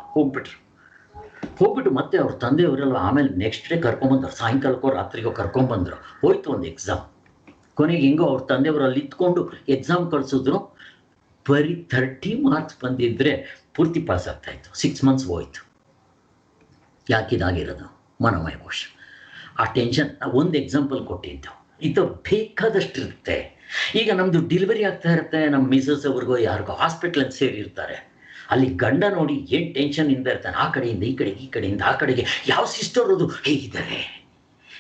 ಹೋಗ್ಬಿಟ್ಟು ಮತ್ತೆ ಅವ್ರ ತಂದೆಯವರೆಲ್ಲ ಆಮೇಲೆ ನೆಕ್ಸ್ಟ್ ಡೇ ಕರ್ಕೊಂಬಂದ್ರು. ಸಾಯಂಕಾಲಕ್ಕೋ ರಾತ್ರಿಗೋ ಕರ್ಕೊಂಬಂದ್ರು. ಹೋಯ್ತು ಒಂದು ಎಕ್ಸಾಮ್. ಕೊನೆಗೆ ಹಿಂಗೋ ಅವ್ರ ತಂದೆಯವರು ಅಲ್ಲಿ ಇತ್ಕೊಂಡು ಎಕ್ಸಾಮ್ ಕಳಿಸಿದ್ರು. ಬರೀ 30 ಮಾರ್ಕ್ಸ್ ಬಂದಿದ್ದರೆ ಪೂರ್ತಿ ಪಾಸ್ ಆಗ್ತಾಯಿತ್ತು. 6 ಮಂತ್ಸ್ ಹೋಯ್ತು. ಯಾಕಿದಾಗಿರೋದು? ಮನೋಮಯ ಕೋಶ. ಆ ಟೆನ್ಷನ್. ಒಂದು ಎಕ್ಸಾಂಪಲ್ ಕೊಟ್ಟಿದ್ದು, ಇದು ಬೇಕಾದಷ್ಟಿರುತ್ತೆ. ಈಗ ನಮ್ಮದು ಡೆಲಿವರಿ ಆಗ್ತಾ ಇರುತ್ತೆ, ನಮ್ಮ ಮಿಸಸ್ ಅವ್ರಿಗೋ ಯಾರಿಗೋ ಹಾಸ್ಪಿಟ್ಲಲ್ಲಿ ಸೇರಿರ್ತಾರೆ. ಅಲ್ಲಿ ಗಂಡ ನೋಡಿ ಏನು ಟೆನ್ಷನ್ನಿಂದ ಇರ್ತಾನೆ. ಆ ಕಡೆಯಿಂದ ಈ ಕಡೆಗೆ, ಈ ಕಡೆಯಿಂದ ಆ ಕಡೆಗೆ. ಯಾವ ಸಿಸ್ಟರ್ ಅದು ಹೇಗಿದ್ದಾರೆ?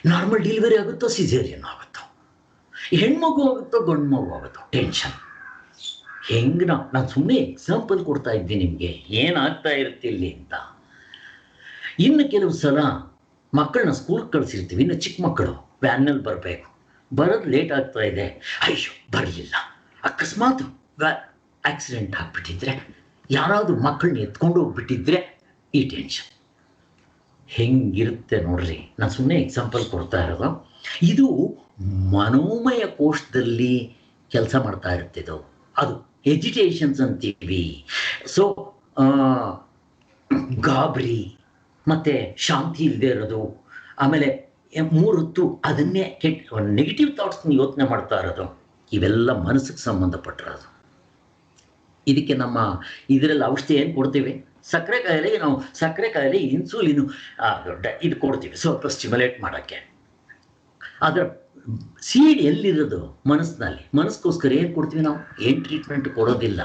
ನಾರ್ಮಲ್ ಡೆಲಿವರಿ ಆಗುತ್ತೋ ಸಿಸೇರಿಯನ್ ಆಗುತ್ತೋ? ಹೆಣ್ಮಗು ಆಗುತ್ತೋ ಗಂಡು ಮಗು ಆಗುತ್ತೋ? ಟೆನ್ಷನ್. ಹೆಂಗೆ ನಾನು ಸುಮ್ಮನೆ ಎಕ್ಸಾಂಪಲ್ ಕೊಡ್ತಾ ಇದ್ದೀನಿ ನಿಮಗೆ, ಏನಾಗ್ತಾ ಇರುತ್ತೆ ಇಲ್ಲಿ ಅಂತ. ಇನ್ನು ಕೆಲವು ಸಲ ಮಕ್ಕಳನ್ನ ಸ್ಕೂಲ್ಗೆ ಕಳಿಸಿರ್ತೀವಿ, ಇನ್ನು ಚಿಕ್ಕ ಮಕ್ಕಳು ವ್ಯಾನ್ನಲ್ಲಿ ಬರಬೇಕು, ಬರೋದು ಲೇಟ್ ಆಗ್ತಾ ಇದೆ, ಅಯ್ಯೋ ಬರಲಿಲ್ಲ, ಅಕಸ್ಮಾತ್ ಆಕ್ಸಿಡೆಂಟ್ ಆಗಿಬಿಟ್ಟಿದ್ರೆ, ಯಾರಾದರೂ ಮಕ್ಕಳನ್ನ ಎತ್ಕೊಂಡು ಹೋಗ್ಬಿಟ್ಟಿದ್ರೆ ಈ ಟೆನ್ಷನ್ ಹೆಂಗಿರುತ್ತೆ ನೋಡ್ರಿ. ನಾನು ಸುಮ್ಮನೆ ಎಕ್ಸಾಂಪಲ್ ಕೊಡ್ತಾ ಇರೋದು. ಇದು ಮನೋಮಯ ಕೋಶದಲ್ಲಿ ಕೆಲಸ ಮಾಡ್ತಾ ಇರ್ತಿದ್ದು. ಅದು ಎಜಿಟೇಷನ್ಸ್ ಅಂತೀವಿ. ಸೊ ಗಾಬರಿ ಮತ್ತು ಶಾಂತಿ ಇಲ್ಲದೆ ಇರೋದು, ಆಮೇಲೆ 3 ಹೊತ್ತು ಅದನ್ನೇ ನೆಗೆಟಿವ್ ಥಾಟ್ಸ್ನ ಯೋಚನೆ ಮಾಡ್ತಾ ಇರೋದು, ಇವೆಲ್ಲ ಮನಸ್ಸಿಗೆ ಸಂಬಂಧಪಟ್ಟಿರೋದು. ಇದಕ್ಕೆ ನಮ್ಮ ಇದರಲ್ಲಿ ಔಷಧಿ ಏನು ಕೊಡ್ತೀವಿ? ಸಕ್ಕರೆ ಕಾಯಿಲೆಗೆ ನಾವು ಸಕ್ಕರೆ ಕಾಯಿಲೆ ಇನ್ಸುಲಿನ್ ಇದು ಕೊಡ್ತೀವಿ ಸ್ವಲ್ಪ ಸ್ಟಿಮ್ಯುಲೇಟ್ ಮಾಡೋಕ್ಕೆ. ಅದರ ಸೀಡ್ ಎಲ್ಲಿರೋದು? ಮನಸ್ಸಿಗೋಸ್ಕರ ಏನು ಕೊಡ್ತೀವಿ ನಾವು? ಏನು ಟ್ರೀಟ್ಮೆಂಟ್ ಕೊಡೋದಿಲ್ಲ.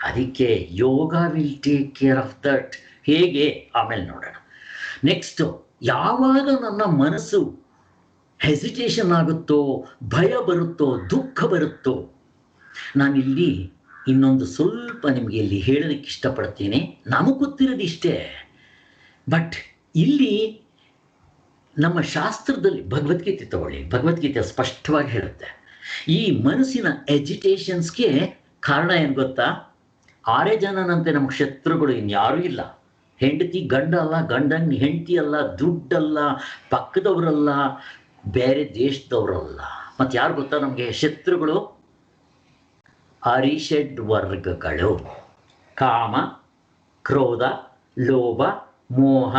ಅದಕ್ಕೆ yoga will take care of that. ಹೇಗೆ ಆಮೇಲೆ ನೋಡೋಣ. ನೆಕ್ಸ್ಟು, ಯಾವಾಗ ನನ್ನ ಮನಸ್ಸು ಹೆಸಿಟೇಷನ್ ಆಗುತ್ತೋ, ಭಯ ಬರುತ್ತೋ, ದುಃಖ ಬರುತ್ತೋ, ನಾನಿಲ್ಲಿ ಇನ್ನೊಂದು ಸ್ವಲ್ಪ ನಿಮಗೆ ಇಲ್ಲಿ ಹೇಳೋದಕ್ಕೆ ಇಷ್ಟಪಡ್ತೀನಿ. ನಮಗೆ ಗೊತ್ತಿರೋದು ಇಷ್ಟೇ, ಬಟ್ ಇಲ್ಲಿ ನಮ್ಮ ಶಾಸ್ತ್ರದಲ್ಲಿ ಭಗವದ್ಗೀತೆ ತಗೊಳ್ಳಿ, ಭಗವದ್ಗೀತೆ ಸ್ಪಷ್ಟವಾಗಿ ಹೇಳುತ್ತೆ ಈ ಮನಸ್ಸಿನ ಎಜಿಟೇಷನ್ಸ್ಗೆ ಕಾರಣ ಏನು ಗೊತ್ತಾ? 6 ಜನನಂತೆ ನಮ್ಗೆ ಶತ್ರುಗಳು ಇನ್ಯಾರೂ ಇಲ್ಲ. ಹೆಂಡತಿ ಗಂಡ ಅಲ್ಲ, ಗಂಡನ ಹೆಂಡತಿ ಅಲ್ಲ, ದುಡ್ಡಲ್ಲ, ಪಕ್ಕದವರಲ್ಲ, ಬೇರೆ ದೇಶದವರಲ್ಲ. ಮತ್ತು ಯಾರು ಗೊತ್ತಾ ನಮಗೆ ಶತ್ರುಗಳು? ಅರಿಷಡ್ ವರ್ಗಗಳು: ಕಾಮ, ಕ್ರೋಧ, ಲೋಭ, ಮೋಹ,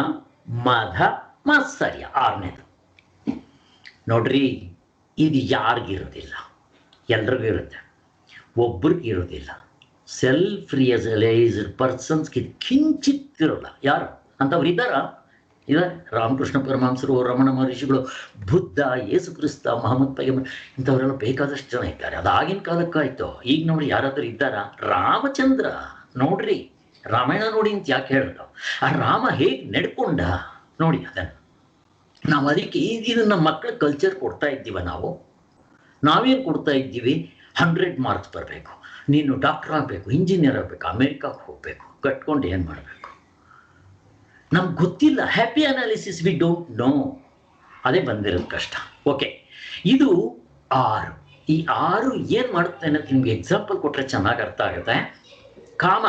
ಮದ, ಮಾತ್ಸರ್ಯ. 6ನೇದು ನೋಡ್ರಿ, ಇದು ಯಾರಿಗಿರೋದಿಲ್ಲ? ಎಲ್ರಿಗೂ ಇರುತ್ತೆ, ಒಬ್ರಿಗಿರೋದಿಲ್ಲ. Self realised ಪರ್ಸನ್ಸ್ಗೆ ಕಿಂಚಿತ್ತಿರೋಲ್ಲ. ಯಾರು ಅಂಥವ್ರು ಇದ್ದಾರಾ? ಇದ್ದಾರೆ. ರಾಮಕೃಷ್ಣ ಪರಮಹಂಸರು, ರಮಣ ಮಹರ್ಷಿಗಳು, ಬುದ್ಧ, ಯೇಸು ಕ್ರಿಸ್ತ, ಮಹಮ್ಮದ್ ಪೈಗಂಬರ್, ಇಂಥವರೆಲ್ಲ ಬೇಕಾದಷ್ಟು ಜನ ಇದ್ದಾರೆ. ಅದು ಆಗಿನ ಕಾಲಕ್ಕಾಯ್ತು. ಈಗ ನೋಡಿ ಯಾರಾದರೂ ಇದ್ದಾರಾ? ರಾಮಚಂದ್ರ ನೋಡ್ರಿ, ರಾಮಾಯಣ ನೋಡಿ ಅಂತ ಯಾಕೆ ಹೇಳಿದ್ರು? ಆ ರಾಮ ಹೇಗೆ ನಡ್ಕೊಂಡ ನೋಡಿ. ಅದನ್ನು ನಾವು ಅದಕ್ಕೆ ಇದನ್ನು ನಮ್ಮ ಮಕ್ಕಳ ಕಲ್ಚರ್ ಕೊಡ್ತಾ ಇದ್ದೀವ. ನಾವೇನು ಕೊಡ್ತಾ ಇದ್ದೀವಿ? 100 ಮಾರ್ಕ್ಸ್ ಬರಬೇಕು, ನೀನು ಡಾಕ್ಟರ್ ಆಗಬೇಕು, ಇಂಜಿನಿಯರ್ ಆಗಬೇಕು, ಅಮೇರಿಕಾಗೆ ಹೋಗಬೇಕು, ಕಟ್ಕೊಂಡು ಏನು ಮಾಡಬೇಕು? ನಮ್ಗೆ ಗೊತ್ತಿಲ್ಲ. Happy analysis we don't know. ಅದೇ ಬಂದಿರೋದು ಕಷ್ಟ. ಓಕೆ, ಇದು 6. ಈ 6 ಏನು ಮಾಡುತ್ತೆ ಅನ್ನೋದು ನಿಮ್ಗೆ ಎಕ್ಸಾಂಪಲ್ ಕೊಟ್ಟರೆ ಚೆನ್ನಾಗಿ ಅರ್ಥ ಆಗುತ್ತೆ. ಕಾಮ,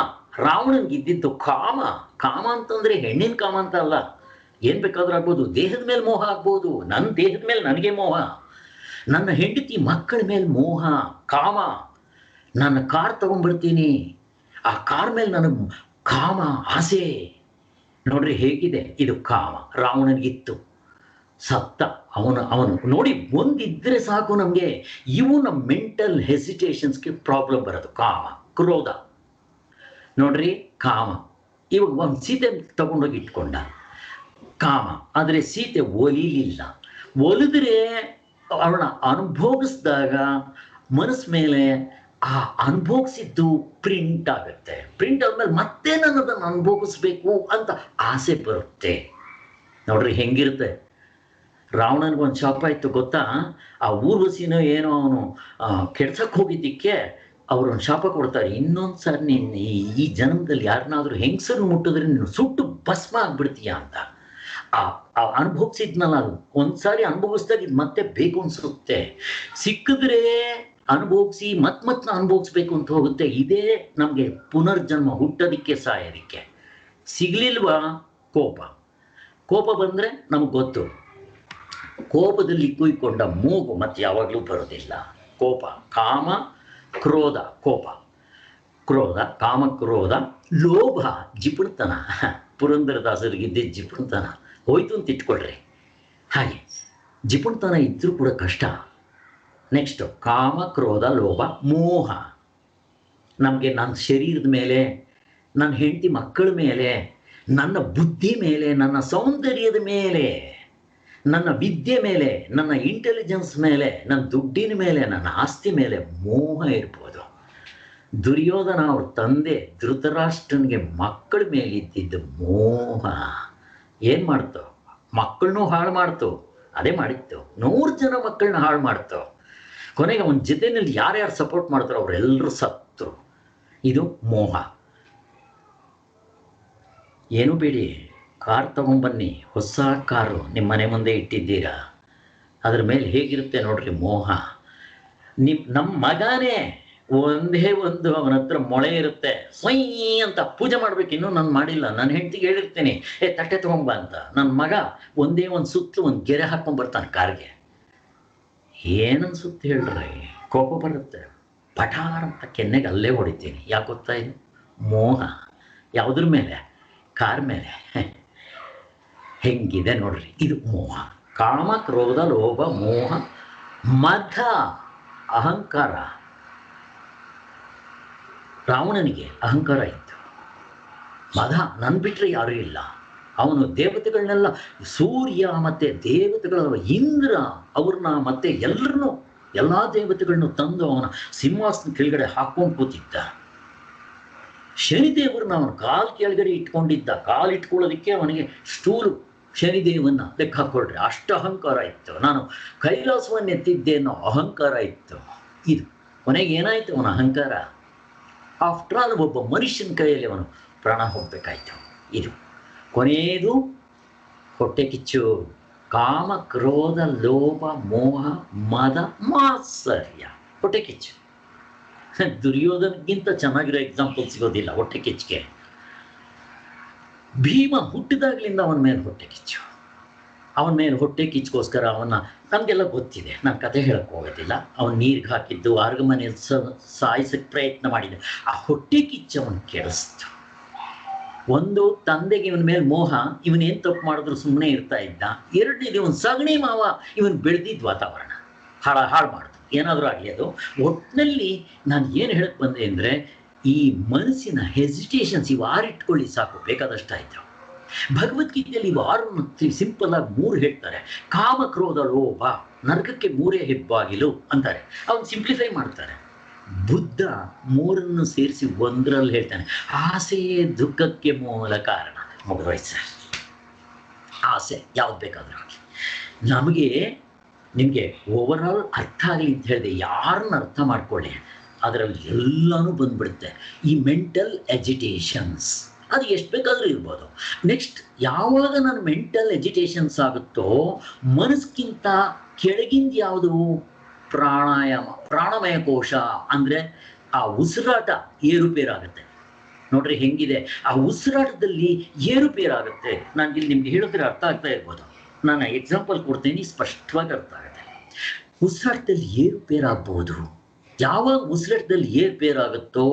ರಾವಣನಿಗೆ ಇದ್ದಿದ್ದು ಕಾಮ. ಕಾಮ ಅಂತಂದರೆ ಹೆಣ್ಣಿನ ಕಾಮ ಅಂತ ಅಲ್ಲ, ಏನು ಬೇಕಾದ್ರೂ ಆಗ್ಬೋದು. ದೇಹದ ಮೇಲೆ ಮೋಹ ಆಗ್ಬೋದು. ನನ್ನ ದೇಹದ ಮೇಲೆ ನನಗೆ ಮೋಹ, ನನ್ನ ಹೆಂಡತಿ ಮಕ್ಕಳ ಮೇಲೆ ಮೋಹ, ಕಾಮ. ನನ್ನ ಕಾರ್ ತಗೊಂಡ್ಬರ್ತೀನಿ, ಆ ಕಾರ್ ಮೇಲೆ ನನಗೆ ಕಾಮ, ಆಸೆ. ನೋಡ್ರಿ ಹೇಗಿದೆ ಇದು ಕಾಮ. ರಾವಣನಿಗಿತ್ತು, ಸತ್ತ. ಅವನು ನೋಡಿ, ಒಂದಿದ್ರೆ ಸಾಕು ನಮಗೆ. ಇವು ನಮ್ಮ ಮೆಂಟಲ್ ಹೆಸಿಟೇಷನ್ಸ್ಗೆ ಪ್ರಾಬ್ಲಮ್ ಬರೋದು. ಕಾಮ, ಕ್ರೋಧ. ನೋಡ್ರಿ ಕಾಮ. ಇವಾಗ ಒಂದು ಸೀತೆ ತಗೊಂಡೋಗಿ ಇಟ್ಕೊಂಡ, ಕಾಮ. ಆದರೆ ಸೀತೆ ಒಲಿಲಿಲ್ಲ. ಒಲಿದ್ರೆ ಅವಳನ್ನ ಅನುಭೋಗಿಸಿದಾಗ ಮನಸ್ಸು ಮೇಲೆ ಆ ಅನುಭೋಗಿಸಿದ್ದು ಪ್ರಿಂಟ್ ಆಗುತ್ತೆ. ಪ್ರಿಂಟ್ ಆದ್ಮೇಲೆ ಮತ್ತೆ ನಾನು ಅದನ್ನು ಅನುಭೋಗಿಸ್ಬೇಕು ಅಂತ ಆಸೆ ಬರುತ್ತೆ. ನೋಡ್ರಿ ಹೆಂಗಿರುತ್ತೆ. ರಾವಣನಿಗೊಂದು ಶಾಪ ಆಯಿತು ಗೊತ್ತಾ? ಆ ಊರ್ವಶಿನೋ ಏನೋ ಅವನು ಕೆಡ್ಸಕ್ಕೆ ಹೋಗಿದ್ದಕ್ಕೆ ಅವ್ರೊಂದು ಶಾಪ ಕೊಡ್ತಾರೆ. ಇನ್ನೊಂದು ಸಾರಿ ನೀನು ಈ ಜನ್ಮದಲ್ಲಿ ಯಾರನ್ನಾದ್ರೂ ಹೆಂಗಸರು ಮುಟ್ಟಿದ್ರೆ ನೀನು ಸುಟ್ಟು ಭಸ್ಮ ಆಗ್ಬಿಡ್ತೀಯ ಅಂತ. ಅನುಭವಿಸಿದ್ನಲ್ಲ, ಅದು ಒಂದ್ಸಾರಿ ಅನುಭವಿಸಿದಾಗ ಇದು ಮತ್ತೆ ಬೇಕು ಅನ್ಸುತ್ತೆ. ಸಿಕ್ಕಿದ್ರೆ ಅನುಭವಿಸಿ ಮತ್ತೆ ಅನುಭವಿಸ್ಬೇಕು ಅಂತ ಹೋಗುತ್ತೆ. ಇದೇ ನಮಗೆ ಪುನರ್ಜನ್ಮ, ಹುಟ್ಟೋದಿಕ್ಕೆ ಸಾಯೋದಿಕ್ಕೆ. ಸಿಗ್ಲಿಲ್ವಾ? ಕೋಪ ಬಂದರೆ ನಮಗೆ ಗೊತ್ತು, ಕೋಪದಲ್ಲಿ ಕುಯ್ಕೊಂಡ ಮೂಗು ಮತ್ತೆ ಯಾವಾಗಲೂ ಬರೋದಿಲ್ಲ. ಕೋಪ, ಕಾಮ, ಕ್ರೋಧ, ಕೋಪ, ಕ್ರೋಧ, ಕಾಮ, ಕ್ರೋಧ, ಲೋಭ, ಜಿಪುಣತನ. ಪುರಂದರದಾಸರಿಗಿದ್ದೆ ಜಿಪುಣತನ ಹೋಯ್ತು ಅಂತ ಇಟ್ಕೊಳ್ರಿ. ಹಾಗೆ ಜಿಪುಣತನ ಇದ್ರೂ ಕೂಡ ಕಷ್ಟ. ನೆಕ್ಸ್ಟು ಕಾಮ, ಕ್ರೋಧ, ಲೋಭ, ಮೋಹ. ನಮಗೆ ನನ್ನ ಶರೀರದ ಮೇಲೆ, ನನ್ನ ಹೆಂಡತಿ ಮಕ್ಕಳ ಮೇಲೆ, ನನ್ನ ಬುದ್ಧಿ ಮೇಲೆ, ನನ್ನ ಸೌಂದರ್ಯದ ಮೇಲೆ, ನನ್ನ ವಿದ್ಯೆ ಮೇಲೆ, ನನ್ನ ಇಂಟೆಲಿಜೆನ್ಸ್ ಮೇಲೆ, ನನ್ನ ದುಡ್ಡಿನ ಮೇಲೆ, ನನ್ನ ಆಸ್ತಿ ಮೇಲೆ ಮೋಹ ಇರ್ಬೋದು. ದುರ್ಯೋಧನ ಅವ್ರ ತಂದೆ ಧೃತರಾಷ್ಟ್ರನಿಗೆ ಮಕ್ಕಳ ಮೇಲೆ ಇದ್ದಿದ್ದು ಮೋಹ ಏನು ಮಾಡ್ತು? ಮಕ್ಕಳನ್ನೂ ಹಾಳು ಮಾಡ್ತು. ಅದೇ ಮಾಡಿತ್ತು, 100 ಜನ ಮಕ್ಕಳನ್ನ ಹಾಳು ಮಾಡ್ತು. ಕೊನೆಗೆ ಅವನ ಜೊತೆಯಲ್ಲಿ ಯಾರ್ಯಾರು ಸಪೋರ್ಟ್ ಮಾಡ್ತಾರೋ ಅವರೆಲ್ಲರೂ ಸತ್ತರು. ಇದು ಮೋಹ. ಏನು ಬೇಡಿ, ಕಾರ್ ತಗೊಂಬನ್ನಿ, ಹೊಸ ಕಾರು ನಿಮ್ಮ ಮನೆ ಮುಂದೆ ಇಟ್ಟಿದ್ದೀರಾ, ಅದ್ರ ಮೇಲೆ ಹೇಗಿರುತ್ತೆ ನೋಡ್ರಿ ಮೋಹ. ನಮ್ಮ ಮಗನೇ ಒಂದೇ ಒಂದು ಅವನ ಹತ್ರ ಮೊಳೆ ಇರುತ್ತೆ, ಸ್ವಯ್ ಅಂತ ಪೂಜೆ ಮಾಡ್ಬೇಕು. ಇನ್ನೂ ನಾನು ಮಾಡಿಲ್ಲ. ನನ್ನ ಹೆಂಡತಿಗೆ ಹೇಳಿರ್ತೀನಿ, ತಟ್ಟೆ ತಗೊಂಬ ಅಂತ. ನನ್ನ ಮಗ ಒಂದೇ ಒಂದು ಸುತ್ತಲೂ ಒಂದು ಗೆರೆ ಹಾಕ್ಕೊಂಡ್ಬರ್ತಾನೆ ಕಾರ್ಗೆ. ಏನನ್ಸುತ್ತೆ ಹೇಳ್ರಿ? ಕೋಪ ಬರುತ್ತೆ. ಪಠಾರ ಅಂತ ಕೆನ್ನೆಗೆ ಅಲ್ಲೇ ಹೊಡಿತೀನಿ. ಯಾಕೆ ಗೊತ್ತಾ? ಇದು ಮೋಹ. ಯಾವುದ್ರ ಮೇಲೆ? ಕಾರ್ ಮೇಲೆ. ಹೆಂಗಿದೆ ನೋಡ್ರಿ, ಇದು ಮೋಹ. ಕಾಮ, ಕ್ರೋಧ, ಲೋಭ, ಮೋಹ, ಮದ, ಅಹಂಕಾರ. ರಾವಣನಿಗೆ ಅಹಂಕಾರ ಇತ್ತು. ಮದ ನನ್ನ ಬಿಟ್ಟರೆ ಯಾರೂ ಇಲ್ಲ. ಅವನು ದೇವತೆಗಳನ್ನೆಲ್ಲ, ಸೂರ್ಯ ಮತ್ತು ದೇವತೆಗಳ ಇಂದ್ರ ಅವ್ರನ್ನ ಮತ್ತೆ ಎಲ್ಲರನ್ನೂ ಎಲ್ಲ ದೇವತೆಗಳನ್ನು ತಂದು ಅವನ ಸಿಂಹಾಸನ ಕೆಳಗಡೆ ಹಾಕೊಂಡು ಕೂತಿದ್ದ. ಶನಿದೇವರನ್ನ ಅವನ ಕಾಲು ಕೆಳಗಡೆ ಇಟ್ಕೊಂಡಿದ್ದ. ಕಾಲು ಇಟ್ಕೊಳ್ಳೋದಕ್ಕೆ ಅವನಿಗೆ ಸ್ಟೂಲು ಶನಿದೇವನ್ನ ಲೆಕ್ಕ ಹಾಕೊಳ್ರಿ, ಅಷ್ಟು ಅಹಂಕಾರ ಇತ್ತು. ನಾನು ಕೈಲಾಸವನ್ನು ಎತ್ತಿದ್ದೆ ಅನ್ನೋ ಅಹಂಕಾರ ಇತ್ತು. ಇದು ಕೊನೆಗೆ ಏನಾಯ್ತು ಅವನ ಅಹಂಕಾರ? ಆಫ್ಟರ್ ಆಲ್ ಒಬ್ಬ ಮನುಷ್ಯನ ಕೈಯಲ್ಲಿ ಅವನು ಪ್ರಾಣ ಹೋಗ್ಬೇಕಾಯ್ತು. ಇದು ಕೊನೆಯದು ಹೊಟ್ಟೆ ಕಿಚ್ಚು, ಕಾಮ ಕ್ರೋಧ ಲೋಭ ಮೋಹ ಮದ ಮಾತ್ಸರ್ಯ, ಹೊಟ್ಟೆ ಕಿಚ್ಚು. ದುರ್ಯೋಧನಕ್ಕಿಂತ ಚೆನ್ನಾಗಿರೋ ಎಕ್ಸಾಂಪಲ್ ಸಿಗೋದಿಲ್ಲ ಹೊಟ್ಟೆ ಕಿಚ್ಚಿಗೆ. ಭೀಮ ಹುಟ್ಟಿದಾಗ್ಲಿಂದ ಅವನ ಮೇಲೆ ಹೊಟ್ಟೆ ಕಿಚ್ಚು. ಅವನ ಮೇಲೆ ಹೊಟ್ಟೆ ಕಿಚ್ಚಿಗೋಸ್ಕರ ಅವನ್ನ ನಮಗೆಲ್ಲ ಗೊತ್ತಿದೆ, ನಾನು ಕತೆ ಹೇಳಕ್ಕೆ ಹೋಗೋದಿಲ್ಲ. ಅವನು ನೀರಿಗೆ ಹಾಕಿದ್ದು, ಆರ್ಗಮನೆಯಲ್ಲಿ ಸಾಯಿಸಕ್ಕೆ ಪ್ರಯತ್ನ ಮಾಡಿದ. ಆ ಹೊಟ್ಟೆ ಕಿಚ್ಚು ಅವನು ಕೆಡಿಸ್ತು. ಒಂದು, ತಂದೆಗೆ ಇವನ ಮೇಲೆ ಮೋಹ, ಇವನೇನು ತಪ್ಪು ಮಾಡಿದ್ರು ಸುಮ್ಮನೆ ಇರ್ತಾ ಇದ್ದ. ಎರಡನೇದು, ಇವನು ಸಗಣಿ ಮಾವ, ಇವನು ಬೆಳೆದಿದ್ದ ವಾತಾವರಣ ಹಾಳು ಮಾಡಿದ್ರು. ಏನಾದರೂ ಆಗಲಿ, ಅದು ಒಟ್ಟಿನಲ್ಲಿ ನಾನು ಏನು ಹೇಳಕ್ಕೆ ಬಂದೆ ಅಂದರೆ, ಈ ಮನಸ್ಸಿನ ಹೆಸಿಟೇಷನ್ಸ್ ಇವು ಆರಿಟ್ಕೊಳ್ಳಿ ಸಾಕು, ಬೇಕಾದಷ್ಟಾಯಿತು. ಭಗವದ್ಗೀತೆಯಲ್ಲಿ ಇವು 6 ಸಿಂಪಲ್ ಆಗಿ 3 ಹೇಳ್ತಾರೆ. ಕಾಮ ಕ್ರೋಧ ಲೋಭ, ನರಕಕ್ಕೆ 3 ಹೆಬ್ಬಾಗಿಲು ಅಂತಾರೆ. ಅವನು ಸಿಂಪ್ಲಿಫೈ ಮಾಡ್ತಾರೆ. ಬುದ್ಧ 3 ಸೇರಿಸಿ 1ರಲ್ಲಿ ಹೇಳ್ತಾನೆ, ಆಸೆಯೇ ದುಃಖಕ್ಕೆ ಮೂಲ ಕಾರಣ. ಮುಗಿದೋಯ್ತು ಸರ್. ಆಸೆ ಯಾವ್ದು ಬೇಕಾದ್ರೂ ಆಗಲಿ. ನಮಗೆ ನಿಮಗೆ ಓವರಾಲ್ ಅರ್ಥ ಆಗಲಿ ಅಂತ ಹೇಳಿದೆ, ಯಾರನ್ನ ಅರ್ಥ ಮಾಡ್ಕೊಳ್ಳಿ, ಅದರಲ್ಲಿ ಎಲ್ಲನೂ ಬಂದ್ಬಿಡುತ್ತೆ. ಈ ಮೆಂಟಲ್ ಎಜಿಟೇಷನ್ಸ್ ಅದು ಎಷ್ಟು ಬೇಕಾದರೂ ಇರ್ಬೋದು. ನೆಕ್ಸ್ಟ್, ಯಾವಾಗ ನನ್ನ ಮೆಂಟಲ್ ಎಜಿಟೇಷನ್ಸ್ ಆಗುತ್ತೋ, ಮನಸ್ಸಿಗಿಂತ ಕೆಳಗಿಂದ ಯಾವುದು? ಪ್ರಾಣಾಯಾಮ, ಪ್ರಾಣಮಯ ಕೋಶ ಅಂದರೆ ಆ ಉಸಿರಾಟ ಏರುಪೇರಾಗುತ್ತೆ. ನೋಡ್ರಿ ಹೆಂಗಿದೆ, ಆ ಉಸಿರಾಟದಲ್ಲಿ ಏರುಪೇರಾಗುತ್ತೆ. ನಾನು ಇಲ್ಲಿ ನಿಮ್ಗೆ ಹೇಳಿದ್ರೆ ಅರ್ಥ ಆಗ್ತಾ ಇರ್ಬೋದು. ನಾನು ಎಕ್ಸಾಂಪಲ್ ಕೊಡ್ತೀನಿ, ಸ್ಪಷ್ಟವಾಗಿ ಅರ್ಥ ಆಗುತ್ತೆ. ಉಸಿರಾಟದಲ್ಲಿ ಏರುಪೇರಾಗ್ಬೋದು. ಯಾವಾಗ ಉಸಿರಾಟದಲ್ಲಿ ಏರುಪೇರಾಗುತ್ತೋ,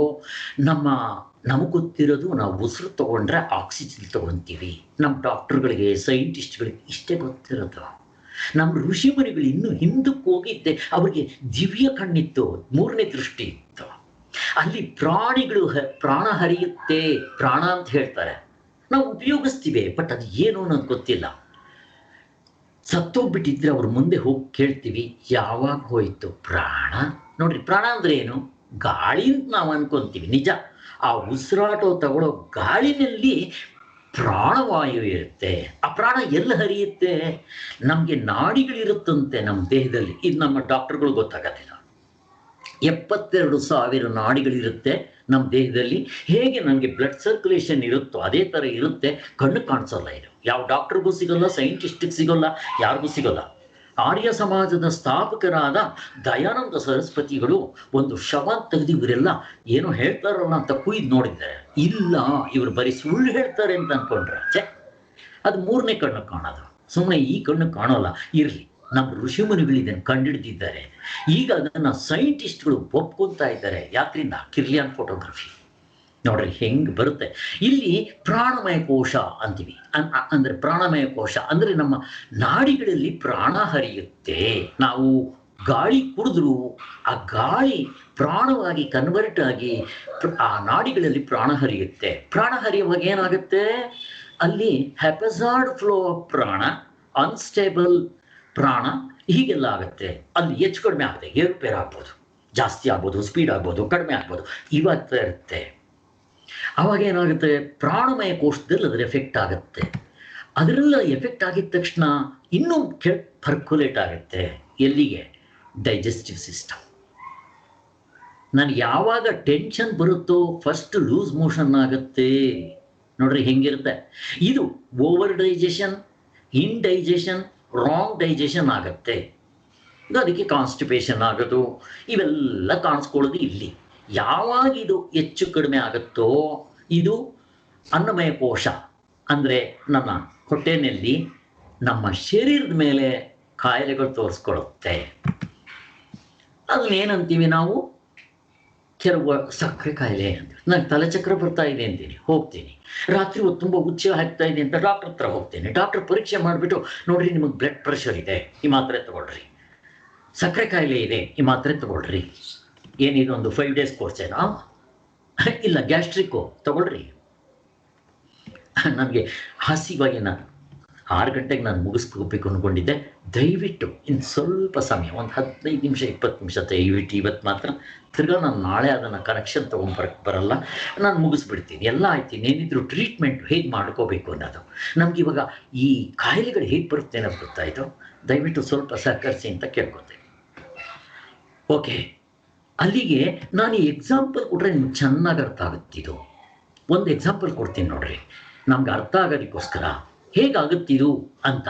ನಮಗೆ ಗೊತ್ತಿರೋದು, ನಾವು ಉಸಿರು ತೊಗೊಂಡ್ರೆ ಆಕ್ಸಿಜನ್ ತೊಗೊತೀವಿ. ನಮ್ಮ ಡಾಕ್ಟರ್ಗಳಿಗೆ, ಸೈಂಟಿಸ್ಟ್ಗಳಿಗೆ ಇಷ್ಟೇ ಗೊತ್ತಿರೋದು. ನಮ್ಮ ಋಷಿಮುನಿಗಳು ಇನ್ನೂ ಹಿಂದಕ್ಕೆ ಹೋಗಿದ್ದೆ, ಅವರಿಗೆ ದಿವ್ಯ ಕಣ್ಣಿತ್ತು, 3ನೇ ದೃಷ್ಟಿ ಇತ್ತು. ಅಲ್ಲಿ ಪ್ರಾಣಿಗಳು ಪ್ರಾಣ ಹರಿಯುತ್ತೆ, ಪ್ರಾಣ ಅಂತ ಹೇಳ್ತಾರೆ. ನಾವು ಉಪಯೋಗಿಸ್ತೀವಿ, ಬಟ್ ಅದು ಏನು ಅನ್ನೋದು ಗೊತ್ತಿಲ್ಲ. ಸತ್ತೋಗ್ಬಿಟ್ಟಿದ್ರೆ ಅವ್ರ ಮುಂದೆ ಹೋಗಿ ಕೇಳ್ತೀವಿ, ಯಾವಾಗ ಹೋಯ್ತು ಪ್ರಾಣ? ನೋಡ್ರಿ, ಪ್ರಾಣ ಅಂದ್ರೆ ಏನು? ಗಾಳಿ ಅಂತ ನಾವು ಅನ್ಕೊಂತೀವಿ. ನಿಜ, ಆ ಉಸಿರಾಟ ತಗೊಳ್ಳೋ ಗಾಳಿನಲ್ಲಿ ಪ್ರಾಣವಾಯು ಇರುತ್ತೆ. ಆ ಪ್ರಾಣ ಎಲ್ಲಿ ಹರಿಯುತ್ತೆ? ನಮಗೆ ನಾಡಿಗಳಿರುತ್ತಂತೆ ನಮ್ಮ ದೇಹದಲ್ಲಿ. ಇದು ನಮ್ಮ ಡಾಕ್ಟರ್ಗಳು ಗೊತ್ತಾಗೋದಿಲ್ಲ. 72,000 ನಾಡಿಗಳಿರುತ್ತೆ ನಮ್ಮ ದೇಹದಲ್ಲಿ. ಹೇಗೆ ನನಗೆ ಬ್ಲಡ್ ಸರ್ಕ್ಯುಲೇಷನ್ ಇರುತ್ತೋ ಅದೇ ಥರ ಇರುತ್ತೆ. ಕಣ್ಣು ಕಾಣಿಸೋಲ್ಲ. ಇದು ಯಾವ ಡಾಕ್ಟರ್ಗೂ ಸಿಗೋಲ್ಲ, ಸೈಂಟಿಸ್ಟಿಗೆ ಸಿಗೋಲ್ಲ, ಯಾರಿಗೂ ಸಿಗೋಲ್ಲ. ಆರ್ಯ ಸಮಾಜದ ಸ್ಥಾಪಕರಾದ ದಯಾನಂದ ಸರಸ್ವತಿಗಳು ಒಂದು ಶವ ತೆಗೆದು ಇವರೆಲ್ಲ ಏನೋ ಹೇಳ್ತಾರಲ್ಲ ಅಂತ ಕುಯ್ದು ನೋಡಿದ್ದಾರೆ. ಇಲ್ಲ, ಇವರು ಬರೀ ಸುಳ್ಳು ಹೇಳ್ತಾರೆ ಅಂತ ಅನ್ಕೊಂಡ್ರೆ ಅದು 3ನೇ ಕಣ್ಣು ಕಾಣೋದು. ಸುಮ್ಮನೆ ಈ ಕಣ್ಣು ಕಾಣೋಲ್ಲ. ಇರಲಿ, ನಮ್ಮ ಋಷಿಮುನಿಗಳು ಇದನ್ನು ಕಂಡುಹಿಡಿದಿದ್ದಾರೆ. ಈಗ ಅದನ್ನು ಸೈಂಟಿಸ್ಟ್ಗಳು ಒಪ್ಕೊತಾ ಇದ್ದಾರೆ. ಯಾಕ್ರಿಂದ? ಕಿರ್ಲಿಯಾನ್ ಫೋಟೋಗ್ರಫಿ. ನೋಡ್ರಿ ಹೆಂಗೆ ಬರುತ್ತೆ. ಇಲ್ಲಿ ಪ್ರಾಣಮಯ ಕೋಶ ಅಂತೀವಿ. ಅಂದರೆ ಪ್ರಾಣಮಯ ಕೋಶ ಅಂದರೆ ನಮ್ಮ ನಾಡಿಗಳಲ್ಲಿ ಪ್ರಾಣ ಹರಿಯುತ್ತೆ. ನಾವು ಗಾಳಿ ಕುಡಿದ್ರೂ ಆ ಗಾಳಿ ಪ್ರಾಣವಾಗಿ ಕನ್ವರ್ಟ್ ಆಗಿ ಆ ನಾಡಿಗಳಲ್ಲಿ ಪ್ರಾಣ ಹರಿಯುತ್ತೆ. ಪ್ರಾಣ ಹರಿಯುವಾಗ ಏನಾಗುತ್ತೆ? ಅಲ್ಲಿ ಹ್ಯಾಪಜಾರ್ಡ್ ಫ್ಲೋ ಆಫ್ ಪ್ರಾಣ, ಅನ್ಸ್ಟೇಬಲ್ ಪ್ರಾಣ, ಹೀಗೆಲ್ಲ ಆಗುತ್ತೆ. ಅಲ್ಲಿ ಹೆಚ್ಚು ಕಡಿಮೆ ಆಗುತ್ತೆ, ಏರುಪೇರು ಆಗ್ಬೋದು, ಜಾಸ್ತಿ ಆಗ್ಬೋದು, ಸ್ಪೀಡ್ ಆಗ್ಬೋದು, ಕಡಿಮೆ ಆಗ್ಬೋದು, ಇವಾಗ್ತಾ ಇರುತ್ತೆ. ಆವಾಗ ಏನಾಗುತ್ತೆ? ಪ್ರಾಣಮಯ ಕೋಶದಲ್ಲಿ ಅದರ ಎಫೆಕ್ಟ್ ಆಗುತ್ತೆ. ಅದರೆಲ್ಲ ಎಫೆಕ್ಟ್ ಆಗಿದ ತಕ್ಷಣ ಇನ್ನೂ ಪರ್ಕ್ಯುಲೇಟ್ ಆಗುತ್ತೆ. ಎಲ್ಲಿಗೆ? Digestive system. ನನಗೆ ಯಾವಾಗ ಟೆನ್ಷನ್ ಬರುತ್ತೋ ಫಸ್ಟ್ ಲೂಸ್ ಮೋಷನ್ ಆಗುತ್ತೆ. ನೋಡ್ರಿ ಹೆಂಗಿರುತ್ತೆ ಇದು. Over digestion, indigestion, wrong digestion ಆಗುತ್ತೆ. ಅದಕ್ಕೆ ಕಾನ್ಸ್ಟಿಪೇಷನ್ ಆಗೋದು ಇವೆಲ್ಲ ಕಾಣಿಸ್ಕೊಳ್ಳೋದು ಇಲ್ಲಿ. ಯಾವಾಗ ಇದು ಹೆಚ್ಚು ಕಡಿಮೆ ಆಗುತ್ತೋ, ಇದು ಅನ್ನಮಯ ಕೋಶ ಅಂದರೆ ನಮ್ಮ ಹೊಟ್ಟೆಯಲ್ಲಿ ನಮ್ಮ ಶರೀರದ ಮೇಲೆ ಕಾಯಿಲೆಗಳು ತೋರಿಸ್ಕೊಳ್ಳುತ್ತೆ. ಅದನ್ನೇನಂತೀವಿ ನಾವು? ಕೆಲವು ಸಕ್ಕರೆ ಕಾಯಿಲೆ ಅಂತೀವಿ. ನನಗೆ ತಲೆಚಕ್ರ ಬರ್ತಾ ಇದೆ ಅಂತೀನಿ, ಹೋಗ್ತೀನಿ. ರಾತ್ರಿ ಹೊತ್ತು ತುಂಬ ಉಚ್ಚ ಹಾಕ್ತಾ ಇದೆ ಅಂತ ಡಾಕ್ಟರ್ ಹತ್ರ ಹೋಗ್ತೇನೆ. ಡಾಕ್ಟರ್ ಪರೀಕ್ಷೆ ಮಾಡಿಬಿಟ್ಟು, ನೋಡ್ರಿ ನಿಮಗೆ ಬ್ಲಡ್ ಪ್ರೆಷರ್ ಇದೆ, ಈ ಮಾತ್ರೆ ತಗೊಳ್ರಿ. ಸಕ್ಕರೆ ಕಾಯಿಲೆ ಇದೆ, ಈ ಮಾತ್ರೆ ತಗೊಳ್ರಿ. ಏನಿದು ಒಂದು 5 days ಕೋರ್ಸ್ ಏನೋ? ಇಲ್ಲ, ಗ್ಯಾಸ್ಟ್ರಿಕ್ಕು ತಗೊಳ್ರಿ. ನನಗೆ ಹಾಸ್ಯವಾಗಿ ನಾನು 6 ಗಂಟೆಗೆ ನಾನು ಮುಗಿಸ್ಕೋಬೇಕು ಅಂದ್ಕೊಂಡಿದ್ದೆ. ದಯವಿಟ್ಟು ಇನ್ನು ಸ್ವಲ್ಪ ಸಮಯ, ಒಂದು 15 ನಿಮಿಷ 20 ನಿಮಿಷ ದಯವಿಟ್ಟು ಇವತ್ತು ಮಾತ್ರ. ತಿರ್ಗಾ ನಾನು ನಾಳೆ ಅದನ್ನು ಕನೆಕ್ಷನ್ ತೊಗೊಂಬರಕ್ಕೆ ಬರಲ್ಲ, ನಾನು ಮುಗಿಸ್ಬಿಡ್ತೀನಿ. ಎಲ್ಲ ಆಯ್ತು. ಏನಿದ್ರು ಟ್ರೀಟ್ಮೆಂಟ್ ಹೇಗೆ ಮಾಡ್ಕೋಬೇಕು ಅನ್ನೋದು. ನಮ್ಗೆ ಇವಾಗ ಈ ಕಾಯಿಲೆಗಳು ಹೇಗೆ ಬರುತ್ತೆ ಅನ್ನೋದು ಗೊತ್ತಾಯಿತು. ದಯವಿಟ್ಟು ಸ್ವಲ್ಪ ಸಹಕರಿಸಿ ಅಂತ ಕೇಳ್ಕೊತೀನಿ. ಓಕೆ, ಅಲ್ಲಿಗೆ ನಾನು ಈ ಎಕ್ಸಾಂಪಲ್ ಕೊಟ್ಟರೆ ನಿಮ್ಗೆ ಚೆನ್ನಾಗಿ ಅರ್ಥ ಆಗುತ್ತಿದ್ದು. ಒಂದು ಎಕ್ಸಾಂಪಲ್ ಕೊಡ್ತೀನಿ ನೋಡ್ರಿ, ನಮ್ಗೆ ಅರ್ಥ ಆಗೋದಕ್ಕೋಸ್ಕರ ಹೇಗಾಗುತ್ತಿದು ಅಂತ.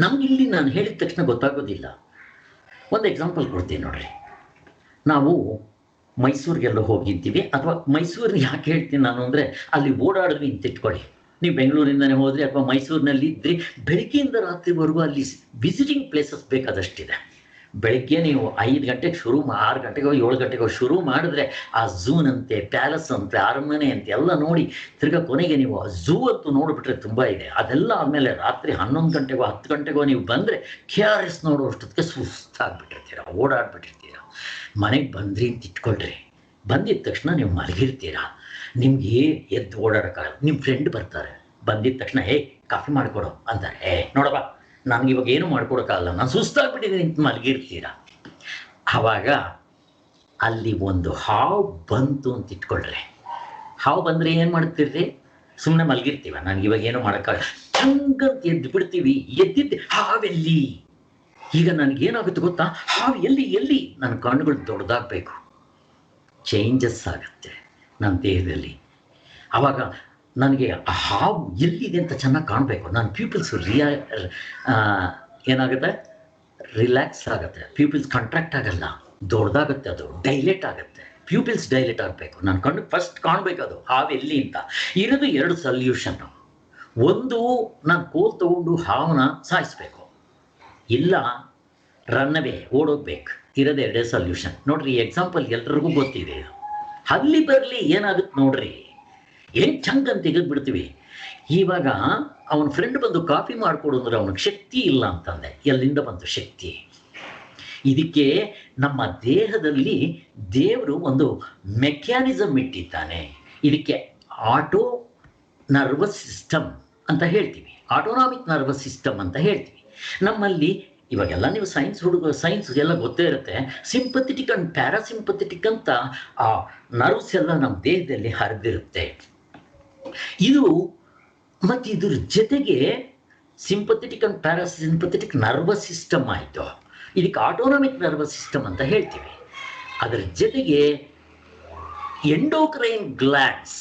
ನಮಗಿಲ್ಲಿ ನಾನು ಹೇಳಿದ ತಕ್ಷಣ ಗೊತ್ತಾಗೋದಿಲ್ಲ. ಒಂದು ಎಕ್ಸಾಂಪಲ್ ಕೊಡ್ತೀನಿ ನೋಡ್ರಿ. ನಾವು ಮೈಸೂರಿಗೆಲ್ಲ ಹೋಗಿದ್ದೀವಿ, ಅಥವಾ ಮೈಸೂರಿನ ಯಾಕೆ ಹೇಳ್ತೀನಿ ನಾನು ಅಂದರೆ, ಅಲ್ಲಿ ಓಡಾಡಿದ್ವಿ ಅಂತ ಇಟ್ಕೊಳ್ಳಿ. ನೀವು ಬೆಂಗಳೂರಿಂದನೇ ಹೋದ್ರಿ ಅಥವಾ ಮೈಸೂರಿನಲ್ಲಿ ಇದ್ರಿ, ಬೆಳಗ್ಗೆಯಿಂದ ರಾತ್ರಿವರೆಗೂ ಅಲ್ಲಿ ವಿಸಿಟಿಂಗ್ ಪ್ಲೇಸಸ್ ಬೇಕಾದಷ್ಟಿದೆ. ಬೆಳಗ್ಗೆ ನೀವು 5 ಗಂಟೆಗೆ 6 ಗಂಟೆಗೋ 7 ಗಂಟೆಗೋ ಶುರು ಮಾಡಿದ್ರೆ ಆ ಝೂನಂತೆ, ಪ್ಯಾಲೇಸ್ ಅಂತೆ, ಅರಮನೆ ಅಂತೆ ಎಲ್ಲ ನೋಡಿ ತಿರ್ಗಾ ಕೊನೆಗೆ ನೀವು ಆ ಝೂ ಅಂತೂ ನೋಡಿಬಿಟ್ರೆ ತುಂಬ ಇದೆ. ಅದೆಲ್ಲ ಆದಮೇಲೆ ರಾತ್ರಿ 11 ಗಂಟೆಗೋ 10 ಗಂಟೆಗೋ ನೀವು ಬಂದರೆ KRS ನೋಡೋಷ್ಟೊತ್ತಿಗೆ ಸುಸ್ತಾಗ್ಬಿಟ್ಟಿರ್ತೀರ, ಓಡಾಡ್ಬಿಟ್ಟಿರ್ತೀರ. ಮನೆಗೆ ಬಂದ್ರಿ ಅಂತ ಇಟ್ಕೊಳ್ರಿ, ಬಂದಿದ್ದ ತಕ್ಷಣ ನೀವು ಮಲಗಿರ್ತೀರ. ನಿಮ್ಗೆ ಎದ್ದು ಓಡಾಡೋಕ್ಕಾಗಲ್ಲ. ನಿಮ್ಮ ಫ್ರೆಂಡ್ ಬರ್ತಾರೆ, ಬಂದಿದ್ದ ತಕ್ಷಣ ಕಾಫಿ ಮಾಡಿಕೊಡು ಅಂತಾರೆ. ನೋಡಪ್ಪ, ನನಗೆ ಇವಾಗ ಏನು ಮಾಡ್ಕೊಡೋಕ್ಕಾಗಲ್ಲ, ನಾನು ಸುಸ್ತಾಗ್ಬಿಟ್ಟಿದ್ದೀನಿ ಅಂತ ಮಲಗಿರ್ತೀರ. ಆವಾಗ ಅಲ್ಲಿ ಒಂದು ಹಾವು ಬಂತು ಅಂತ ಇಟ್ಕೊಳ್ರಿ. ಹಾವು ಬಂದರೆ ಏನು ಮಾಡ್ತೀರಿ? ಸುಮ್ಮನೆ ಮಲಗಿರ್ತೀವ, ನನಗೆ ಇವಾಗ ಏನು ಮಾಡೋಕ್ಕಾಗಲ್ಲ, ಹಂಗಂತ ಎದ್ದು ಬಿಡ್ತೀವಿ. ಎದ್ದಿದ್ದೆ ಹಾವೆಲ್ಲಿ? ಈಗ ನನಗೇನಾಗುತ್ತೆ ಗೊತ್ತಾ? ಹಾವು ಎಲ್ಲಿ? ನನ್ನ ಕಣ್ಣುಗಳು ದೊಡ್ಡದಾಗಬೇಕು, ಚೇಂಜಸ್ ಆಗುತ್ತೆ ನನ್ನ ದೇಹದಲ್ಲಿ. ಆವಾಗ ನನಗೆ ಆ ಹಾವು ಎಲ್ಲಿದೆ ಅಂತ ಚೆನ್ನಾಗಿ ಕಾಣಬೇಕು. ನನ್ನ ಪ್ಯೂಪಿಲ್ಸ್ ಏನಾಗುತ್ತೆ? ರಿಲ್ಯಾಕ್ಸ್ ಆಗುತ್ತೆ. ಪ್ಯೂಪಿಲ್ಸ್ ಕಾಂಟ್ರಾಕ್ಟ್ ಆಗಲ್ಲ, ದೊಡ್ಡದಾಗುತ್ತೆ, ಅದು ಡೈಲೇಟ್ ಆಗುತ್ತೆ. ಪ್ಯೂಪಿಲ್ಸ್ ಡೈಲೇಟ್ ಆಗಬೇಕು. ನನ್ನ ಕಣ್ಣು ಫಸ್ಟ್ ಕಾಣಬೇಕು ಅದು ಹಾವು ಎಲ್ಲಿ ಅಂತ. ಇರೋದು 2 ಸೊಲ್ಯೂಷನ್ನು. ಒಂದು, ನಾನು ಕೋಲ್ ತೊಗೊಂಡು ಹಾವನ್ನ ಸಾಯಿಸ್ಬೇಕು, ಇಲ್ಲ ರನ್ ಅವೇ ಓಡೋಗ್ಬೇಕು. ಇರೋದು 2 ಸೊಲ್ಯೂಷನ್. ನೋಡ್ರಿ, ಎಕ್ಸಾಂಪಲ್ ಎಲ್ರಿಗೂ ಗೊತ್ತಿದೆ. ಅಲ್ಲಿ ಬರಲಿ ಏನಾಗುತ್ತೆ ನೋಡ್ರಿ, ಏನು ಚಂಗ್ ಅಂತ ತೆಗೆದ್ಬಿಡ್ತೀವಿ. ಇವಾಗ ಅವನ ಫ್ರೆಂಡ್ ಬಂದು ಕಾಫಿ ಮಾಡಿಕೊಡು ಅಂದ್ರೆ ಅವನಿಗೆ ಶಕ್ತಿ ಇಲ್ಲ ಅಂತಂದೆ. ಎಲ್ಲಿಂದ ಬಂತು ಶಕ್ತಿ? ಇದಕ್ಕೆ ನಮ್ಮ ದೇಹದಲ್ಲಿ ದೇವರು ಒಂದು ಮೆಕ್ಯಾನಿಸಮ್ ಇಟ್ಟಿದ್ದಾನೆ. ಇದಕ್ಕೆ ಆಟೋ ನರ್ವಸ್ ಸಿಸ್ಟಮ್ ಅಂತ ಹೇಳ್ತೀವಿ, ಆಟೋನಾಮಿಕ್ ನರ್ವಸ್ ಸಿಸ್ಟಮ್ ಅಂತ ಹೇಳ್ತೀವಿ. ನಮ್ಮಲ್ಲಿ ಇವಾಗೆಲ್ಲ ನೀವು ಸೈನ್ಸ್ ಎಲ್ಲ ಗೊತ್ತೇ ಇರುತ್ತೆ. ಸಿಂಪಥೆಟಿಕ್ ಅಂಡ್ ಪ್ಯಾರಾಸಿಂಪಥೆಟಿಕ್ ಅಂತ ಆ ನರ್ವ್ಸ್ ಎಲ್ಲ ನಮ್ಮ ದೇಹದಲ್ಲಿ ಹರಿದಿರುತ್ತೆ. ಇದು ಮತ್ತು ಇದ್ರ ಜೊತೆಗೆ sympathetic and parasympathetic nervous system ಆಯಿತು. ಇದಕ್ಕೆ ಆಟೋನಾಮಿಕ್ ನರ್ವಸ್ ಸಿಸ್ಟಮ್ ಅಂತ ಹೇಳ್ತೀವಿ. ಅದರ ಜೊತೆಗೆ ಎಂಡೋಕ್ರೈನ್ ಗ್ಲ್ಯಾಂಡ್ಸ್,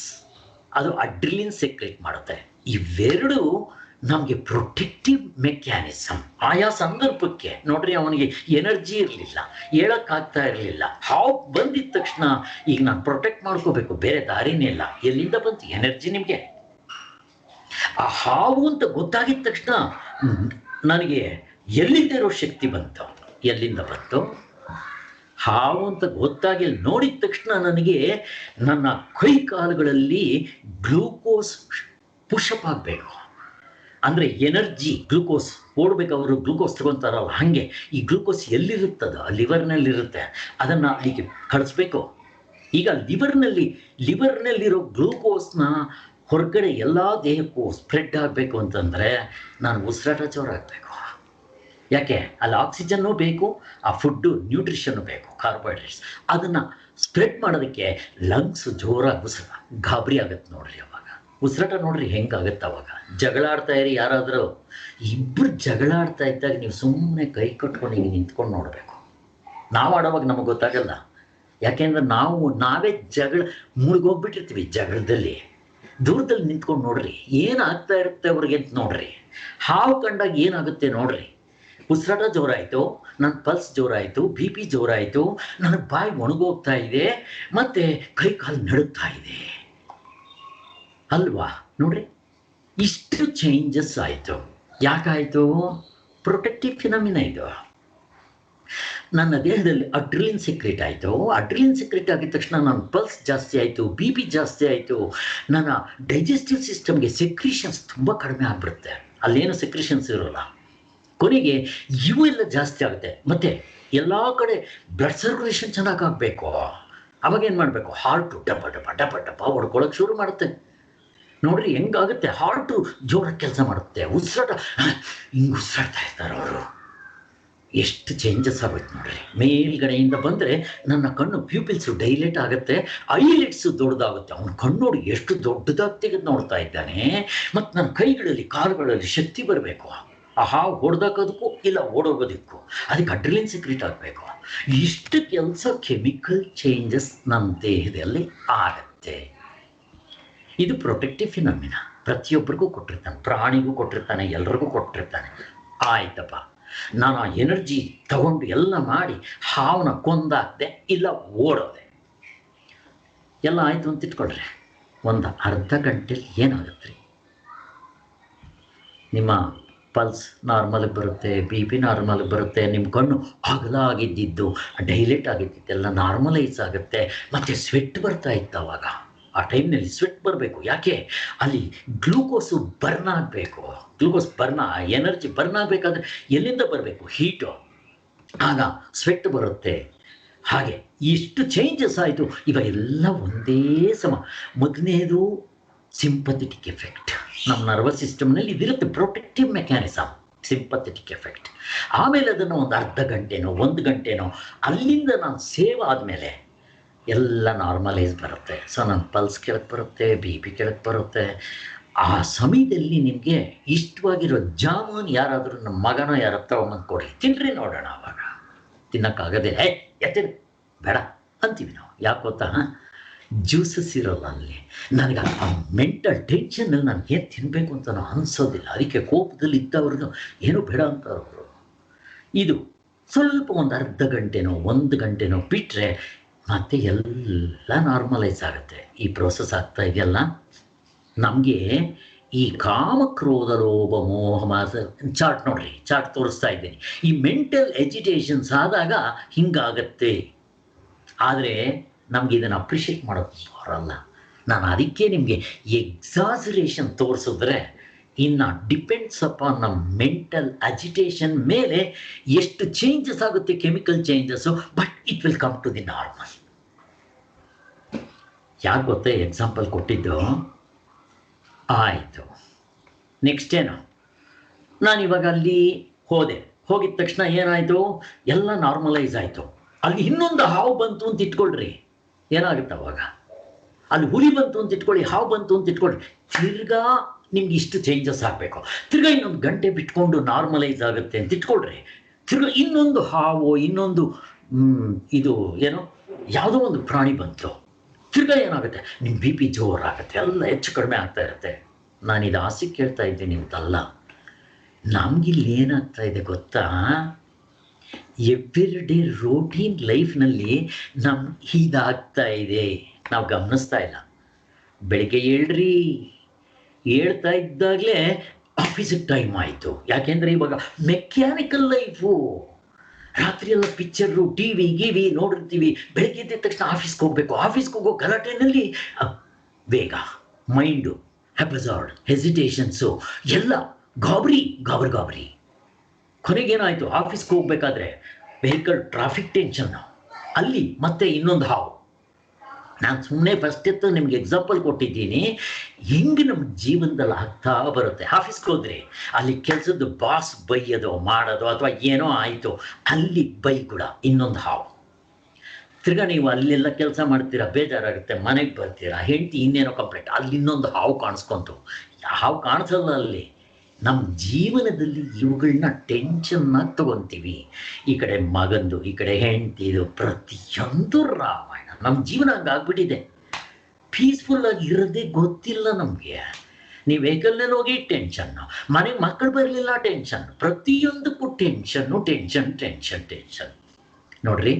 ಅದು ಅಡ್ರಿಲಿನ್ ಸೆಕ್ರೆಟ್ ಮಾಡುತ್ತೆ. ಇವೆರಡು ನಮಗೆ ಪ್ರೊಟೆಕ್ಟಿವ್ ಮೆಕ್ಯಾನಿಸಮ್. ಆಯಾ ಸಂದರ್ಭಕ್ಕೆ ನೋಡ್ರಿ, ಅವನಿಗೆ ಎನರ್ಜಿ ಇರಲಿಲ್ಲ, ಹೇಳೋಕ್ಕಾಗ್ತಾ ಇರಲಿಲ್ಲ. ಹಾವು ಬಂದಿದ್ದ ತಕ್ಷಣ ಈಗ ನಾನು ಪ್ರೊಟೆಕ್ಟ್ ಮಾಡ್ಕೋಬೇಕು, ಬೇರೆ ದಾರಿನೇ ಇಲ್ಲ. ಎಲ್ಲಿಂದ ಬಂತು ಎನರ್ಜಿ ನಿಮಗೆ? ಆ ಹಾವು ಅಂತ ಗೊತ್ತಾಗಿದ್ದ ತಕ್ಷಣ ನನಗೆ ಎಲ್ಲಿಂದ ಇರೋ ಶಕ್ತಿ ಬಂತು. ಎಲ್ಲಿಂದ ಬಂತು? ಹಾವು ಅಂತ ಗೊತ್ತಾಗಿ ನೋಡಿದ ತಕ್ಷಣ ನನಗೆ ನನ್ನ ಕೈ ಕಾಲುಗಳಲ್ಲಿ ಗ್ಲೂಕೋಸ್ ಪುಷಪ್ ಆಗಬೇಕು. ಅಂದರೆ ಎನರ್ಜಿ, ಗ್ಲೂಕೋಸ್ ಓಡಬೇಕು. ಅವರು ಗ್ಲೂಕೋಸ್ ತಗೊತಾರಲ್ಲ, ಹಾಗೆ ಈ ಗ್ಲೂಕೋಸ್ ಎಲ್ಲಿರುತ್ತದ? ಲಿವರ್ನಲ್ಲಿರುತ್ತೆ. ಅದನ್ನು ಅಲ್ಲಿಗೆ ಕಳಿಸ್ಬೇಕು. ಈಗ ಲಿವರ್ನಲ್ಲಿರೋ ಗ್ಲೂಕೋಸ್ನ ಹೊರಗಡೆ ಎಲ್ಲ ದೇಹಕ್ಕೂ ಸ್ಪ್ರೆಡ್ ಆಗಬೇಕು ಅಂತಂದರೆ ನಾನು ಉಸಿರಾಟ ಜೋರಾಗಬೇಕು. ಯಾಕೆ? ಅಲ್ಲಿ ಆಕ್ಸಿಜನ್ನು ಬೇಕು, ಆ ಫುಡ್ಡು ನ್ಯೂಟ್ರಿಷನ್ನು ಬೇಕು, ಕಾರ್ಬೋಹೈಡ್ರೇಟ್ಸ್. ಅದನ್ನು ಸ್ಪ್ರೆಡ್ ಮಾಡೋದಕ್ಕೆ ಲಂಗ್ಸ್ ಜೋರಾಗಿ ಗಾಬರಿ ಆಗುತ್ತೆ ನೋಡ್ರಿ. ಅವಾಗ ಉಸಿರಾಟ ನೋಡ್ರಿ ಹೆಂಗಾಗತ್ತೆ. ಅವಾಗ ಜಗಳ ಆಡ್ತಾ ಇರಿ, ಯಾರಾದರೂ ಇಬ್ಬರು ಜಗಳ ಆಡ್ತಾ ಇದ್ದಾಗ ನೀವು ಸುಮ್ಮನೆ ಕೈ ಕಟ್ಕೊಂಡು ಹಿಂಗೆ ನಿಂತ್ಕೊಂಡು ನೋಡಬೇಕು. ನಾವು ಆಡೋವಾಗ ನಮಗೆ ಗೊತ್ತಾಗಲ್ಲ, ಯಾಕೆಂದ್ರೆ ನಾವೇ ಜಗಳ ಮುಳುಗೋಗ್ಬಿಟ್ಟಿರ್ತೀವಿ. ಜಗಳದಲ್ಲಿ ದೂರದಲ್ಲಿ ನಿಂತ್ಕೊಂಡು ನೋಡ್ರಿ, ಏನಾಗ್ತಾ ಇರುತ್ತೆ ಅವ್ರಿಗೆ ಅಂತ ನೋಡ್ರಿ. ಹಾವು ಕಂಡಾಗ ಏನಾಗುತ್ತೆ ನೋಡ್ರಿ. ಉಸಿರಾಟ ಜೋರಾಯಿತು, ನನ್ನ ಪಲ್ಸ್ ಜೋರಾಯಿತು, BP ಜೋರಾಯಿತು, ನನ್ನ ಬಾಯಿ ಒಣಗೋಗ್ತಾ ಇದೆ, ಮತ್ತು ಕೈ ಕಾಲು ನಡುತ್ತಾ ಇದೆ ಅಲ್ವಾ? ನೋಡ್ರಿ, ಇಷ್ಟು ಚೇಂಜಸ್ ಆಯಿತು. ಯಾಕಾಯಿತು? ಪ್ರೊಟೆಕ್ಟಿವ್ ಫಿನಾಮಿನಾ ಇದು. ನನ್ನ ದೇಹದಲ್ಲಿ ಅಡ್ರಿಲಿನ್ ಸೆಕ್ರೆಟ್ ಆಯಿತು. ಅಡ್ರಿಲಿನ್ ಸೆಕ್ರೆಟ್ ಆಗಿದ ತಕ್ಷಣ ನನ್ನ ಪಲ್ಸ್ ಜಾಸ್ತಿ ಆಯಿತು, BP ಜಾಸ್ತಿ ಆಯಿತು. ನನ್ನ ಡೈಜೆಸ್ಟಿವ್ ಸಿಸ್ಟಮ್ಗೆ ಸೆಕ್ರಿಷನ್ಸ್ ತುಂಬ ಕಡಿಮೆ ಆಗಿಬಿಡುತ್ತೆ. ಅಲ್ಲೇನು ಸೆಕ್ರಿಷನ್ಸ್ ಇರೋಲ್ಲ. ಕೊನೆಗೆ ಇವೆಲ್ಲ ಜಾಸ್ತಿ ಆಗುತ್ತೆ. ಮತ್ತು ಎಲ್ಲ ಕಡೆ ಬ್ಲಡ್ ಸರ್ಕ್ಯುಲೇಷನ್ ಚೆನ್ನಾಗಾಗಬೇಕು. ಅವಾಗೇನು ಮಾಡಬೇಕು? ಹಾರ್ಟು ಡಬ್ಬ ಡಬ್ಬ ಡಬ್ಬ ಡಬ್ಬ ಹೊಡ್ಕೊಳ್ಳೋಕೆ ಶುರು ಮಾಡುತ್ತೆ. ನೋಡ್ರಿ ಹೆಂಗಾಗುತ್ತೆ, ಹಾರ್ಟು ಜೋರಾಗಿ ಕೆಲಸ ಮಾಡುತ್ತೆ, ಉಸಿರಾಟ ಹಿಂಗೆ ಉಸಿರಾಡ್ತಾ ಇರ್ತಾರೆ ಅವರು. ಎಷ್ಟು ಚೇಂಜಸ್ ಆಗೋಯ್ತು ನೋಡ್ರಿ. ಮೇಲ್ಗಡೆಯಿಂದ ಬಂದರೆ ನನ್ನ ಕಣ್ಣು ಪ್ಯೂಪಿಲ್ಸು ಡೈಲೇಟ್ ಆಗುತ್ತೆ, ಐಲಿಡ್ಸು ದೊಡ್ಡದಾಗುತ್ತೆ. ಅವನ ಕಣ್ಣು ನೋಡಿ ಎಷ್ಟು ದೊಡ್ಡದಾಗಿ ತೆಗೆದು ನೋಡ್ತಾ ಇದ್ದಾನೆ. ಮತ್ತು ನನ್ನ ಕೈಗಳಲ್ಲಿ ಕಾಲುಗಳಲ್ಲಿ ಶಕ್ತಿ ಬರಬೇಕು, ಆ ಹಾವು ಹೊಡೆದಾಕೋದಕ್ಕೂ ಇಲ್ಲ ಓಡೋಗೋದಕ್ಕೂ. ಅದಕ್ಕೆ ಅಡ್ರಿಲಿನ್ ಸೀಕ್ರೆಟ್ ಆಗಬೇಕು. ಇಷ್ಟು ಕೆಲಸ ಕೆಮಿಕಲ್ ಚೇಂಜಸ್ ನಮ್ಮ ದೇಹದಲ್ಲಿ ಆಗತ್ತೆ. ಇದು ಪ್ರೊಟೆಕ್ಟಿವ್ ಫಿನಾಮಿನಾ. ಪ್ರತಿಯೊಬ್ಬರಿಗೂ ಕೊಟ್ಟಿರ್ತಾನೆ, ಪ್ರಾಣಿಗೂ ಕೊಟ್ಟಿರ್ತಾನೆ, ಎಲ್ರಿಗೂ ಕೊಟ್ಟಿರ್ತಾನೆ. ಆಯ್ತಪ್ಪ, ನಾನು ಆ ಎನರ್ಜಿ ತಗೊಂಡು ಎಲ್ಲ ಮಾಡಿ ಹಾವನ್ನ ಕೊಂದಾಕ್ದೆ ಇಲ್ಲ ಓಡೋದೆ, ಎಲ್ಲ ಆಯಿತು ಅಂತ ಇಟ್ಕೊಳ್ರಿ. ಒಂದು ಅರ್ಧ ಗಂಟೆಲಿ ಏನಾಗುತ್ತೆ ರೀ, ನಿಮ್ಮ ಪಲ್ಸ್ ನಾರ್ಮಲ್ಗೆ ಬರುತ್ತೆ, ಬಿ ಪಿ ನಾರ್ಮಲ್ಗೆ ಬರುತ್ತೆ, ನಿಮ್ಮ ಕಣ್ಣು ಅಗಲ ಆಗಿದ್ದಿದ್ದು ಡೈಲೇಟ್ ಆಗಿದ್ದಿದ್ದೆಲ್ಲ ನಾರ್ಮಲೈಸ್ ಆಗುತ್ತೆ. ಮತ್ತು ಸ್ವೆಟ್ ಬರ್ತಾ ಇತ್ತು ಅವಾಗ. ಆ ಟೈಮ್ನಲ್ಲಿ ಸ್ವೆಟ್ ಬರಬೇಕು. ಯಾಕೆ? ಅಲ್ಲಿ ಗ್ಲೂಕೋಸು ಬರ್ನ್ ಆಗಬೇಕು. ಗ್ಲೂಕೋಸ್ ಎನರ್ಜಿ ಬರ್ನ್ ಆಗಬೇಕಾದ್ರೆ ಎಲ್ಲಿಂದ ಬರಬೇಕು? ಹೀಟು. ಆಗ ಸ್ವೆಟ್ ಬರುತ್ತೆ. ಹಾಗೆ ಇಷ್ಟು ಚೇಂಜಸ್ ಆಯಿತು. ಈಗ ಎಲ್ಲ ಒಂದೇ ಸಮ. ಮೊದಲನೇದು ಸಿಂಪಥೆಟಿಕ್ ಎಫೆಕ್ಟ್. ನಮ್ಮ ನರ್ವಸ್ ಸಿಸ್ಟಮ್ನಲ್ಲಿ ಇದಿರುತ್ತೆ, ಪ್ರೊಟೆಕ್ಟಿವ್ ಮೆಕ್ಯಾನಿಸಮ್, ಸಿಂಪಥೆಟಿಕ್ ಎಫೆಕ್ಟ್. ಆಮೇಲೆ ಅದನ್ನು ಒಂದು ಅರ್ಧ ಗಂಟೆನೋ 1 ಗಂಟೆನೋ ಅಲ್ಲಿಂದ ನಾನು ಸೇವ್ ಆದಮೇಲೆ ಎಲ್ಲ ನಾರ್ಮಲೈಸ್ ಬರುತ್ತೆ. ಸೊ ನನ್ನ ಪಲ್ಸ್ ಕೆಳಗೆ ಬರುತ್ತೆ, ಬಿ ಪಿ ಕೆಳಗೆ ಬರುತ್ತೆ. ಆ ಸಮಯದಲ್ಲಿ ನಿಮಗೆ ಇಷ್ಟವಾಗಿರೋ ಜಾಮೂನ್ ಯಾರಾದರೂ ನಮ್ಮ ಮಗನೋ ಯಾರು ತಗೊಂಬಂದು ಕೊಡಿ, ತಿನ್ರಿ ನೋಡೋಣ. ಆವಾಗ ತಿನ್ನೋಕ್ಕಾಗದೆ ಎತ್ತಿರ ಬೇಡ ಅಂತೀವಿ ನಾವು. ಯಾಕೆ ಗೊತ್ತಾ? ಜ್ಯೂಸಸ್ ಇರೋಲ್ಲ ಅಲ್ಲಿ. ನನಗೆ ಆ ಮೆಂಟಲ್ ಟೆನ್ಷನಲ್ಲಿ ನಾನು ಏನು ತಿನ್ನಬೇಕು ಅಂತ ನಾನು ಅನಿಸೋದಿಲ್ಲ. ಅದಕ್ಕೆ ಕೋಪದಲ್ಲಿ ಇದ್ದವ್ರಿಗೂ ಏನೂ ಬೇಡ ಅಂತವ್ರು. ಇದು ಸ್ವಲ್ಪ ಒಂದು ಅರ್ಧ ಗಂಟೆನೋ 1 ಗಂಟೆನೋ ಬಿಟ್ಟರೆ ಮತ್ತೆ ಎಲ್ಲ ನಾರ್ಮಲೈಸ್ ಆಗುತ್ತೆ. ಈ ಪ್ರೋಸೆಸ್ ಆಗ್ತಾ ಇದೆಯಲ್ಲ, ನಮಗೆ ಈ ಕಾಮ ಕ್ರೋಧ ಲೋಭ ಮೋಹ ಮಾಸ ಚಾರ್ಟ್ ನೋಡ್ರಿ, ಚಾರ್ಟ್ ತೋರಿಸ್ತಾ ಇದ್ದೀನಿ. ಈ ಮೆಂಟಲ್ ಎಜಿಟೇಷನ್ಸ್ ಆದಾಗ ಹಿಂಗಾಗತ್ತೆ. ಆದರೆ ನಮ್ಗೆ ಇದನ್ನು ಅಪ್ರಿಷಿಯೇಟ್ ಮಾಡೋದು ಬರಲ್ಲ. ನಾನು ಅದಕ್ಕೆ ನಿಮಗೆ ಎಕ್ಸಾಸರೇಷನ್ ತೋರಿಸಿದ್ರೆ ಇನ್ನು ಡಿಪೆಂಡ್ಸ್ ಅಪಾನ್ ನಮ್ಮ ಮೆಂಟಲ್ ಅಜಿಟೇಷನ್ ಮೇಲೆ ಎಷ್ಟು ಚೇಂಜಸ್ ಆಗುತ್ತೆ, chemical changes. But it will come to the normal. ಯಾಕೆ ಗೊತ್ತೇ ಎಕ್ಸಾಂಪಲ್ ಕೊಟ್ಟಿದ್ದು? ಆಯಿತು, ನೆಕ್ಸ್ಟ್ ಏನು, ನಾನಿವಾಗ ಅಲ್ಲಿ ಹೋಗಿದ ತಕ್ಷಣ ಏನಾಯಿತು, ಎಲ್ಲ ನಾರ್ಮಲೈಸ್ ಆಯಿತು. ಅಲ್ಲಿ ಇನ್ನೊಂದು ಹಾವು ಬಂತು ಅಂತ ಇಟ್ಕೊಳ್ರಿ, ಏನಾಗುತ್ತೆ ಅವಾಗ? ಅಲ್ಲಿ ಹುಲಿ ಬಂತು ಅಂತ ಇಟ್ಕೊಳ್ಳಿ, ಹಾವು ಬಂತು ಅಂತ ಇಟ್ಕೊಳ್ಳಿ, ತಿರ್ಗಾ ನಿಮ್ಗೆ ಇಷ್ಟು ಚೇಂಜಸ್ ಆಗಬೇಕು. ತಿರ್ಗಾ ಇನ್ನೊಂದು ಗಂಟೆ ಬಿಟ್ಕೊಂಡು ನಾರ್ಮಲೈಸ್ ಆಗುತ್ತೆ ಅಂತ ಇಟ್ಕೊಳ್ರಿ. ತಿರ್ಗಾ ಇನ್ನೊಂದು ಹಾವು, ಇನ್ನೊಂದು ಇದು ಏನೋ ಯಾವುದೋ ಒಂದು ಪ್ರಾಣಿ ಬಂತು, ತಿರ್ಗಾ ಏನಾಗುತ್ತೆ, ನಿಮ್ಮ ಬಿ ಪಿ ಜೋರಾಗುತ್ತೆ, ಎಲ್ಲ ಹೆಚ್ಚು ಕಡಿಮೆ ಆಗ್ತಾ ಇರುತ್ತೆ. ನಾನಿದು ಆಸೆ ಕೇಳ್ತಾ ಇದ್ದೀನಿ ಅಂತಲ್ಲ. ನಮಗಿಲ್ಲಿ ಏನಾಗ್ತಾ ಇದೆ ಗೊತ್ತಾ? ಎವ್ರಿ ಡೇ ರೋಟೀನ್ ಲೈಫ್ನಲ್ಲಿ ಇದಾಗ್ತಾ ಇದೆ, ನಾವು ಗಮನಿಸ್ತಾ ಇಲ್ಲ. ಬೆಳಿಗ್ಗೆ ಹೇಳ್ತಾ ಇದ್ದಾಗಲೇ ಆಫೀಸಿಗೆ ಟೈಮ್ ಆಯಿತು. ಯಾಕೆಂದರೆ ಇವಾಗ ಮೆಕ್ಯಾನಿಕಲ್ ಲೈಫು. ರಾತ್ರಿ ಎಲ್ಲ ಪಿಕ್ಚರು, ಟಿವಿ ನೋಡಿರ್ತೀವಿ. ಬೆಳಗ್ಗೆ ಎದ್ದ ತಕ್ಷಣ ಆಫೀಸ್ಗೆ ಹೋಗಬೇಕು. ಆಫೀಸ್ಗೆ ಹೋಗೋ ಗಲಾಟೆನಲ್ಲಿ ಬೇಗ ಮೈಂಡು ಹೆಪಜಾರ್ಡ್, ಹೆಸಿಟೇಷನ್ಸು, ಎಲ್ಲ ಗಾಬರಿ. ಕೊನೆಗೇನಾಯಿತು, ಆಫೀಸ್ಗೆ ಹೋಗ್ಬೇಕಾದ್ರೆ ವೆಹಿಕಲ್ ಟ್ರಾಫಿಕ್ ಟೆನ್ಷನ್ನು, ಅಲ್ಲಿ ಮತ್ತೆ ಇನ್ನೊಂದು ಹಾವು. ನಾನು ಸುಮ್ಮನೆ ಫಸ್ಟ್ ಎತ್ತು ನಿಮ್ಗೆ ಎಕ್ಸಾಂಪಲ್ ಕೊಟ್ಟಿದ್ದೀನಿ, ಹೆಂಗೆ ನಮ್ಮ ಜೀವನದಲ್ಲಿ ಆಗ್ತಾ ಬರುತ್ತೆ. ಆಫೀಸ್ಗೆ ಹೋದ್ರೆ ಅಲ್ಲಿ ಕೆಲಸದ್ದು ಬಾಸ್ ಬೈಯೋದು ಮಾಡೋದು ಅಥವಾ ಏನೋ ಆಯಿತು, ಅಲ್ಲಿ ಕೂಡ ಇನ್ನೊಂದು ಹಾವು. ತಿರ್ಗಾ ನೀವು ಅಲ್ಲೆಲ್ಲ ಕೆಲಸ ಮಾಡ್ತೀರಾ, ಬೇಜಾರಾಗುತ್ತೆ, ಮನೆಗೆ ಬರ್ತೀರಾ, ಹೆಂಡತಿ ಇನ್ನೇನೋ ಕಂಪ್ಲೇಂಟ್, ಅಲ್ಲಿ ಇನ್ನೊಂದು ಹಾವು ಕಾಣಿಸ್ಕೊಂತು. ಹಾವು ಕಾಣಿಸಲ್ಲ ಅಲ್ಲಿ. ನಮ್ಮ ಜೀವನದಲ್ಲಿ ಇವುಗಳನ್ನ ಟೆನ್ಷನ್ನಾಗಿ ತಗೊತೀವಿ. ಈ ಕಡೆ ಮಗಂದು, ಈ ಕಡೆ ಹೆಂಡತಿದು, ಪ್ರತಿಯೊಂದು ರಾಮಾಯಣ. ನಮ್ಮ ಜೀವನ ಹಂಗಾಗ್ಬಿಟ್ಟಿದೆ. ಪೀಸ್ಫುಲ್ಲಾಗಿ ಇರೋದೇ ಗೊತ್ತಿಲ್ಲ ನಮಗೆ. ನೀವು ವೆಹಿಕಲ್ನಲ್ಲಿ ಹೋಗಿ ಟೆನ್ಷನ್ನು, ಮನೆಗೆ ಮಕ್ಕಳು ಬರಲಿಲ್ಲ ಟೆನ್ಷನ್, ಪ್ರತಿಯೊಂದಕ್ಕೂ ಟೆನ್ಷನ್. ನೋಡ್ರಿ,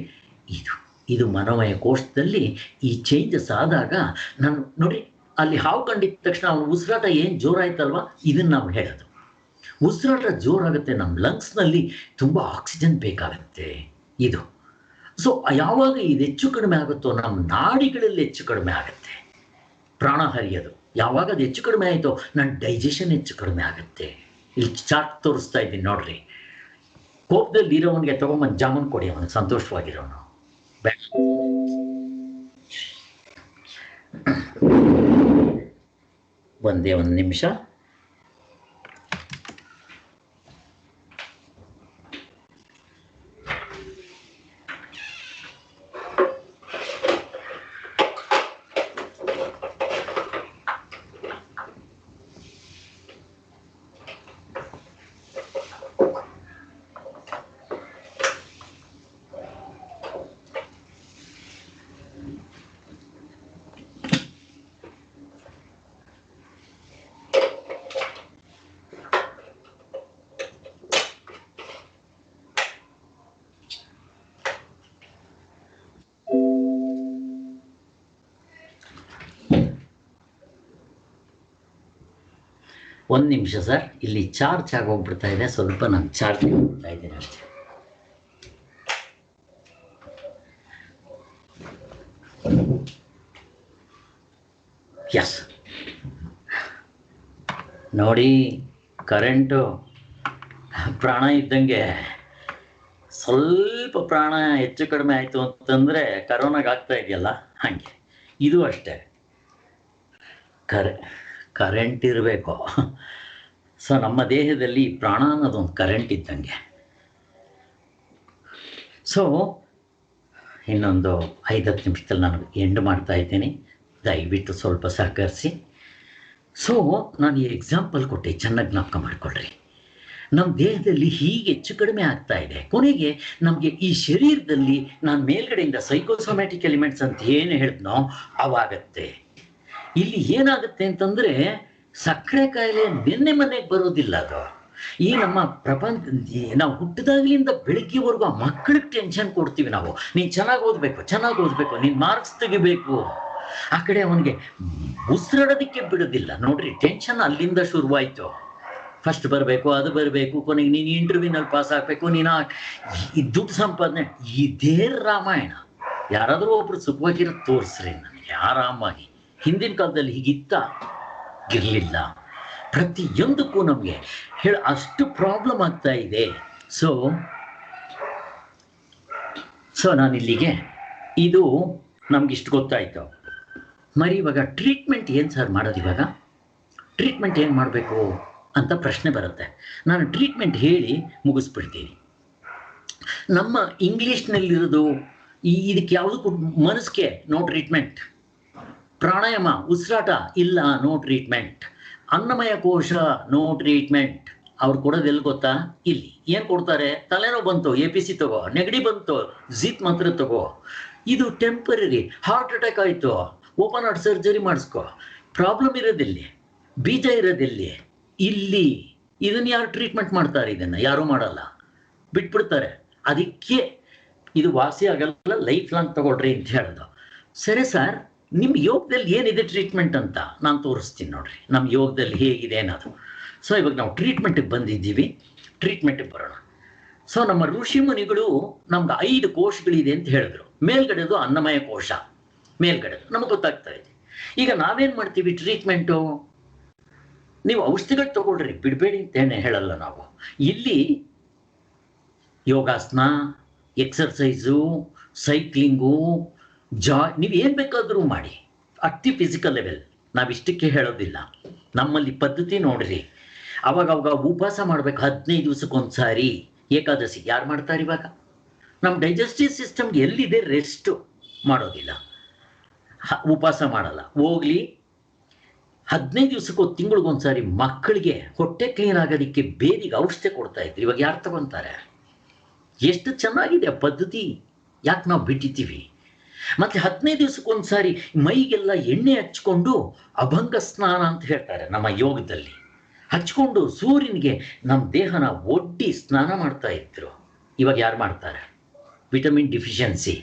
ಇದು ಮನೋಮಯ ಕೋಶದಲ್ಲಿ ಈ ಚೇಂಜಸ್ ಆದಾಗ ನಾನು ನೋಡ್ರಿ, ಅಲ್ಲಿ ಹಾವು ಕಂಡಿದ್ದ ತಕ್ಷಣ ಅವನ ಉಸಿರಾಟ ಏನು ಜೋರಾಯ್ತಲ್ವ, ಇದನ್ನು ನಾವು ಹೇಳೋದು. ಉಸಿರಾಟ ಜೋರಾಗುತ್ತೆ, ನಮ್ಮ ಲಂಗ್ಸ್ನಲ್ಲಿ ತುಂಬ ಆಕ್ಸಿಜನ್ ಬೇಕಾಗುತ್ತೆ. ಇದು ಸೊ ಯಾವಾಗ ಇದು ಹೆಚ್ಚು ಕಡಿಮೆ ಆಗುತ್ತೋ ನಮ್ಮ ನಾಡಿಗಳಲ್ಲಿ ಹೆಚ್ಚು ಕಡಿಮೆ ಆಗುತ್ತೆ ಪ್ರಾಣ ಹರಿಯೋದು. ಯಾವಾಗ ಅದು ಹೆಚ್ಚು ಕಡಿಮೆ ಆಯಿತೋ ನನ್ನ ಡೈಜೆಷನ್ ಹೆಚ್ಚು ಕಡಿಮೆ ಆಗುತ್ತೆ. ಇಲ್ಲಿ ಚಾರ್ಟ್ ತೋರಿಸ್ತಾ ಇದ್ದೀನಿ ನೋಡ್ರಿ. ಕೋಪದಲ್ಲಿ ಇರೋವನಿಗೆ ತೊಗೊಂಬಂದು ಜಾಮೂನ್ ಕೊಡಿ, ಅವನಿಗೆ ಸಂತೋಷವಾಗಿರೋನು. ಒಂದೇ ಒಂದು ನಿಮಿಷ. ಒಂದು ನಿಮಿಷ ಸರ್, ಇಲ್ಲಿ ಚಾರ್ಜ್ ಆಗೋಗ್ಬಿಡ್ತಾ ಇದೆ, ಸ್ವಲ್ಪ ನಾನು ಚಾರ್ಜ್ ಹೋಗ್ಬಿಡ್ತಾ ಇದ್ದೀನಿ ಅಷ್ಟೇ. ಎಸ್, ನೋಡಿ ಕರೆಂಟು ಪ್ರಾಣ ಇದ್ದಂಗೆ. ಸ್ವಲ್ಪ ಪ್ರಾಣ ಹೆಚ್ಚು ಕಡಿಮೆ ಆಯಿತು ಅಂತಂದರೆ ಕರೋನಾಗೆ ಆಗ್ತಾ ಇದೆಯಲ್ಲ ಹಾಗೆ ಇದು ಅಷ್ಟೇ. ಕರೆಂಟ್ ಇರಬೇಕು. ಸೊ ನಮ್ಮ ದೇಹದಲ್ಲಿ ಪ್ರಾಣ ಅನ್ನೋದೊಂದು ಕರೆಂಟ್ ಇದ್ದಂಗೆ. ಸೊ ಇನ್ನೊಂದು 5-10 ನಿಮಿಷದಲ್ಲಿ ನಾನು ಎಂಡ್ ಮಾಡ್ತಾ ಇದ್ದೀನಿ, ದಯವಿಟ್ಟು ಸ್ವಲ್ಪ ಸಹಕರಿಸಿ. ಸೊ ನಾನು ಈ ಎಕ್ಸಾಂಪಲ್ ಕೊಟ್ಟೆ, ಚೆನ್ನಾಗಿ ಜ್ಞಾಪಕ ಮಾಡಿಕೊಳ್ಳ್ರಿ. ನಮ್ಮ ದೇಹದಲ್ಲಿ ಹೀಗೆ ಹೆಚ್ಚು ಕಡಿಮೆ ಆಗ್ತಾ ಇದೆ, ಕೊನೆಗೆ ನಮಗೆ ಈ ಶರೀರದಲ್ಲಿ ನಾನು ಮೇಲ್ಗಡೆಯಿಂದ ಸೈಕೋಸೊಮ್ಯಾಟಿಕ್ ಎಲಿಮೆಂಟ್ಸ್ ಅಂತ ಏನು ಹೇಳಿದ್ನೋ ಅವಾಗತ್ತೆ. ಇಲ್ಲಿ ಏನಾಗುತ್ತೆ ಅಂತಂದರೆ ಸಕ್ಕರೆ ಕಾಯಿಲೆ ನಿನ್ನೆ ಮನೆಗೆ ಬರೋದಿಲ್ಲ. ಅದು ಈ ನಮ್ಮ ಪ್ರಪಂಚ, ನಾವು ಹುಟ್ಟಿದಾಗಲಿಂದ ಬೆಳಗ್ಗೆವರೆಗೂ ಆ ಮಕ್ಕಳಿಗೆ ಟೆನ್ಷನ್ ಕೊಡ್ತೀವಿ ನಾವು. ನೀನು ಚೆನ್ನಾಗಿ ಓದಬೇಕು, ನೀನು ಮಾರ್ಕ್ಸ್ ತೆಗಿಬೇಕು. ಆ ಕಡೆ ಅವನಿಗೆ ಉಸಿರಾಡೋದಕ್ಕೆ ಬಿಡೋದಿಲ್ಲ. ನೋಡ್ರಿ, ಟೆನ್ಷನ್ ಅಲ್ಲಿಂದ ಶುರುವಾಯಿತು. ಫಸ್ಟ್ ಬರಬೇಕು, ಅದು ಬರಬೇಕು, ಕೊನೆಗೆ ನೀನು ಇಂಟರ್ವ್ಯೂನಲ್ಲಿ ಪಾಸ್ ಆಗಬೇಕು, ನೀನು ಈ ದುಡ್ಡು ಸಂಪಾದನೆ. ಇದೇ ರಾಮಾಯಣ. ಯಾರಾದರೂ ಒಬ್ರು ಸುಖವಾಗಿರೋ ತೋರಿಸ್ರಿ ನನಗೆ ಆರಾಮಾಗಿ. ಹಿಂದಿನ ಕಾಲದಲ್ಲಿ ಹೀಗಿರಲಿಲ್ಲ. ಪ್ರತಿಯೊಂದಕ್ಕೂ ನಮಗೆ ಅಷ್ಟು ಪ್ರಾಬ್ಲಮ್ ಆಗ್ತಾ ಇದೆ. ಸೊ ನಾನಿಲ್ಲಿಗೆ ಇದು ನಮ್ಗಿಷ್ಟು ಗೊತ್ತಾಯಿತು. ಮರಿ ಇವಾಗ ಟ್ರೀಟ್ಮೆಂಟ್ ಏನು ಸರ್ ಮಾಡೋದು? ಇವಾಗ ಟ್ರೀಟ್ಮೆಂಟ್ ಏನು ಮಾಡಬೇಕು ಅಂತ ಪ್ರಶ್ನೆ ಬರುತ್ತೆ. ನಾನು ಟ್ರೀಟ್ಮೆಂಟ್ ಹೇಳಿ ಮುಗಿಸ್ಬಿಡ್ತೀನಿ. ನಮ್ಮ ಇಂಗ್ಲೀಷ್ನಲ್ಲಿರೋದು ಇದಕ್ಕೆ ಯಾವುದಕ್ಕೂ ಮನಸ್ಸಿಗೆ ನೋ ಟ್ರೀಟ್ಮೆಂಟ್. ಪ್ರಾಣಾಯಾಮ, ಉಸಿರಾಟ ಇಲ್ಲ, ನೋ ಟ್ರೀಟ್ಮೆಂಟ್. ಅನ್ನಮಯ ಕೋಶ, ನೋ ಟ್ರೀಟ್ಮೆಂಟ್. ಅವ್ರು ಕೊಡೋದು ಎಲ್ಲಿ ಗೊತ್ತಾ? ಇಲ್ಲಿ ಏನು ಕೊಡ್ತಾರೆ? ತಲೆನೋವು ಬಂತು, APC ತಗೋ. ನೆಗಡಿ ಬಂತು, ಝೀತ್ ಮಾತ್ರೆ ತಗೋ. ಇದು ಟೆಂಪರರಿ. ಹಾರ್ಟ್ ಅಟ್ಯಾಕ್ ಆಯಿತು, ಓಪನ್ ಹಾರ್ಟ್ ಸರ್ಜರಿ ಮಾಡಿಸ್ಕೊ. ಪ್ರಾಬ್ಲಮ್ ಇರೋದಿಲ್ಲಿ, ಬೀಜ ಇರೋದಿಲ್ಲಿ, ಇಲ್ಲಿ. ಇದನ್ನು ಯಾರು ಟ್ರೀಟ್ಮೆಂಟ್ ಮಾಡ್ತಾರೆ? ಇದನ್ನು ಯಾರೂ ಮಾಡಲ್ಲ, ಬಿಟ್ಬಿಡ್ತಾರೆ. ಅದಕ್ಕೆ ಇದು ವಾಸಿ ಆಗಲ್ಲ, ಲೈಫ್ ಲಾಂಗ್ ತಗೊಳ್ರಿ ಅಂತ ಹೇಳೋದು. ಸರಿ ಸರ್, ನಿಮ್ಮ ಯೋಗದಲ್ಲಿ ಏನಿದೆ ಟ್ರೀಟ್ಮೆಂಟ್ ಅಂತ ನಾನು ತೋರಿಸ್ತೀನಿ ನೋಡ್ರಿ, ನಮ್ಮ ಯೋಗದಲ್ಲಿ ಹೇಗಿದೆ ಅನ್ನೋದು. ಸೊ ಇವಾಗ ನಾವು ಟ್ರೀಟ್ಮೆಂಟಿಗೆ ಬಂದಿದ್ದೀವಿ, ಟ್ರೀಟ್ಮೆಂಟಿಗೆ ಬರೋಣ. ಸೊ ನಮ್ಮ ಋಷಿ ಮುನಿಗಳು ನಮ್ಗೆ 5 ಕೋಶಗಳಿದೆ ಅಂತ ಹೇಳಿದ್ರು. ಮೇಲ್ಗಡೆದು ಅನ್ನಮಯ ಕೋಶ, ಮೇಲ್ಗಡೆದು ನಮಗೆ ಗೊತ್ತಾಗ್ತಾ ಇದೆ. ಈಗ ನಾವೇನು ಮಾಡ್ತೀವಿ ಟ್ರೀಟ್ಮೆಂಟು? ನೀವು ಔಷಧಿಗಳು ತಗೊಳ್ರಿ, ಬಿಡಬೇಡಿ ಅಂತೇನೆ ಹೇಳಲ್ಲ ನಾವು. ಇಲ್ಲಿ ಯೋಗಾಸನ, ಎಕ್ಸರ್ಸೈಸು, ಸೈಕ್ಲಿಂಗು, ನೀವು ಏನು ಬೇಕಾದರೂ ಮಾಡಿ, ಅತಿ ಫಿಸಿಕಲ್ ಲೆವೆಲ್. ನಾವಿಷ್ಟಕ್ಕೆ ಹೇಳೋದಿಲ್ಲ. ನಮ್ಮಲ್ಲಿ ಪದ್ಧತಿ ನೋಡ್ರಿ, ಅವಾಗ ಉಪವಾಸ ಮಾಡ್ಬೇಕು 15 ದಿವಸಕ್ಕೊಂದ್ಸಾರಿ. ಏಕಾದಶಿ ಯಾರು ಮಾಡ್ತಾರೆ ಇವಾಗ? ನಮ್ಮ ಡೈಜೆಸ್ಟಿವ್ ಸಿಸ್ಟಮ್ಗೆ ಎಲ್ಲಿದೆ ರೆಸ್ಟು? ಮಾಡೋದಿಲ್ಲ, ಉಪವಾಸ ಮಾಡಲ್ಲ. ಹೋಗ್ಲಿ, 15 ದಿವಸಕ್ಕೂ ತಿಂಗಳಿಗೊಂದ್ಸಾರಿ ಮಕ್ಕಳಿಗೆ ಹೊಟ್ಟೆ ಕ್ಲೀನ್ ಆಗೋದಕ್ಕೆ ಬೇದಿಗೆ ಔಷಧಿ ಕೊಡ್ತಾ ಇದ್ರು. ಇವಾಗ ಯಾರು ತಗೊತಾರೆ? ಎಷ್ಟು ಚೆನ್ನಾಗಿದೆ ಪದ್ಧತಿ, ಯಾಕೆ ನಾವು ಬಿಟ್ಟಿದ್ದೀವಿ? ಮತ್ತು 15 ದಿವಸಕ್ಕೊಂದ್ಸಾರಿ ಮೈಗೆಲ್ಲ ಎಣ್ಣೆ ಹಚ್ಕೊಂಡು ಅಭಂಗ ಸ್ನಾನ ಅಂತ ಹೇಳ್ತಾರೆ ನಮ್ಮ ಯೋಗದಲ್ಲಿ. ಹಚ್ಕೊಂಡು ಸೂರ್ಯನಿಗೆ ನಮ್ಮ ದೇಹನ ಒಡ್ಡಿ ಸ್ನಾನ ಮಾಡ್ತಾ ಇದ್ರು. ಇವಾಗ ಯಾರು ಮಾಡ್ತಾರೆ? Vitamin deficiency,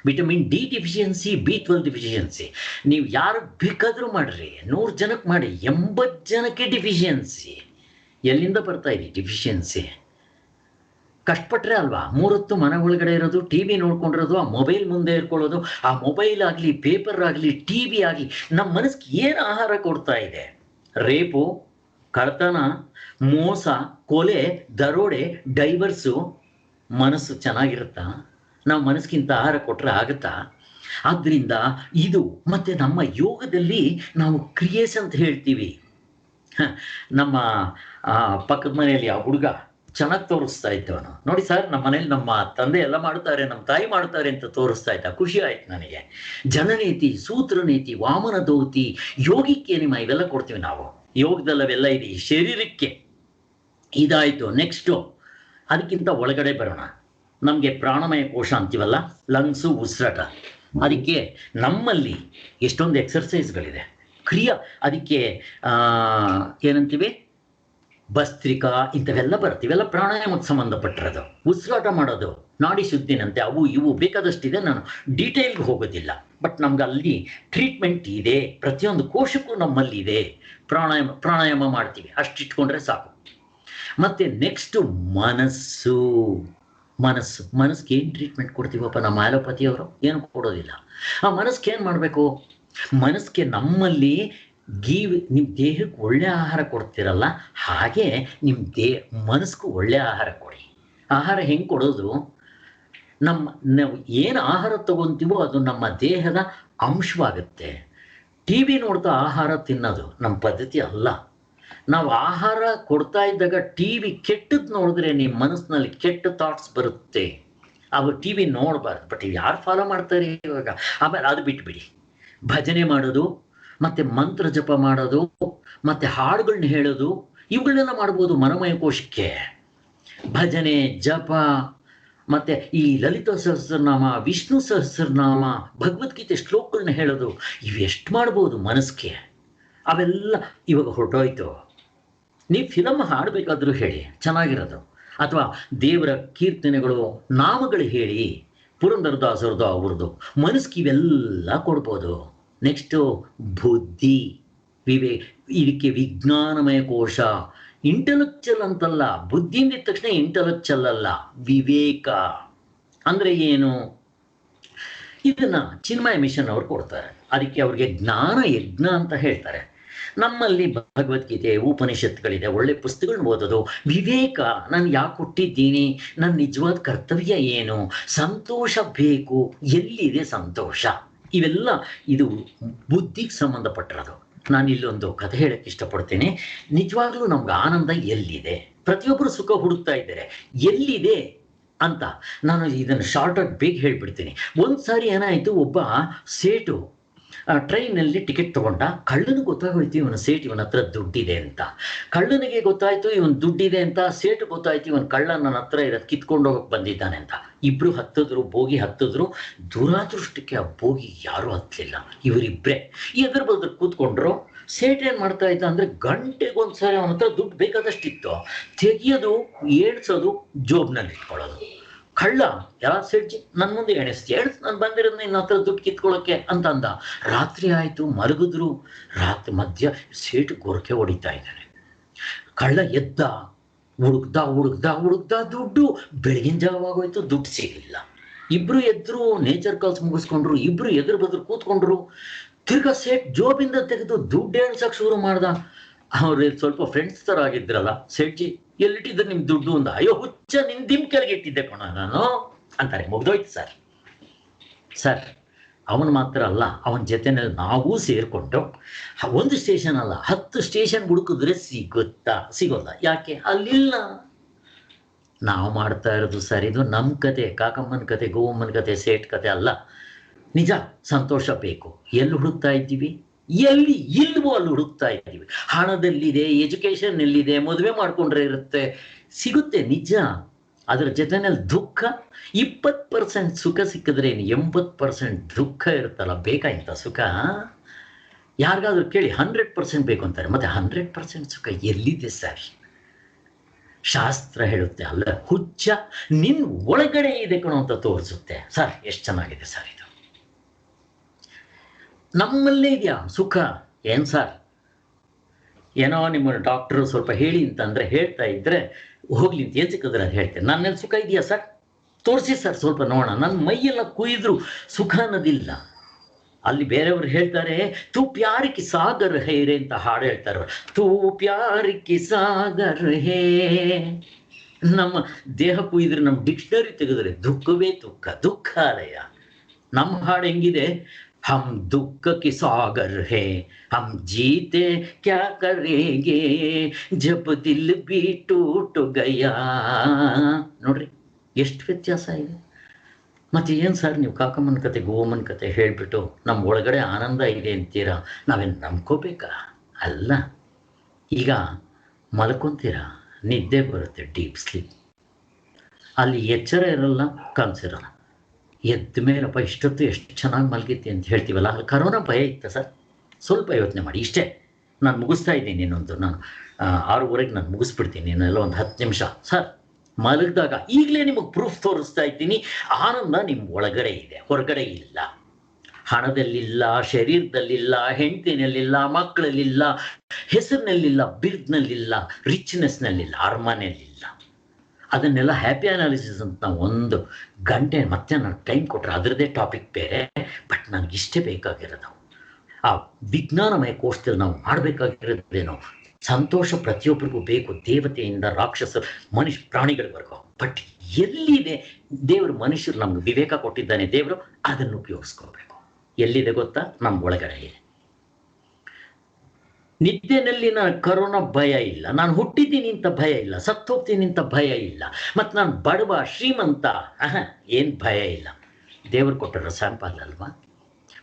vitamin D deficiency, B12 deficiency. ನೀವು ಯಾರು ಬೇಕಾದರೂ ಮಾಡ್ರಿ, 100 ಜನಕ್ಕೆ ಮಾಡಿ, 80 ಜನಕ್ಕೆ ಡಿಫಿಷಿಯನ್ಸಿ. ಎಲ್ಲಿಂದ ಬರ್ತಾ ಇದೆ ಡಿಫಿಷಿಯನ್ಸಿ? ಕಷ್ಟಪಟ್ಟರೆ ಅಲ್ವಾ? 3 ಹೊತ್ತು ಮನೆ ಒಳಗಡೆ ಇರೋದು, TV ನೋಡ್ಕೊಂಡಿರೋದು, ಆ ಮೊಬೈಲ್ ಮುಂದೆ ಇರ್ಕೊಳ್ಳೋದು. ಆ ಮೊಬೈಲ್ ಆಗಲಿ, ಪೇಪರ್ ಆಗಲಿ, TV ಆಗಲಿ ನಮ್ಮ ಮನಸ್ಸಿಗೆ ಏನು ಆಹಾರ ಕೊಡ್ತಾ ಇದೆ? ರೇಪು, ಕಳ್ತನ, ಮೋಸ, ಕೊಲೆ, ದರೋಡೆ, ಡೈವರ್ಸು. ಮನಸ್ಸು ಚೆನ್ನಾಗಿರುತ್ತಾ? ನಾವು ಮನಸ್ಸಿಗಿಂತ ಆಹಾರ ಕೊಟ್ಟರೆ ಆಗುತ್ತಾ? ಆದ್ದರಿಂದ ಇದು. ಮತ್ತು ನಮ್ಮ ಯೋಗದಲ್ಲಿ ನಾವು ಕ್ರಿಯೇಸ್ ಅಂತ ಹೇಳ್ತೀವಿ. ನಮ್ಮ ಪಕ್ಕದ ಮನೆಯಲ್ಲಿ ಆ ಹುಡುಗ ಚೆನ್ನಾಗಿ ತೋರಿಸ್ತಾ ಇದ್ದವನು. ನೋಡಿ ಸರ್, ನಮ್ಮ ಮನೇಲಿ ನಮ್ಮ ತಂದೆ ಎಲ್ಲ ಮಾಡ್ತಾರೆ, ನಮ್ಮ ತಾಯಿ ಮಾಡ್ತಾರೆ ಅಂತ ತೋರಿಸ್ತಾ ಇದ್ದ. ಖುಷಿ ಆಯ್ತು ನನಗೆ. ಜನನೀತಿ, ಸೂತ್ರನೀತಿ, ವಾಮನ ದೌತಿ, ಯೋಗಿಕ್ಕೆ ನಿಮ್ಮ ಇವೆಲ್ಲ ಕೊಡ್ತೀವಿ ನಾವು. ಯೋಗದಲ್ಲಿ ಅವೆಲ್ಲ ಇದೆ. ಈ ಶರೀರಕ್ಕೆ ಇದಾಯಿತು. ನೆಕ್ಸ್ಟು ಅದಕ್ಕಿಂತ ಒಳಗಡೆ ಬರೋಣ. ನಮಗೆ ಪ್ರಾಣಮಯ ಕೋಶ ಅಂತೀವಲ್ಲ, ಲಂಗ್ಸು, ಉಸಿರಾಟ. ಅದಕ್ಕೆ ನಮ್ಮಲ್ಲಿ ಎಷ್ಟೊಂದು ಎಕ್ಸರ್ಸೈಸ್ಗಳಿದೆ, ಕ್ರಿಯಾ. ಅದಕ್ಕೆ ಏನಂತೀವಿ, ಭಸ್ತ್ರಿಕಾ, ಇಂಥವೆಲ್ಲ ಬರುತ್ತೆ. ಇವೆಲ್ಲ ಪ್ರಾಣಾಯಾಮಕ್ಕೆ ಸಂಬಂಧಪಟ್ಟಿರೋದು. ಉಸಿರಾಟ ಮಾಡೋದು, ನಾಡಿ ಶುದ್ಧಿನಂತೆ, ಅವು ಇವು ಬೇಕಾದಷ್ಟಿದೆ. ನಾನು ಡೀಟೇಲ್ಗೆ ಹೋಗೋದಿಲ್ಲ. ಬಟ್ ನಮ್ಗೆ ಅಲ್ಲಿ ಟ್ರೀಟ್ಮೆಂಟ್ ಇದೆ. ಪ್ರತಿಯೊಂದು ಕೋಶಕ್ಕೂ ನಮ್ಮಲ್ಲಿ ಇದೆ. ಪ್ರಾಣಾಯಾಮ ಮಾಡ್ತೀವಿ, ಅಷ್ಟಿಟ್ಕೊಂಡ್ರೆ ಸಾಕು. ಮತ್ತೆ ನೆಕ್ಸ್ಟು ಮನಸ್ಸು. ಮನಸ್ಸಿಗೆ ಏನು ಟ್ರೀಟ್ಮೆಂಟ್ ಕೊಡ್ತೀವಪ್ಪ ನಮ್ಮ ಆಲೋಪತಿಯವರು? ಏನು ಕೊಡೋದಿಲ್ಲ. ಆ ಮನಸ್ಸಿಗೆ ಏನು ಮಾಡಬೇಕು? ಮನಸ್ಸಿಗೆ ನಮ್ಮಲ್ಲಿ ನಿಮ್ಮ ದೇಹಕ್ಕೆ ಒಳ್ಳೆ ಆಹಾರ ಕೊಡ್ತಿರಲ್ಲ, ಹಾಗೆ ನಿಮ್ಮ ಮನಸ್ಸಿಗೂ ಒಳ್ಳೆ ಆಹಾರ ಕೊಡಿ. ಆಹಾರ ಹೆಂಗೆ ಕೊಡೋದು? ನಾವು ಏನು ಆಹಾರ ತಗೊಂತೀವೋ ಅದು ನಮ್ಮ ದೇಹದ ಅಂಶವಾಗುತ್ತೆ. ಟಿ ವಿ ನೋಡ್ತಾ ಆಹಾರ ತಿನ್ನೋದು ನಮ್ಮ ಪದ್ಧತಿ ಅಲ್ಲ. ನಾವು ಆಹಾರ ಕೊಡ್ತಾ ಇದ್ದಾಗ ಟಿ ವಿ ಕೆಟ್ಟದ್ದು ನೋಡಿದ್ರೆ ನಿಮ್ಮ ಮನಸ್ಸಿನಲ್ಲಿ ಕೆಟ್ಟ ಥಾಟ್ಸ್ ಬರುತ್ತೆ. ಅವು ಟಿ ವಿ ನೋಡಬಾರ್ದು. ಬಟ್ ಯಾರು ಫಾಲೋ ಮಾಡ್ತಾರೆ ಇವಾಗ? ಆಮೇಲೆ ಅದು ಬಿಟ್ಬಿಡಿ. ಭಜನೆ ಮಾಡೋದು, ಮತ್ತು ಮಂತ್ರ ಜಪ ಮಾಡೋದು, ಮತ್ತು ಹಾಡುಗಳನ್ನ ಹೇಳೋದು, ಇವುಗಳನ್ನೆಲ್ಲ ಮಾಡ್ಬೋದು ಮನೋಮಯ ಕೋಶಕ್ಕೆ. ಭಜನೆ, ಜಪ, ಮತ್ತು ಈ ಲಲಿತ ಸಹಸ್ರನಾಮ, ವಿಷ್ಣು ಸಹಸ್ರನಾಮ, ಭಗವದ್ಗೀತೆ ಶ್ಲೋಕಗಳನ್ನ ಹೇಳೋದು, ಇವೆಷ್ಟು ಮಾಡ್ಬೋದು ಮನಸ್ಸಿಗೆ. ಅವೆಲ್ಲ ಇವಾಗ ಹೊರಟೋಯ್ತು. ನೀವು ಫಿಲಮ್ ಹಾಡಬೇಕಾದ್ರೂ ಹೇಳಿ, ಚೆನ್ನಾಗಿರೋದು. ಅಥವಾ ದೇವರ ಕೀರ್ತನೆಗಳು, ನಾಮಗಳು ಹೇಳಿ, ಪುರಂದರದಾಸರದು ಅವ್ರದ್ದು. ಮನಸ್ಸಿಗೆ ಇವೆಲ್ಲ ಕೊಡ್ಬೋದು. ನೆಕ್ಸ್ಟು ಬುದ್ಧಿ, ಇದಕ್ಕೆ ವಿಜ್ಞಾನಮಯ ಕೋಶ. ಇಂಟೆಲೆಕ್ಚುಯಲ್ ಅಂತಲ್ಲ, ಬುದ್ಧಿ ಅಂದಿದ ತಕ್ಷಣ ಇಂಟೆಲೆಕ್ಚುಯಲ್ ಅಲ್ಲ, ವಿವೇಕ ಅಂದರೆ ಏನು? ಇದನ್ನ ಚಿನ್ಮಯ ಮಿಷನ್ ಅವ್ರು ಕೊಡ್ತಾರೆ. ಅದಕ್ಕೆ ಅವ್ರಿಗೆ ಜ್ಞಾನ ಯಜ್ಞ ಅಂತ ಹೇಳ್ತಾರೆ. ನಮ್ಮಲ್ಲಿ ಭಗವದ್ಗೀತೆ, ಉಪನಿಷತ್ತುಗಳಿದೆ, ಒಳ್ಳೆ ಪುಸ್ತಕಗಳನ್ನ ಓದೋದು. ವಿವೇಕ, ನಾನು ಯಾಕೆ ಹುಟ್ಟಿದ್ದೀನಿ, ನನ್ನ ನಿಜವಾದ ಕರ್ತವ್ಯ ಏನು, ಸಂತೋಷ ಬೇಕು, ಎಲ್ಲಿದೆ ಸಂತೋಷ, ಇವೆಲ್ಲ ಇದು ಬುದ್ಧಿಗೆ ಸಂಬಂಧಪಟ್ಟಿರೋದು. ನಾನು ಇಲ್ಲೊಂದು ಕಥೆ ಹೇಳಕ್ಕೆ ಇಷ್ಟಪಡ್ತೀನಿ. ನಿಜವಾಗ್ಲೂ ನಮ್ಗೆ ಆನಂದ ಎಲ್ಲಿದೆ? ಪ್ರತಿಯೊಬ್ಬರು ಸುಖ ಹುಡುಕ್ತಾ ಇದ್ದಾರೆ, ಎಲ್ಲಿದೆ ಅಂತ. ನಾನು ಇದನ್ನು ಶಾರ್ಟಾಗಿ ಬೇಗ ಹೇಳ್ಬಿಡ್ತೀನಿ. ಒಂದು ಸಾರಿ ಏನಾಯಿತು, ಒಬ್ಬ ಸೇಟು ಟ್ರೈನಲ್ಲಿ ಟಿಕೆಟ್ ತೊಗೊಂಡ. ಕಳ್ಳನಿಗೆ ಗೊತ್ತಾಗೋಯ್ತು ಇವನ ಸೇಟ್ ಇವನ ಹತ್ರ ದುಡ್ಡಿದೆ ಅಂತ. ಕಳ್ಳನಿಗೆ ಗೊತ್ತಾಯ್ತು ಇವನ್ ದುಡ್ಡಿದೆ ಅಂತ. ಸೇಟು ಗೊತ್ತಾಯ್ತು ಇವನ್ ಕಳ್ಳ ನನ್ನ ಹತ್ರ ಇರೋದು ಕಿತ್ಕೊಂಡು ಹೋಗಕ್ಕೆ ಬಂದಿದ್ದಾನೆ ಅಂತ. ಇಬ್ರು ಹತ್ತಿದ್ರು, ಬೋಗಿ ಹತ್ತಿದ್ರು. ದುರಾದೃಷ್ಟಕ್ಕೆ ಆ ಬೋಗಿ ಯಾರೂ ಹತ್ತಲಿಲ್ಲ. ಇವರಿಬ್ಬರೇ ಎದುರು ಬದ್ರ ಕೂತ್ಕೊಂಡ್ರು. ಸೇಟ್ ಏನು ಮಾಡ್ತಾ ಇದ್ದ ಅಂದರೆ, ಗಂಟೆಗೊಂದ್ಸರಿ ಅವನ ಹತ್ರ ದುಡ್ಡು ಬೇಕಾದಷ್ಟಿತ್ತು, ತೆಗಿಯೋದು, ಏಳ್ಸೋದು, ಜೋಬ್ನಲ್ಲಿ ಇಟ್ಕೊಳ್ಳೋದು. ಕಳ್ಳ, ಯಾವ ಸೇಟ್ಜಿ ನನ್ನ ಮುಂದೆ ಎಣಿಸ್ ನಾನು ಬಂದಿರೋದು ನಿನ್ನ ಹತ್ರ ದುಡ್ಡು ಕಿತ್ಕೊಳ್ಳೋಕ್ಕೆ ಅಂತ ಅಂದ. ರಾತ್ರಿ ಆಯಿತು, ಮಲಗಿದ್ರು. ರಾತ್ರಿ ಮಧ್ಯ ಸೇಟು ಗೊರಕೆ ಹೊಡಿತಾ ಇದ್ದಾನೆ. ಕಳ್ಳ ಎದ್ದ, ಹುಡುಕ್ದ ದುಡ್ಡು. ಬೆಳಗಿನ ಜಾವಾಗೋಯ್ತು, ದುಡ್ಡು ಸಿಗಲಿಲ್ಲ. ಇಬ್ರು ಎದ್ರು, ನೇಚರ್ ಕಾಲ್ಸ್ ಮುಗಿಸ್ಕೊಂಡ್ರು. ಇಬ್ರು ಎದುರು ಬದ್ರು ಕೂತ್ಕೊಂಡ್ರು. ತಿರ್ಗಾ ಸೇಟ್ ಜೋಬಿಂದ ತೆಗೆದು ದುಡ್ಡು ಎಣ್ಸಕ್ಕೆ ಶುರು ಮಾಡ್ದ. ಅವ್ರು ಸ್ವಲ್ಪ ಫ್ರೆಂಡ್ಸ್ ಥರ ಆಗಿದ್ರಲ್ಲ, ಸೇಟ್ಜಿ ಎಲ್ಲಿಟ್ಟಿದ್ದೆ ನಿಮ್ಮ ದುಡ್ಡು ಅಂದ. ಅಯ್ಯೋ ಹುಚ್ಚ, ನಿನ್ ದಿಮ್ ಕೆಳಗೆ ಇಟ್ಟಿದ್ದೆ ಕಣ ನಾನು ಅಂತಾರೆ. ಮುಗ್ದೋಯ್ತು ಸರ್. ಅವನು ಮಾತ್ರ ಅಲ್ಲ, ಅವನ ಜೊತೆನಲ್ಲಿ ನಾವು ಸೇರಿಕೊಂಡು ಒಂದು ಸ್ಟೇಷನ್ ಅಲ್ಲ 10 ಸ್ಟೇಷನ್ ಹುಡುಕಿದ್ರೆ ಸಿಗೋಲ್ಲ. ಯಾಕೆ? ಅಲ್ಲಿಲ್ಲ. ನಾವು ಮಾಡ್ತಾ ಇರೋದು ಸರ್, ಇದು ನಮ್ಮ ಕತೆ, ಕಾಕಮ್ಮನ ಕತೆ, ಗೋವಮ್ಮನ ಕತೆ, ಸೇಟ್ ಕತೆ ಅಲ್ಲ. ನಿಜ, ಸಂತೋಷ ಬೇಕು. ಎಲ್ಲಿ ಹುಡುಕ್ತಾ ಇದ್ದೀವಿ? ಎಲ್ಲಿ ಇಲ್ವೋ ಅಲ್ಲಿ ಹುಡುಕ್ತಾ ಇದ್ದೀವಿ. ಹಣದಲ್ಲಿದೆ, ಎಜುಕೇಶನ್ ಎಲ್ಲಿದೆ, ಮದುವೆ ಮಾಡ್ಕೊಂಡ್ರೆ ಇರುತ್ತೆ, ಸಿಗುತ್ತೆ ನಿಜ. ಅದರ ಜೊತೆನಲ್ಲಿ ದುಃಖ. 20% ಸುಖ ಸಿಕ್ಕಿದ್ರೆ 80% ದುಃಖ ಇರುತ್ತಲ್ಲ. ಬೇಕಾ ಇಂಥ ಸುಖ? ಯಾರಿಗಾದ್ರೂ ಕೇಳಿ 100% ಬೇಕು ಅಂತಾರೆ. ಮತ್ತೆ 100% ಸುಖ ಎಲ್ಲಿದೆ ಸರ್? ಶಾಸ್ತ್ರ ಹೇಳುತ್ತೆ, ಅಲ್ಲ ಹುಚ್ಚ, ನಿನ್ ಒಳಗಡೆ ಇದೆ ಕಣೋ ಅಂತ ತೋರಿಸುತ್ತೆ. ಸರ್ ಎಷ್ಟು ಚೆನ್ನಾಗಿದೆ ಸರ್ ಇದು. ನಮ್ಮಲ್ಲೇ ಇದೆಯಾ ಸುಖ? ಏನು ಸರ್, ಏನೋ ನಿಮ್ಮ ಡಾಕ್ಟ್ರು ಸ್ವಲ್ಪ ಹೇಳಿ ಅಂತಂದರೆ ಹೇಳ್ತಾ ಇದ್ದರೆ ಹೋಗ್ಲಿ ಅಂತ ಏನು ಸಿಕ್ಕಿದ್ರೆ ಅದು ಹೇಳ್ತೇನೆ. ನನ್ನಲ್ಲಿ ಸುಖ ಇದೆಯಾ ಸರ್? ತೋರಿಸಿ ಸರ್ ಸ್ವಲ್ಪ ನೋಡೋಣ. ನನ್ನ ಮೈಯೆಲ್ಲ ಕುಯ್ದ್ರು ಸುಖ ಅನ್ನೋದಿಲ್ಲ. ಅಲ್ಲಿ ಬೇರೆಯವರು ಹೇಳ್ತಾರೆ, ತೂ ಪ್ಯಾರ್ ಕಿ ಸಾಗರ್ ಹೇ ರೇ ಅಂತ ಹಾಡು ಹೇಳ್ತಾರೆ. ತೂ ಪ್ಯಾರ್ ಕಿ ಸಾಗರ್ ಹೇ. ನಮ್ಮ ದೇಹ ಕುಯ್ದ್ರೆ, ನಮ್ಮ ಡಿಕ್ಷನರಿ ತೆಗೆದ್ರೆ ದುಃಖವೇ ದುಃಖ, ದುಃಖಾಲಯ. ನಮ್ಮ ಹಾಡು ಹೆಂಗಿದೆ? हम दुख की सागर है, हम जीते क्या करेंगे जब ದಿಲ್ भी टूट गया. ನೋಡ್ರಿ ಎಷ್ಟು ವ್ಯತ್ಯಾಸ ಇದೆ. ಮತ್ತೆ ಏನು ಸರ್ ನೀವು ಕಾಕಮ್ಮನ ಕತೆ ಗೋಮನ ಕತೆ ಹೇಳಿಬಿಟ್ಟು ನಮ್ಮ ಒಳಗಡೆ ಆನಂದ ಇದೆ ಅಂತೀರಾ, ನಾವೇನು ನಂಬ್ಕೋಬೇಕಾ? ಅಲ್ಲ. ಈಗ ಮಲ್ಕೊಂತೀರಾ, ನಿದ್ದೆ ಬರುತ್ತೆ, ಡೀಪ್ ಸ್ಲೀಪ್. ಅಲ್ಲಿ ಎಚ್ಚರ ಇರಲ್ಲ, ಕನಸಿರಲ್ಲ. ಎದ್ದ ಮೇಲಪ್ಪ ಇಷ್ಟೊತ್ತು ಎಷ್ಟು ಚೆನ್ನಾಗಿ ಮಲಗಿತ್ತು ಅಂತ ಹೇಳ್ತೀವಲ್ಲ, ಅಲ್ಲಿ ಕರೋನಾ ಭಯ ಇತ್ತು ಸರ್. ಸ್ವಲ್ಪ ಯೋಚನೆ ಮಾಡಿ. ಇಷ್ಟೇ, ನಾನು ಮುಗಿಸ್ತಾ ಇದ್ದೀನಿ. ಇನ್ನೊಂದು ನಾನು 6:30 ನಾನು ಮುಗಿಸ್ಬಿಡ್ತೀನಿ. ಇನ್ನೆಲ್ಲ ಒಂದು 10 ನಿಮಿಷ ಸರ್. ಮಲಗಿದಾಗ ಈಗಲೇ ನಿಮಗೆ ಪ್ರೂಫ್ ತೋರಿಸ್ತಾ ಇದ್ದೀನಿ, ಆನಂದ ನಿಮ್ಮ ಒಳಗಡೆ ಇದೆ, ಹೊರಗಡೆ ಇಲ್ಲ. ಹಣದಲ್ಲಿಲ್ಲ, ಶರೀರದಲ್ಲಿಲ್ಲ, ಹೆಂಡತಿನಲ್ಲಿಲ್ಲ, ಮಕ್ಕಳಲ್ಲಿಲ್ಲ, ಹೆಸರಿನಲ್ಲಿಲ್ಲ, ಬಿರ್ದ್ನಲ್ಲಿಲ್ಲ, ರಿಚ್ನೆಸ್ನಲ್ಲಿಲ್ಲ, ಅರಮನೆಯಲ್ಲಿಲ್ಲ. ಅದನ್ನೆಲ್ಲ ಹ್ಯಾಪಿ ಅನಾಲಿಸಿಸ್ ಅಂತ ನಾವು 1 ಗಂಟೆ ಮತ್ತೆ ನಾನು ಟೈಮ್ ಕೊಟ್ಟರೆ ಅದರದ್ದೇ ಟಾಪಿಕ್ ಬೇರೆ. ಬಟ್ ನನಗಿಷ್ಟೇ ಬೇಕಾಗಿರೋದು, ಆ ವಿಜ್ಞಾನಮಯ ಕೋಶದಲ್ಲಿ ನಾವು ಮಾಡಬೇಕಾಗಿರೋದೇನೋ ಸಂತೋಷ ಪ್ರತಿಯೊಬ್ಬರಿಗೂ ಬೇಕು, ದೇವತೆಯಿಂದ ರಾಕ್ಷಸ ಮನುಷ್ಯ ಪ್ರಾಣಿಗಳವರೆಗೂ. ಬಟ್ ಎಲ್ಲಿದೆ ದೇವರು? ಮನುಷ್ಯರು ನಮ್ಗೆ ವಿವೇಕ ಕೊಟ್ಟಿದ್ದಾನೆ ದೇವರು, ಅದನ್ನು ಉಪಯೋಗಿಸ್ಕೋಬೇಕು. ಎಲ್ಲಿದೆ ಗೊತ್ತಾ? ನಮ್ಮ ಒಳಗಡೆ ಇದೆ. ನಿದ್ದೆನಲ್ಲಿ ನಾನು ಕರೋನಾ ಭಯ ಇಲ್ಲ, ನಾನು ಹುಟ್ಟಿದ್ದೀನಿ ಅಂತ ಭಯ ಇಲ್ಲ, ಸತ್ತೋಗ್ತೀನಿ ಅಂತ ಭಯ ಇಲ್ಲ, ಮತ್ತು ನಾನು ಬಡವ ಶ್ರೀಮಂತ ಏನು ಭಯ ಇಲ್ಲ. ದೇವರು ಕೊಟ್ಟರ ಸ್ಯಾಂಪಲ್ ಅಲ್ವಾ?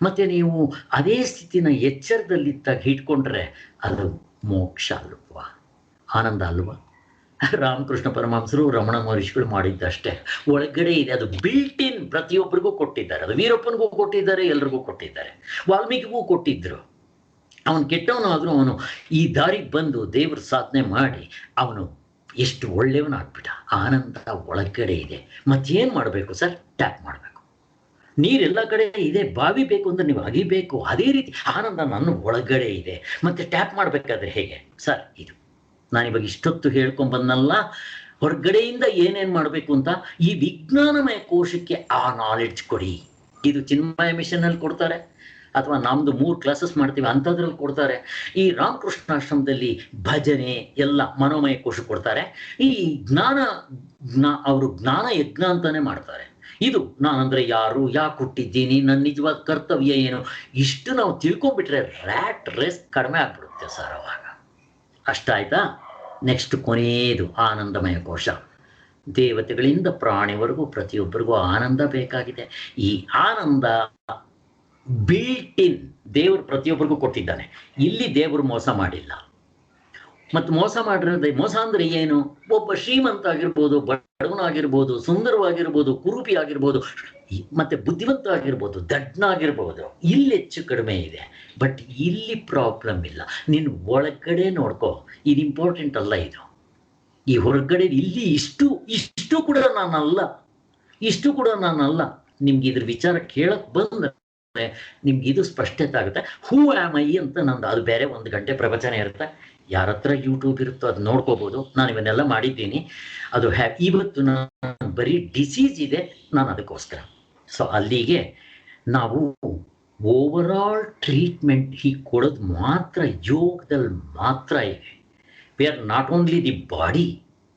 ಮತ್ತು ನೀವು ಅದೇ ಸ್ಥಿತಿನ ಎಚ್ಚರದಲ್ಲಿದ್ದಾಗ ಹಿಡ್ಕೊಂಡ್ರೆ ಅದು ಮೋಕ್ಷ ಅಲ್ವಾ, ಆನಂದ ಅಲ್ವಾ? ರಾಮಕೃಷ್ಣ ಪರಮಹಂಸರು, ರಮಣ ಮಹರ್ಷಿಗಳು ಮಾಡಿದ್ದಷ್ಟೇ. ಒಳಗಡೆ ಇದೆ, ಅದು ಬಿಲ್ಟ್ ಇನ್, ಪ್ರತಿಯೊಬ್ಬರಿಗೂ ಕೊಟ್ಟಿದ್ದಾರೆ. ಅದು ವೀರಪ್ಪನಿಗೂ ಕೊಟ್ಟಿದ್ದಾರೆ, ಎಲ್ರಿಗೂ ಕೊಟ್ಟಿದ್ದಾರೆ, ವಾಲ್ಮೀಕಿಗೂ ಕೊಟ್ಟಿದ್ರು. ಅವನು ಕೆಟ್ಟವನಾದರೂ ಅವನು ಈ ದಾರಿಗೆ ಬಂದು ದೇವ್ರ ಸಾಧನೆ ಮಾಡಿ ಅವನು ಎಷ್ಟು ಒಳ್ಳೆಯವನಾಗ್ಬಿಟ್ಟ. ಆನಂದ ಒಳಗಡೆ ಇದೆ. ಮತ್ತೇನು ಮಾಡಬೇಕು ಸರ್? ಟ್ಯಾಪ್ ಮಾಡಬೇಕು. ನೀರೆಲ್ಲ ಕಡೆ ಇದೆ, ಬಾವಿ ಬೇಕು ಅಂದರೆ ನೀವು ಅಗಿಬೇಕು. ಅದೇ ರೀತಿ ಆನಂದ ನನ್ನ ಒಳಗಡೆ ಇದೆ. ಮತ್ತು ಟ್ಯಾಪ್ ಮಾಡಬೇಕಾದ್ರೆ ಹೇಗೆ ಸರ್? ಇದು ನಾನಿವಾಗ ಇಷ್ಟೊತ್ತು ಹೇಳ್ಕೊಂಬಂದಲ್ಲ, ಹೊರಗಡೆಯಿಂದ ಏನೇನು ಮಾಡಬೇಕು ಅಂತ. ಈ ವಿಜ್ಞಾನಮಯ ಕೋಶಕ್ಕೆ ಆ ನಾಲೆಡ್ಜ್ ಕೊಡಿ. ಇದು ಚಿನ್ಮಯ ಮಿಷನಲ್ಲಿ ಕೊಡ್ತಾರೆ, ಅಥವಾ ನಮ್ಮದು 3 ಕ್ಲಾಸಸ್ ಮಾಡ್ತೀವಿ ಅಂಥದ್ರಲ್ಲಿ ಕೊಡ್ತಾರೆ. ಈ ರಾಮಕೃಷ್ಣಾಶ್ರಮದಲ್ಲಿ ಭಜನೆ ಎಲ್ಲ ಮನೋಮಯ ಕೋಶ ಕೊಡ್ತಾರೆ. ಈ ಅವರು ಜ್ಞಾನ ಯಜ್ಞ ಅಂತಾನೆ ಮಾಡ್ತಾರೆ. ಇದು ನಾನಂದ್ರೆ ಯಾರು, ಯಾಕೆ ಹುಟ್ಟಿದ್ದೀನಿ, ನನ್ನ ನಿಜವಾದ ಕರ್ತವ್ಯ ಏನು, ಇಷ್ಟು ನಾವು ತಿಳ್ಕೊಂಡ್ಬಿಟ್ರೆ ರ್ಯಾಟ್ ರೇಸ್ ಕಡಿಮೆ ಆಗ್ಬಿಡುತ್ತೆ ಸರ್. ಅವಾಗ ಅಷ್ಟಾಯ್ತಾ? ನೆಕ್ಸ್ಟ್ ಕೊನೆಯದು ಆನಂದಮಯ ಕೋಶ. ದೇವತೆಗಳಿಂದ ಪ್ರಾಣಿವರೆಗೂ ಪ್ರತಿಯೊಬ್ಬರಿಗೂ ಆನಂದ ಬೇಕಾಗಿದೆ. ಈ ಆನಂದ ಬಿಲ್ಟ್ ಇನ್, ದೇವರು ಪ್ರತಿಯೊಬ್ಬರಿಗೂ ಕೊಟ್ಟಿದ್ದಾನೆ. ಇಲ್ಲಿ ದೇವರು ಮೋಸ ಮಾಡಿಲ್ಲ. ಮತ್ತು ಮೋಸ ಮಾಡಿರೋದೇ, ಮೋಸ ಅಂದರೆ ಏನು? ಒಬ್ಬ ಶ್ರೀಮಂತ ಆಗಿರ್ಬೋದು, ಬಡವನಾಗಿರ್ಬೋದು, ಸುಂದರವಾಗಿರ್ಬೋದು, ಕುರೂಪಿ ಆಗಿರ್ಬೋದು, ಮತ್ತೆ ಬುದ್ಧಿವಂತ ಆಗಿರ್ಬೋದು, ದಡ್ಡನಾಗಿರ್ಬೋದು, ಇಲ್ಲಿ ಹೆಚ್ಚು ಕಡಿಮೆ ಇದೆ. ಬಟ್ ಇಲ್ಲಿ ಪ್ರಾಬ್ಲಮ್ ಇಲ್ಲ. ನೀನು ಒಳಗಡೆ ನೋಡ್ಕೋ, ಇದು ಇಂಪಾರ್ಟೆಂಟ್ ಅಲ್ಲ. ಇದು ಈ ಹೊರಗಡೆ ಇಲ್ಲಿ ಇಷ್ಟು ಕೂಡ ನಾನಲ್ಲ, ಇಷ್ಟು ಕೂಡ ನಾನಲ್ಲ. ನಿಮ್ಗೆ ಇದ್ರ ವಿಚಾರ ಕೇಳಕ್ ಬಂದ್ರೆ ನಿಮ್ಗೆ ಇದು ಸ್ಪಷ್ಟತೆ ಆಗುತ್ತೆ. ಹೂ ಆಮ್ ಐ ಅಂತ ನಂದು ಅದು ಬೇರೆ 1 ಗಂಟೆ ಪ್ರವಚನ ಇರುತ್ತೆ. ಯಾರ ಹತ್ರ ಯೂಟ್ಯೂಬ್ ಇರುತ್ತೋ ಅದು ನೋಡ್ಕೋಬೋದು. ನಾನು ಇವನ್ನೆಲ್ಲ ಮಾಡಿದ್ದೀನಿ. ಅದು ಇವತ್ತು ನಾನು ಬರೀ ಡಿಸೀಸ್ ಇದೆ, ನಾನು ಅದಕ್ಕೋಸ್ಕರ. ಸೊ ಅಲ್ಲಿಗೆ ನಾವು ಓವರ್ ಆಲ್ ಟ್ರೀಟ್ಮೆಂಟ್ ಹೀಗೆ ಕೊಡೋದು ಮಾತ್ರ ಯೋಗದಲ್ಲಿ ಮಾತ್ರ ಇದೆ. V are not only the body,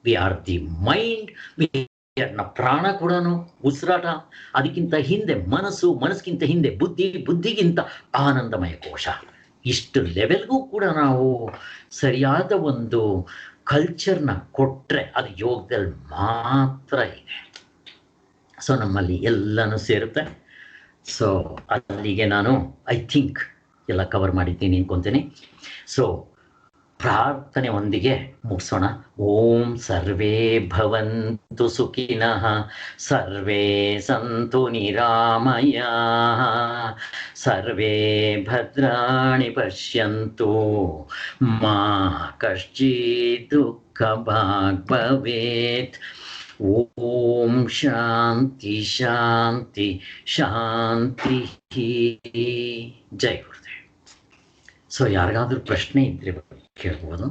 we are the mind, ಪ್ರಾಣ ಕೂಡ ಉಸಿರಾಟ, ಅದಕ್ಕಿಂತ ಹಿಂದೆ ಮನಸ್ಸು, ಮನಸ್ಸಿಗಿಂತ ಹಿಂದೆ ಬುದ್ಧಿ, ಬುದ್ಧಿಗಿಂತ ಆನಂದಮಯ ಕೋಶ. ಇಷ್ಟು ಲೆವೆಲ್ಗೂ ಕೂಡ ನಾವು ಸರಿಯಾದ ಒಂದು ಕಲ್ಚರ್ನ ಕೊಟ್ಟರೆ ಅದು ಯೋಗದಲ್ಲಿ ಮಾತ್ರ ಇದೆ. ಸೊ ನಮ್ಮಲ್ಲಿ ಎಲ್ಲನೂ ಸೇರುತ್ತೆ. ಸೊ ಅಲ್ಲಿಗೆ ನಾನು ಐ ಥಿಂಕ್ ಎಲ್ಲ ಕವರ್ ಮಾಡಿದ್ದೀನಿ ಅನ್ಕೊತೀನಿ. ಸೊ ಪ್ರಾರ್ಥನೆ ಒಂದಿಗೆ ಮುಗಿಸೋಣ. ಓಂ ಸರ್ವೇ ಭವಂತು ಸುಖಿನಃ, ಸರ್ವೇ ಸಂತು ನಿರಾಮಯಾಃ, ಸರ್ವೇ ಭದ್ರಾಣಿ ಪಶ್ಯಂತು, ಮಾ ಕಶ್ಚಿತ್ ದುಃಖಭಾಗ್ ಭವೇತ್. ಓಂ ಶಾಂತಿ ಶಾಂತಿ ಶಾಂತಿ. ಜೈ ಗುರುದೇವ್. ಸೊ ಯಾರಿಗಾದ್ರೂ ಪ್ರಶ್ನೆ ಇದ್ರೆ ಕೇಳ್ಬೋದು.